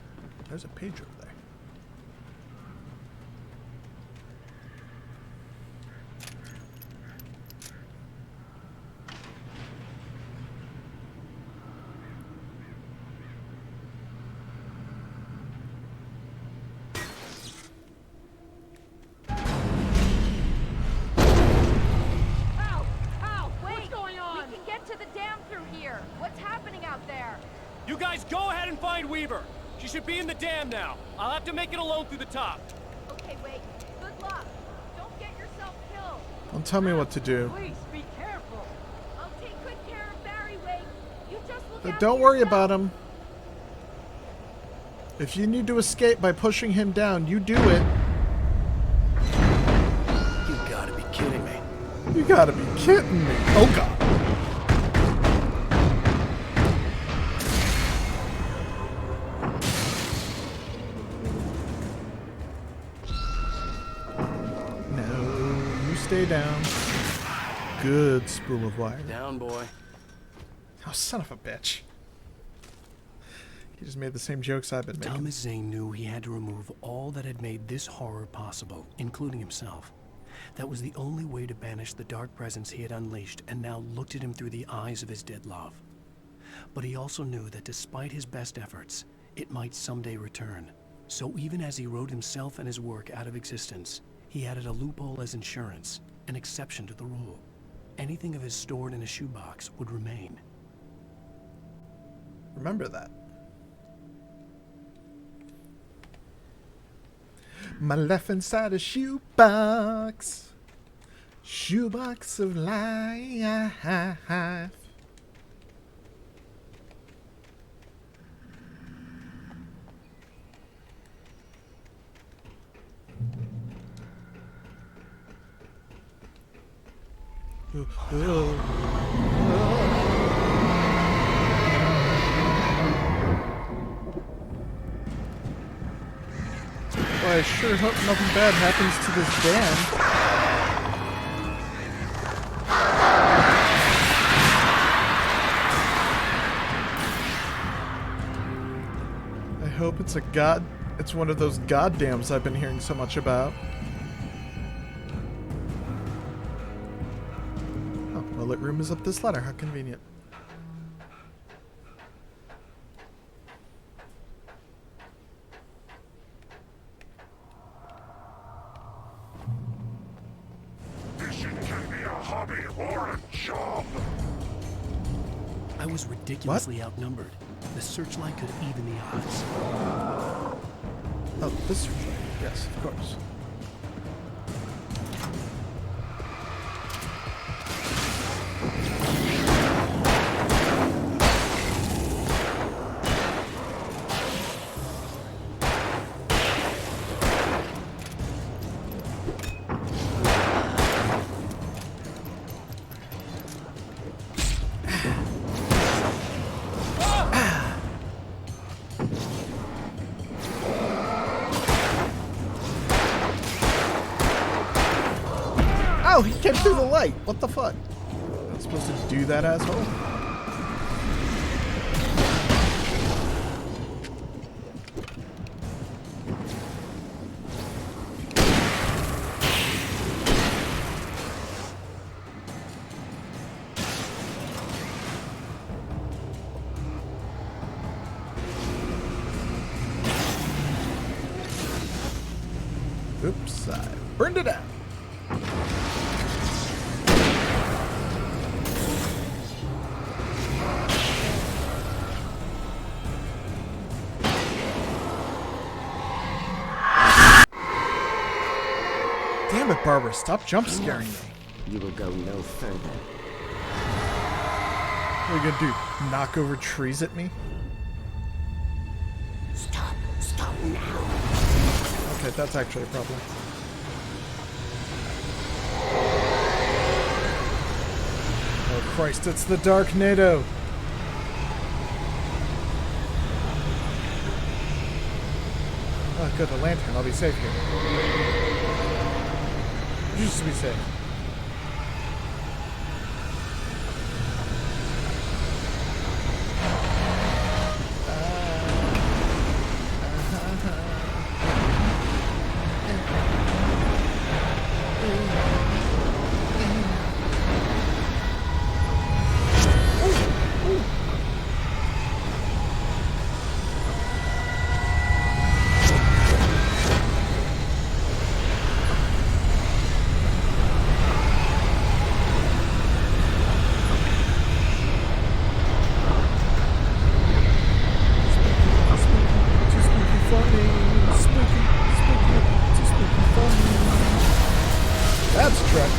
There's a page over there. Ow! Ow! Wait! What's going on? We can get to the dam through here. What's happening out there? You guys go ahead and find Weaver. She should be in the dam now. I'll have to make it alone through the top. Okay, Wake. Good luck. Don't get yourself killed. Don't tell me what to do. Please be careful. I'll take good care of Barry, Wake. You just look But out don't for worry yourself. about him. If you need to escape by pushing him down, you do it. You gotta be kidding me. You gotta be kidding me. Oh, God. No, you stay down. Good spool of wire. Down, boy. Oh, son of a bitch. He just made the same jokes I've been making. Thomas Zane knew he had to remove all that had made this horror possible, including himself. That was the only way to banish the dark presence he had unleashed and now looked at him through the eyes of his dead love. But he also knew that despite his best efforts, it might someday return. So even as he wrote himself and his work out of existence, he added a loophole as insurance, an exception to the rule. Anything of his stored in a shoebox would remain. Remember that. My left inside a shoebox. Shoebox of life. Well, I sure hope nothing bad happens to this dam. I hope it's one of those goddams I've been hearing so much about. Oh, well, it room is up this ladder. How convenient. I was ridiculously outnumbered. The searchlight could even the odds. Oh, this searchlight. Yes, of course. Oh, he came through the light. What the fuck? I'm supposed to do that, asshole? Oops, I burned it out. Damn it, Barbara, stop jump scaring me. You will go no further. What are you gonna do? Knock over trees at me? Stop now. Okay, that's actually a problem. Oh Christ, it's the Darknado! Oh good, a lantern, I'll be safe here. Just to be safe. That's Trek.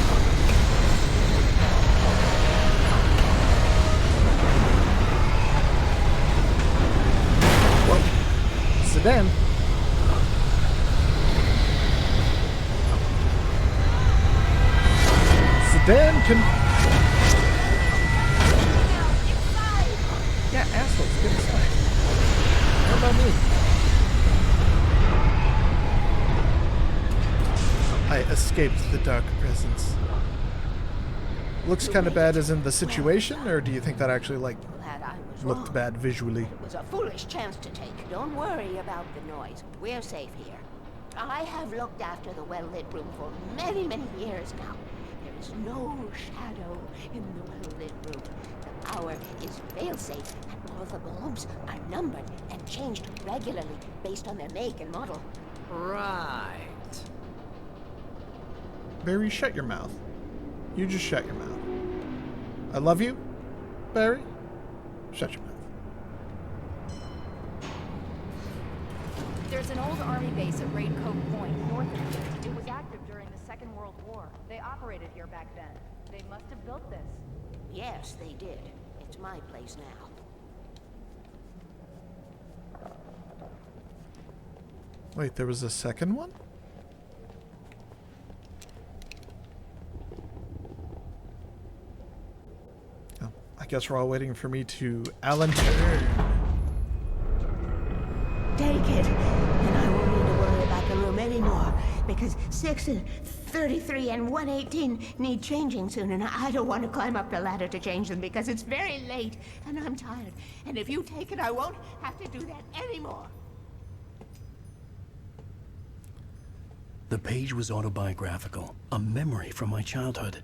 Whoa. Sedan. Sedan can... Yeah, assholes, get inside. What about me? I escaped the dark presence. Looks kind of bad as in the situation, or do you think that actually, like, looked bad visually? It was a foolish chance to take. Don't worry about the noise. We're safe here. I have looked after the well-lit room for many, many years now. There is no shadow in the well-lit room. The power is fail-safe, and all the bulbs are numbered and changed regularly based on their make and model. Right. Barry, shut your mouth. You just shut your mouth. I love you, Barry. Shut your mouth. There's an old army base at Raincoat Point, north of here. It was active during the Second World War. They operated here back then. They must have built this. Yes, they did. It's my place now. Wait, there was a second one? Oh, I guess we're all waiting for me to Alan turn. Take it, and I won't need to worry about the room anymore, because 6 and 33 and 118 need changing soon, and I don't want to climb up the ladder to change them because it's very late, and I'm tired. And if you take it, I won't have to do that anymore. The page was autobiographical, a memory from my childhood.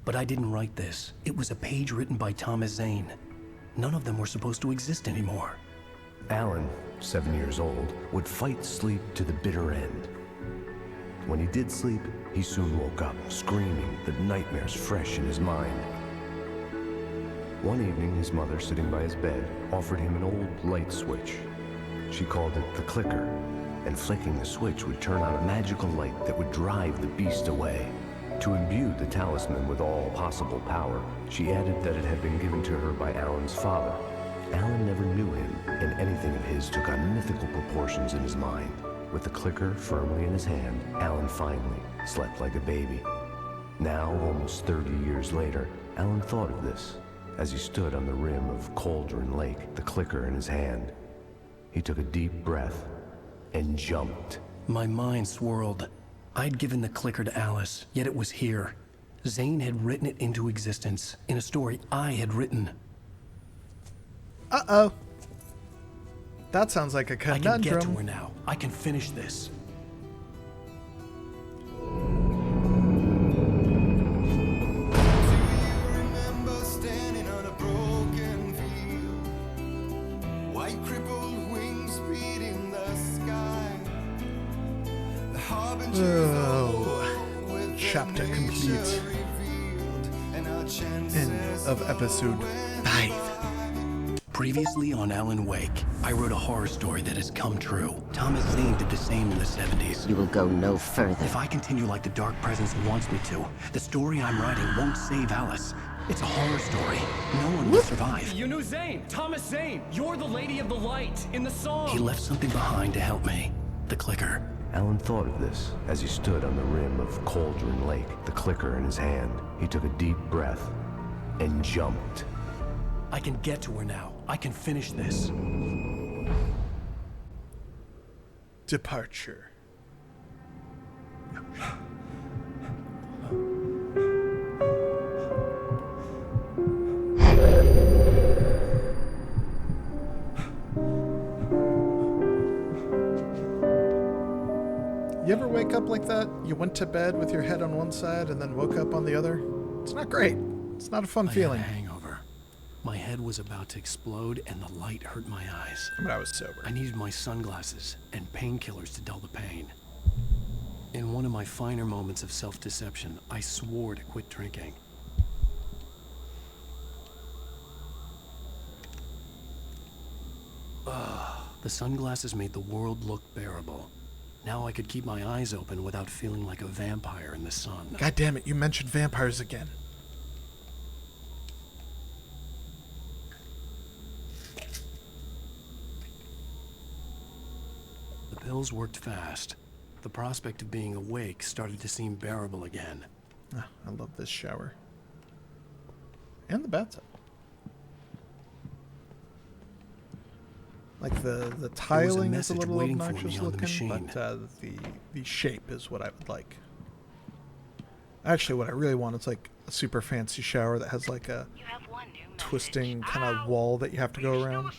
But I didn't write this. It was a page written by Thomas Zane. None of them were supposed to exist anymore. Alan, 7 years old, would fight sleep to the bitter end. When he did sleep, he soon woke up, screaming, the nightmares fresh in his mind. One evening, his mother, sitting by his bed, offered him an old light switch. She called it the clicker, and flicking the switch would turn on a magical light that would drive the beast away. To imbue the talisman with all possible power, she added that it had been given to her by Alan's father. Alan never knew him, and anything of his took on mythical proportions in his mind. With the clicker firmly in his hand, Alan finally slept like a baby. Now, almost 30 years later, Alan thought of this as he stood on the rim of Cauldron Lake, the clicker in his hand. He took a deep breath and jumped. My mind swirled. I'd given the clicker to Alice, yet it was here. Zane had written it into existence in a story I had written. Uh-oh. That sounds like a I conundrum. can get to her now. I can finish this. Standing on a broken field, white crippled wings beating the sky. The harbingers Oh, chapter complete. End of episode 5. Previously on Alan Wake, I wrote a horror story that has come true. Thomas Zane did the same in the 70s. You will go no further. If I continue like the Dark Presence wants me to, the story I'm writing won't save Alice. It's a horror story. No one will survive. You knew Zane, Thomas Zane. You're the Lady of the Light in the song. He left something behind to help me. The clicker. Alan thought of this as he stood on the rim of Cauldron Lake, the clicker in his hand. He took a deep breath and jumped. I can get to her now. I can finish this. Departure. You ever wake up like that? You went to bed with your head on one side and then woke up on the other? It's not great. It's not a fun feeling. I had a hangover. My head was about to explode and the light hurt my eyes. But I was sober. I needed my sunglasses and painkillers to dull the pain. In one of my finer moments of self-deception, I swore to quit drinking. The sunglasses made the world look bearable. Now I could keep my eyes open without feeling like a vampire in the sun. God damn it, you mentioned vampires again. The pills worked fast. The prospect of being awake started to seem bearable again. Ah, I love this shower. And the bathtub. Like the tiling is a little obnoxious looking, but the shape is what I would like. Actually, what I really want is like a super fancy shower that has like a twisting kind of wall that you have to go around.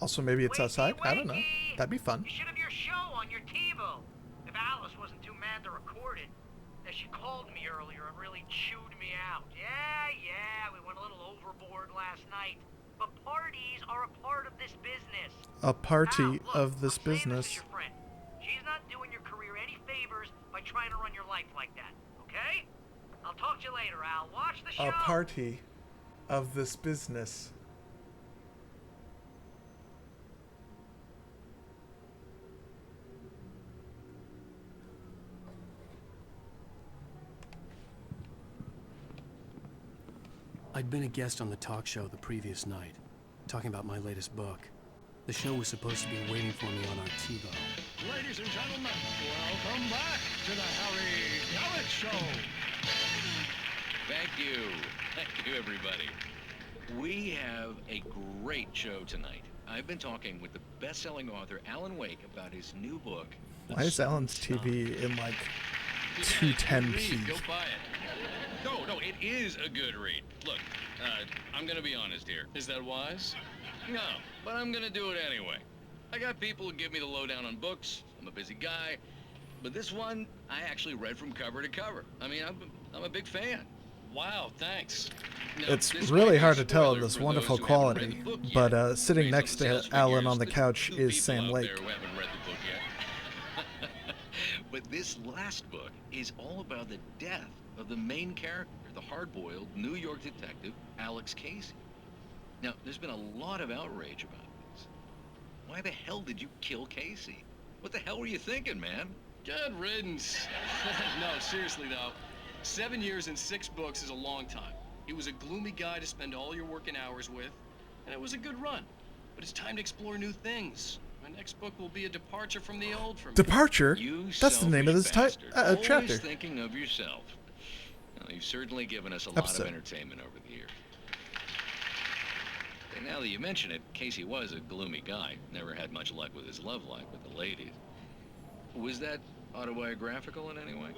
Also, maybe it's outside. I don't know. That'd be fun. You should have your show on your TiVo. If Alice wasn't too mad to record it, then she called me earlier and really chewed me out. Yeah, we went a little overboard last night. But parties are a part of this business. A party Al, look, of this I'm saying this business. as your friend. She's not doing your career any favors by trying to run your life like that, okay? I'll talk to you later, Al. Watch the show. A party of this business. I'd been a guest on the talk show the previous night, talking about my latest book. The show was supposed to be waiting for me on our TiVo. Ladies and gentlemen, welcome back to the Harry Alex Show. Thank you. Thank you, everybody. We have a great show tonight. I've been talking with the best-selling author Alan Wake about his new book. Why is Alan's TV in like 210p? Go buy it. No, it is a good read. Look, I'm gonna be honest here. Is that wise? No, but I'm gonna do it anyway. I got people who give me the lowdown on books. I'm a busy guy. But this one, I actually read from cover to cover. I mean, I'm a big fan. Wow, thanks. Now, It's this really might be hard to a tell spoiler in this for wonderful those who haven't read quality, the book yet. but sitting Based on next the to sales Alan figures, on the the couch two is people Sam out Lake. there who haven't read the book yet. But this last book is all about the death of the main character, the hard-boiled New York detective, Alex Casey. Now, there's been a lot of outrage about this. Why the hell did you kill Casey? What the hell were you thinking, man? Good riddance. No, seriously though. 7 years and 6 books is a long time. He was a gloomy guy to spend all your working hours with, and it was a good run. But it's time to explore new things. My next book will be a departure from the old for me. Departure? That's the name of this chapter. Always thinking of yourself. Well, you've certainly given us a lot of entertainment over the years. And now that you mention it, Casey was a gloomy guy. Never had much luck with his love life with the ladies. Was that autobiographical in any way?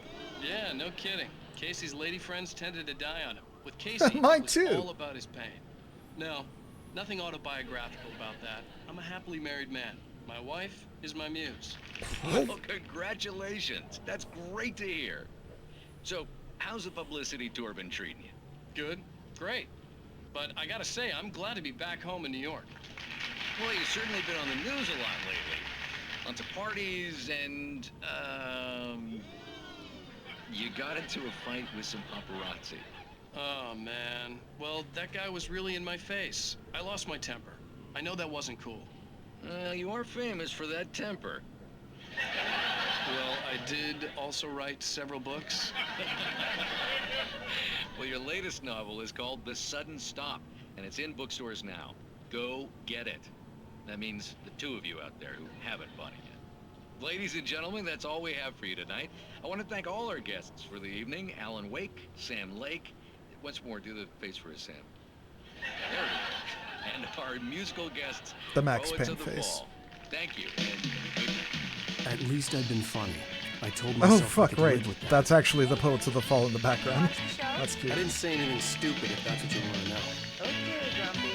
Yeah, no kidding. Casey's lady friends tended to die on him. With Casey, Mine it was too. all about his pain. No, nothing autobiographical about that. I'm a happily married man. My wife is my muse. Well, congratulations. That's great to hear. So, how's the publicity tour been treating you? Good, great. But I gotta say, I'm glad to be back home in New York. Well, you've certainly been on the news a lot lately. Lots of parties and, you got into a fight with some paparazzi. Oh, man. Well, that guy was really in my face. I lost my temper. I know that wasn't cool. You are famous for that temper. Well, I did also write several books. Well, your latest novel is called The Sudden Stop, and it's in bookstores now. Go get it. That means the two of you out there who haven't bought it yet. Ladies and gentlemen, that's all we have for you tonight. I want to thank all our guests for the evening. Alan Wake, Sam Lake. Once more, do the face for a Sam. There it is. And our musical guests, The Max Poets Payne of the face. Fall. Thank you, and good night. At least I've been funny. I told Oh, myself I fuck, could right. live with that. That's actually the Poets of the Fall in the background. That's cute. I didn't say anything stupid if that's what you want to know. Okay, Grumpy.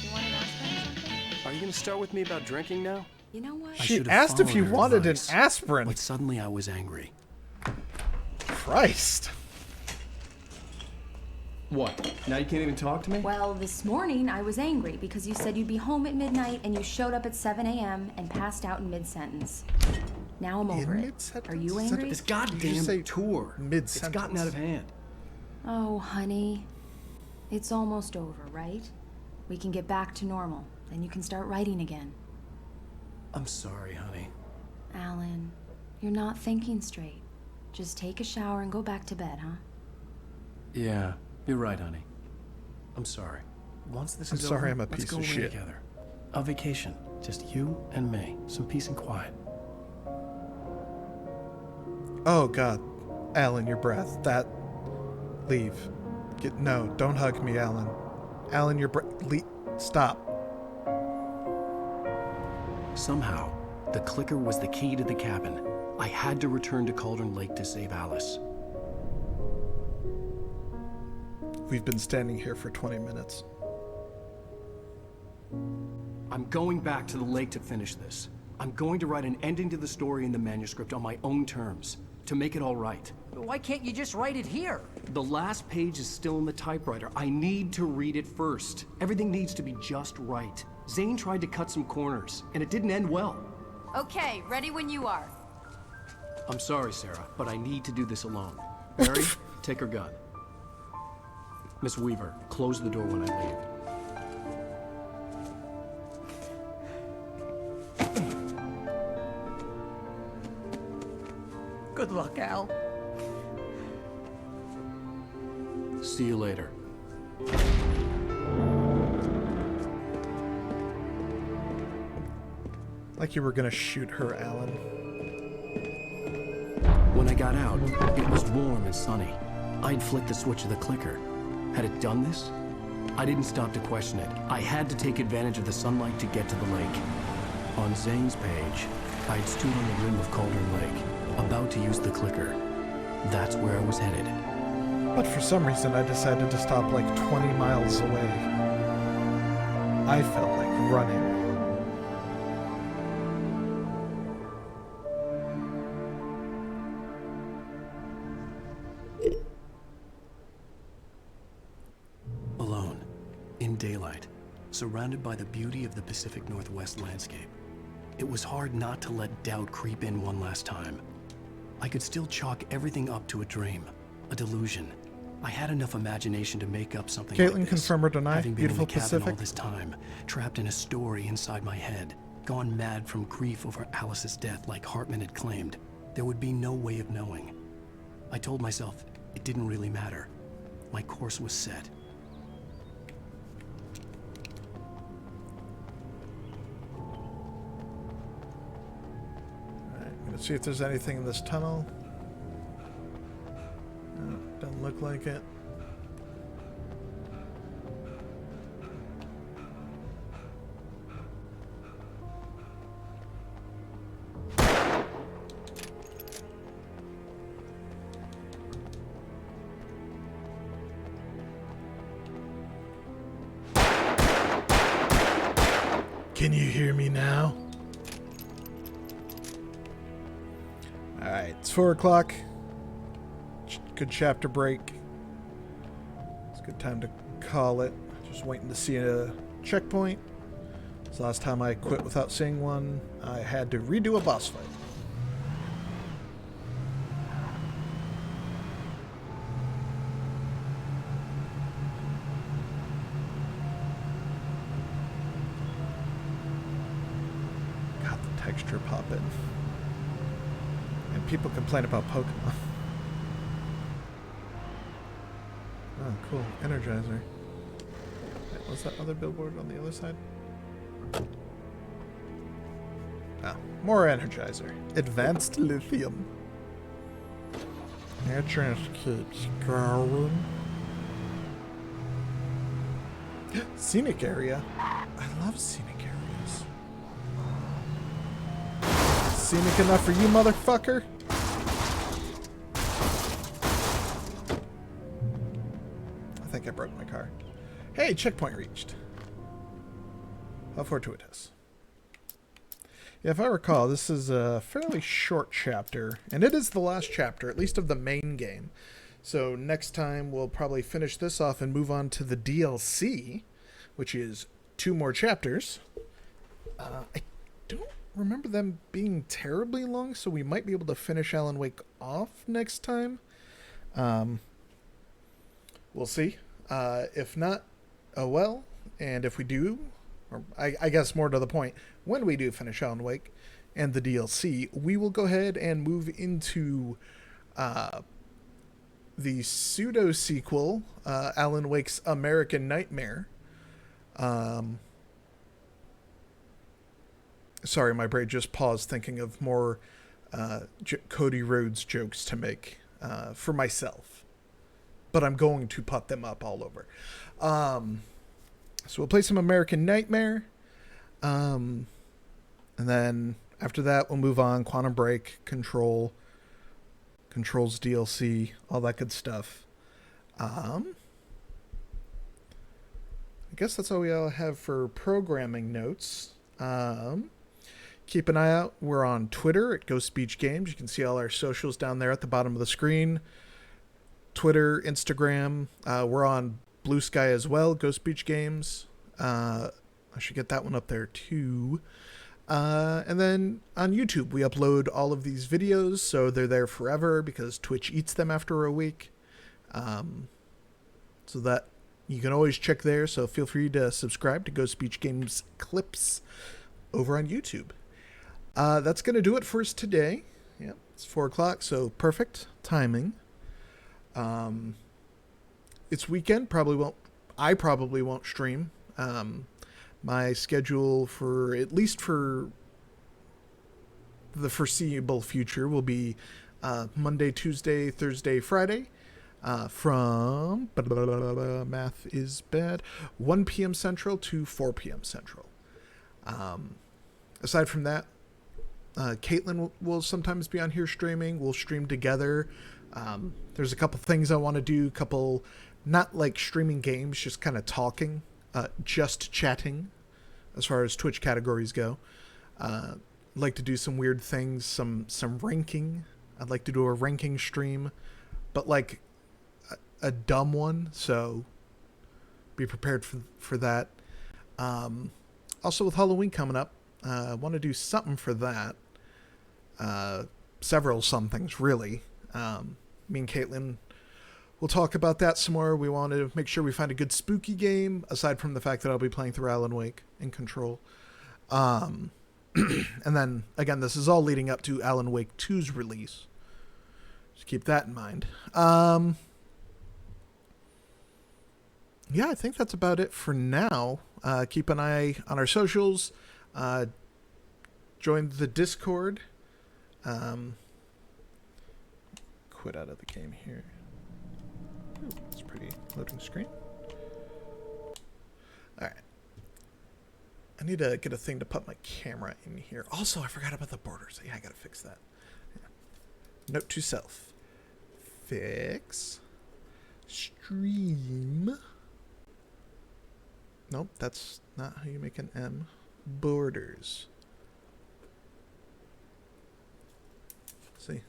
You want an aspirin or something? Are you going to start with me about drinking now? You know what? I She should have asked if followed you her wanted advice, an aspirin. But suddenly I was angry. Christ. What? Now you can't even talk to me? Well, this morning I was angry because you said you'd be home at midnight and you showed up at 7 a.m. and passed out in mid-sentence. Now I'm over it. Are you angry? This goddamn tour. It's gotten out of hand. Oh, honey. It's almost over, right? We can get back to normal. Then you can start writing again. I'm sorry, honey. Alan, you're not thinking straight. Just take a shower and go back to bed, huh? Yeah, you're right, honey. I'm sorry. Once this I'm is sorry over, I'm a let's piece go of away shit. together. A vacation. Just you and me. Some peace and quiet. Oh, God. Alan, your breath. That. Leave. No, don't hug me, Alan. Alan, your breath. Stop. Somehow, the clicker was the key to the cabin. I had to return to Cauldron Lake to save Alice. We've been standing here for 20 minutes. I'm going back to the lake to finish this. I'm going to write an ending to the story in the manuscript on my own terms, to make it all right. Why can't you just write it here? The last page is still in the typewriter. I need to read it first. Everything needs to be just right. Zane tried to cut some corners, and it didn't end well. Okay, ready when you are. I'm sorry, Sarah, but I need to do this alone. Barry, take her gun. Miss Weaver, close the door when I leave. Good luck, Al. See you later. Like you were gonna shoot her, Alan. When I got out, it was warm and sunny. I'd flicked the switch of the clicker. Had it done this? I didn't stop to question it. I had to take advantage of the sunlight to get to the lake. On Zane's page, I'd stood on the rim of Cauldron Lake, about to use the clicker. That's where I was headed. But for some reason, I decided to stop like 20 miles away. I felt like running. Alone, in daylight, surrounded by the beauty of the Pacific Northwest landscape. It was hard not to let doubt creep in one last time. I could still chalk everything up to a dream, a delusion. I had enough imagination to make up something Caitlin, like this, confirm or deny? having been Beautiful in the cabin Pacific? all this time, trapped in a story inside my head, gone mad from grief over Alice's death like Hartman had claimed. There would be no way of knowing. I told myself it didn't really matter. My course was set. Alright, I'm gonna see if there's anything in this tunnel. No, doesn't look like it. Can you hear me now? Alright, it's 4 o'clock. Good chapter break. It's a good time to call it. Just waiting to see a checkpoint. So last time I quit without seeing one, I had to redo a boss fight. God, the texture popping. And people complain about Pokemon. Oh, cool. Energizer. Wait, what's that other billboard on the other side? Ah, more Energizer. Advanced lithium. Interest keeps growing. Scenic area. I love scenic areas. Scenic enough for you, motherfucker? I think I broke my car. Hey, checkpoint reached. How fortuitous. Yeah, if I recall, this is a fairly short chapter, and it is the last chapter, at least of the main game. So next time we'll probably finish this off and move on to the DLC, which is 2 more chapters. I don't remember them being terribly long, so we might be able to finish Alan Wake off next time. We'll see. If not, oh well. And if we do, or I guess more to the point, when we do finish Alan Wake and the DLC, we will go ahead and move into the pseudo-sequel, Alan Wake's American Nightmare. Sorry, my brain just paused thinking of more Cody Rhodes jokes to make for myself. But I'm going to put them up all over. So we'll play some American Nightmare. And then after that, we'll move on. Quantum Break, Control's DLC, all that good stuff. I guess that's all we all have for programming notes. Keep an eye out. We're on Twitter at Ghost Beach Games. You can see all our socials down there at the bottom of the screen. Twitter, Instagram. We're on Blue Sky as well, Ghost Beach Games. I should get that one up there too. And then on YouTube, we upload all of these videos, so they're there forever because Twitch eats them after a week. So that you can always check there. So feel free to subscribe to Ghost Beach Games clips over on YouTube. That's going to do it for us today. Yep, it's 4 o'clock, so perfect timing. It's weekend. I probably won't stream. My schedule for at least for the foreseeable future will be Monday, Tuesday, Thursday, Friday from math is bad 1 p.m. Central to 4 p.m. Central. Aside from that, Caitlin will sometimes be on here streaming. We'll stream together. There's a couple things I want to do. Couple, not like streaming games, just kind of talking, just chatting. As far as Twitch categories go, I'd like to do some weird things, some ranking. I'd like to do a ranking stream, but like a dumb one. So be prepared for that. Also, with Halloween coming up, I want to do something for that. Several somethings, really. Me and Caitlin we'll talk about that some more. We want to make sure we find a good spooky game, aside from the fact that I'll be playing through Alan Wake in Control. And then, again, this is all leading up to Alan Wake 2's release. Just keep that in mind. Yeah, I think that's about it for now. Keep an eye on our socials. Join the Discord. Quit out of the game here. Ooh, it's a pretty loading screen. Alright. I need to get a thing to put my camera in here. Also, I forgot about the borders. Yeah, I gotta fix that. Yeah. Note to self. Fix. Stream. Nope, that's not how you make an M. Borders. See?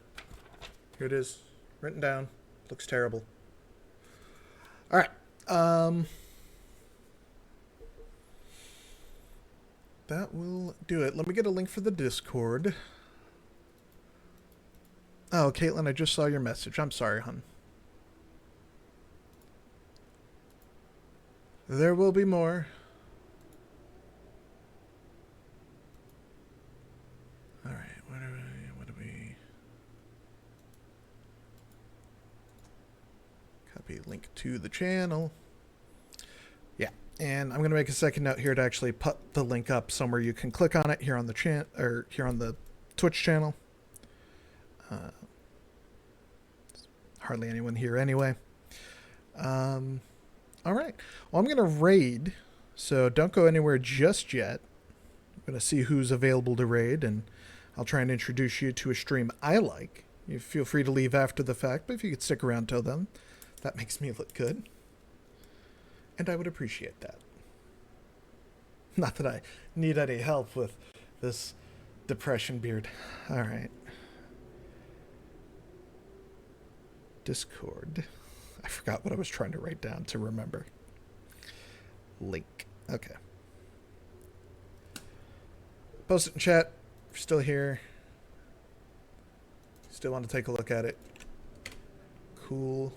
Here it is. Written down. Looks terrible. Alright. That will do it. Let me get a link for the Discord. Oh, Caitlin, I just saw your message. I'm sorry, hon. There will be more. Alright, what do we... Copy link to the channel. Yeah, and I'm going to make a second note here to actually put the link up somewhere you can click on it here on the here on the Twitch channel. Hardly anyone here anyway. All right. Well, I'm going to raid, so don't go anywhere just yet. I'm going to see who's available to raid, and I'll try and introduce you to a stream I like. You feel free to leave after the fact, but if you could stick around till then, that makes me look good. And I would appreciate that. Not that I need any help with this depression beard. All right. Discord. I forgot what I was trying to write down to remember. Link. Okay. Post it in chat. If you're still here. Still want to take a look at it. Cool.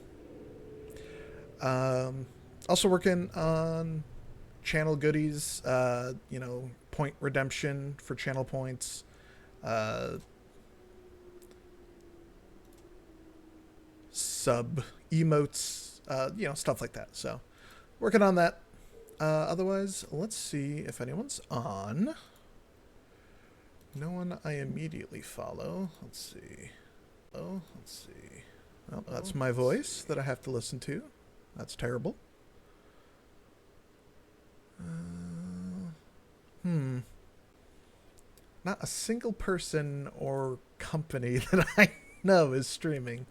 Also working on channel goodies. You know, point redemption for channel points. Sub emotes, you know, stuff like that. So working on that. Otherwise, let's see if anyone's on. No one I immediately follow. Let's see. Oh, let's see. Well, that's my voice that I have to listen to. That's terrible. Not a single person or company that I know is streaming.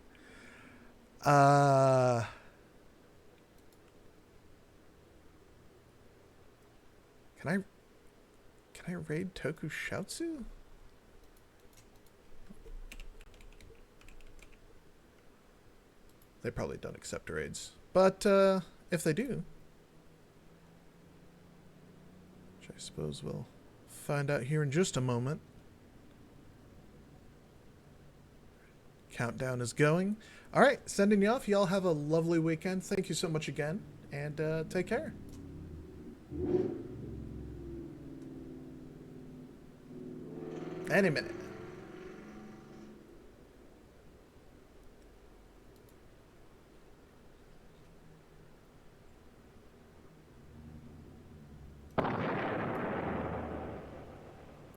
Can I raid Tokushoutsu? They probably don't accept raids, but if they do, which I suppose we'll find out here in just a moment. Countdown is going. All right, sending you off. Y'all have a lovely weekend. Thank you so much again, and take care. Any minute.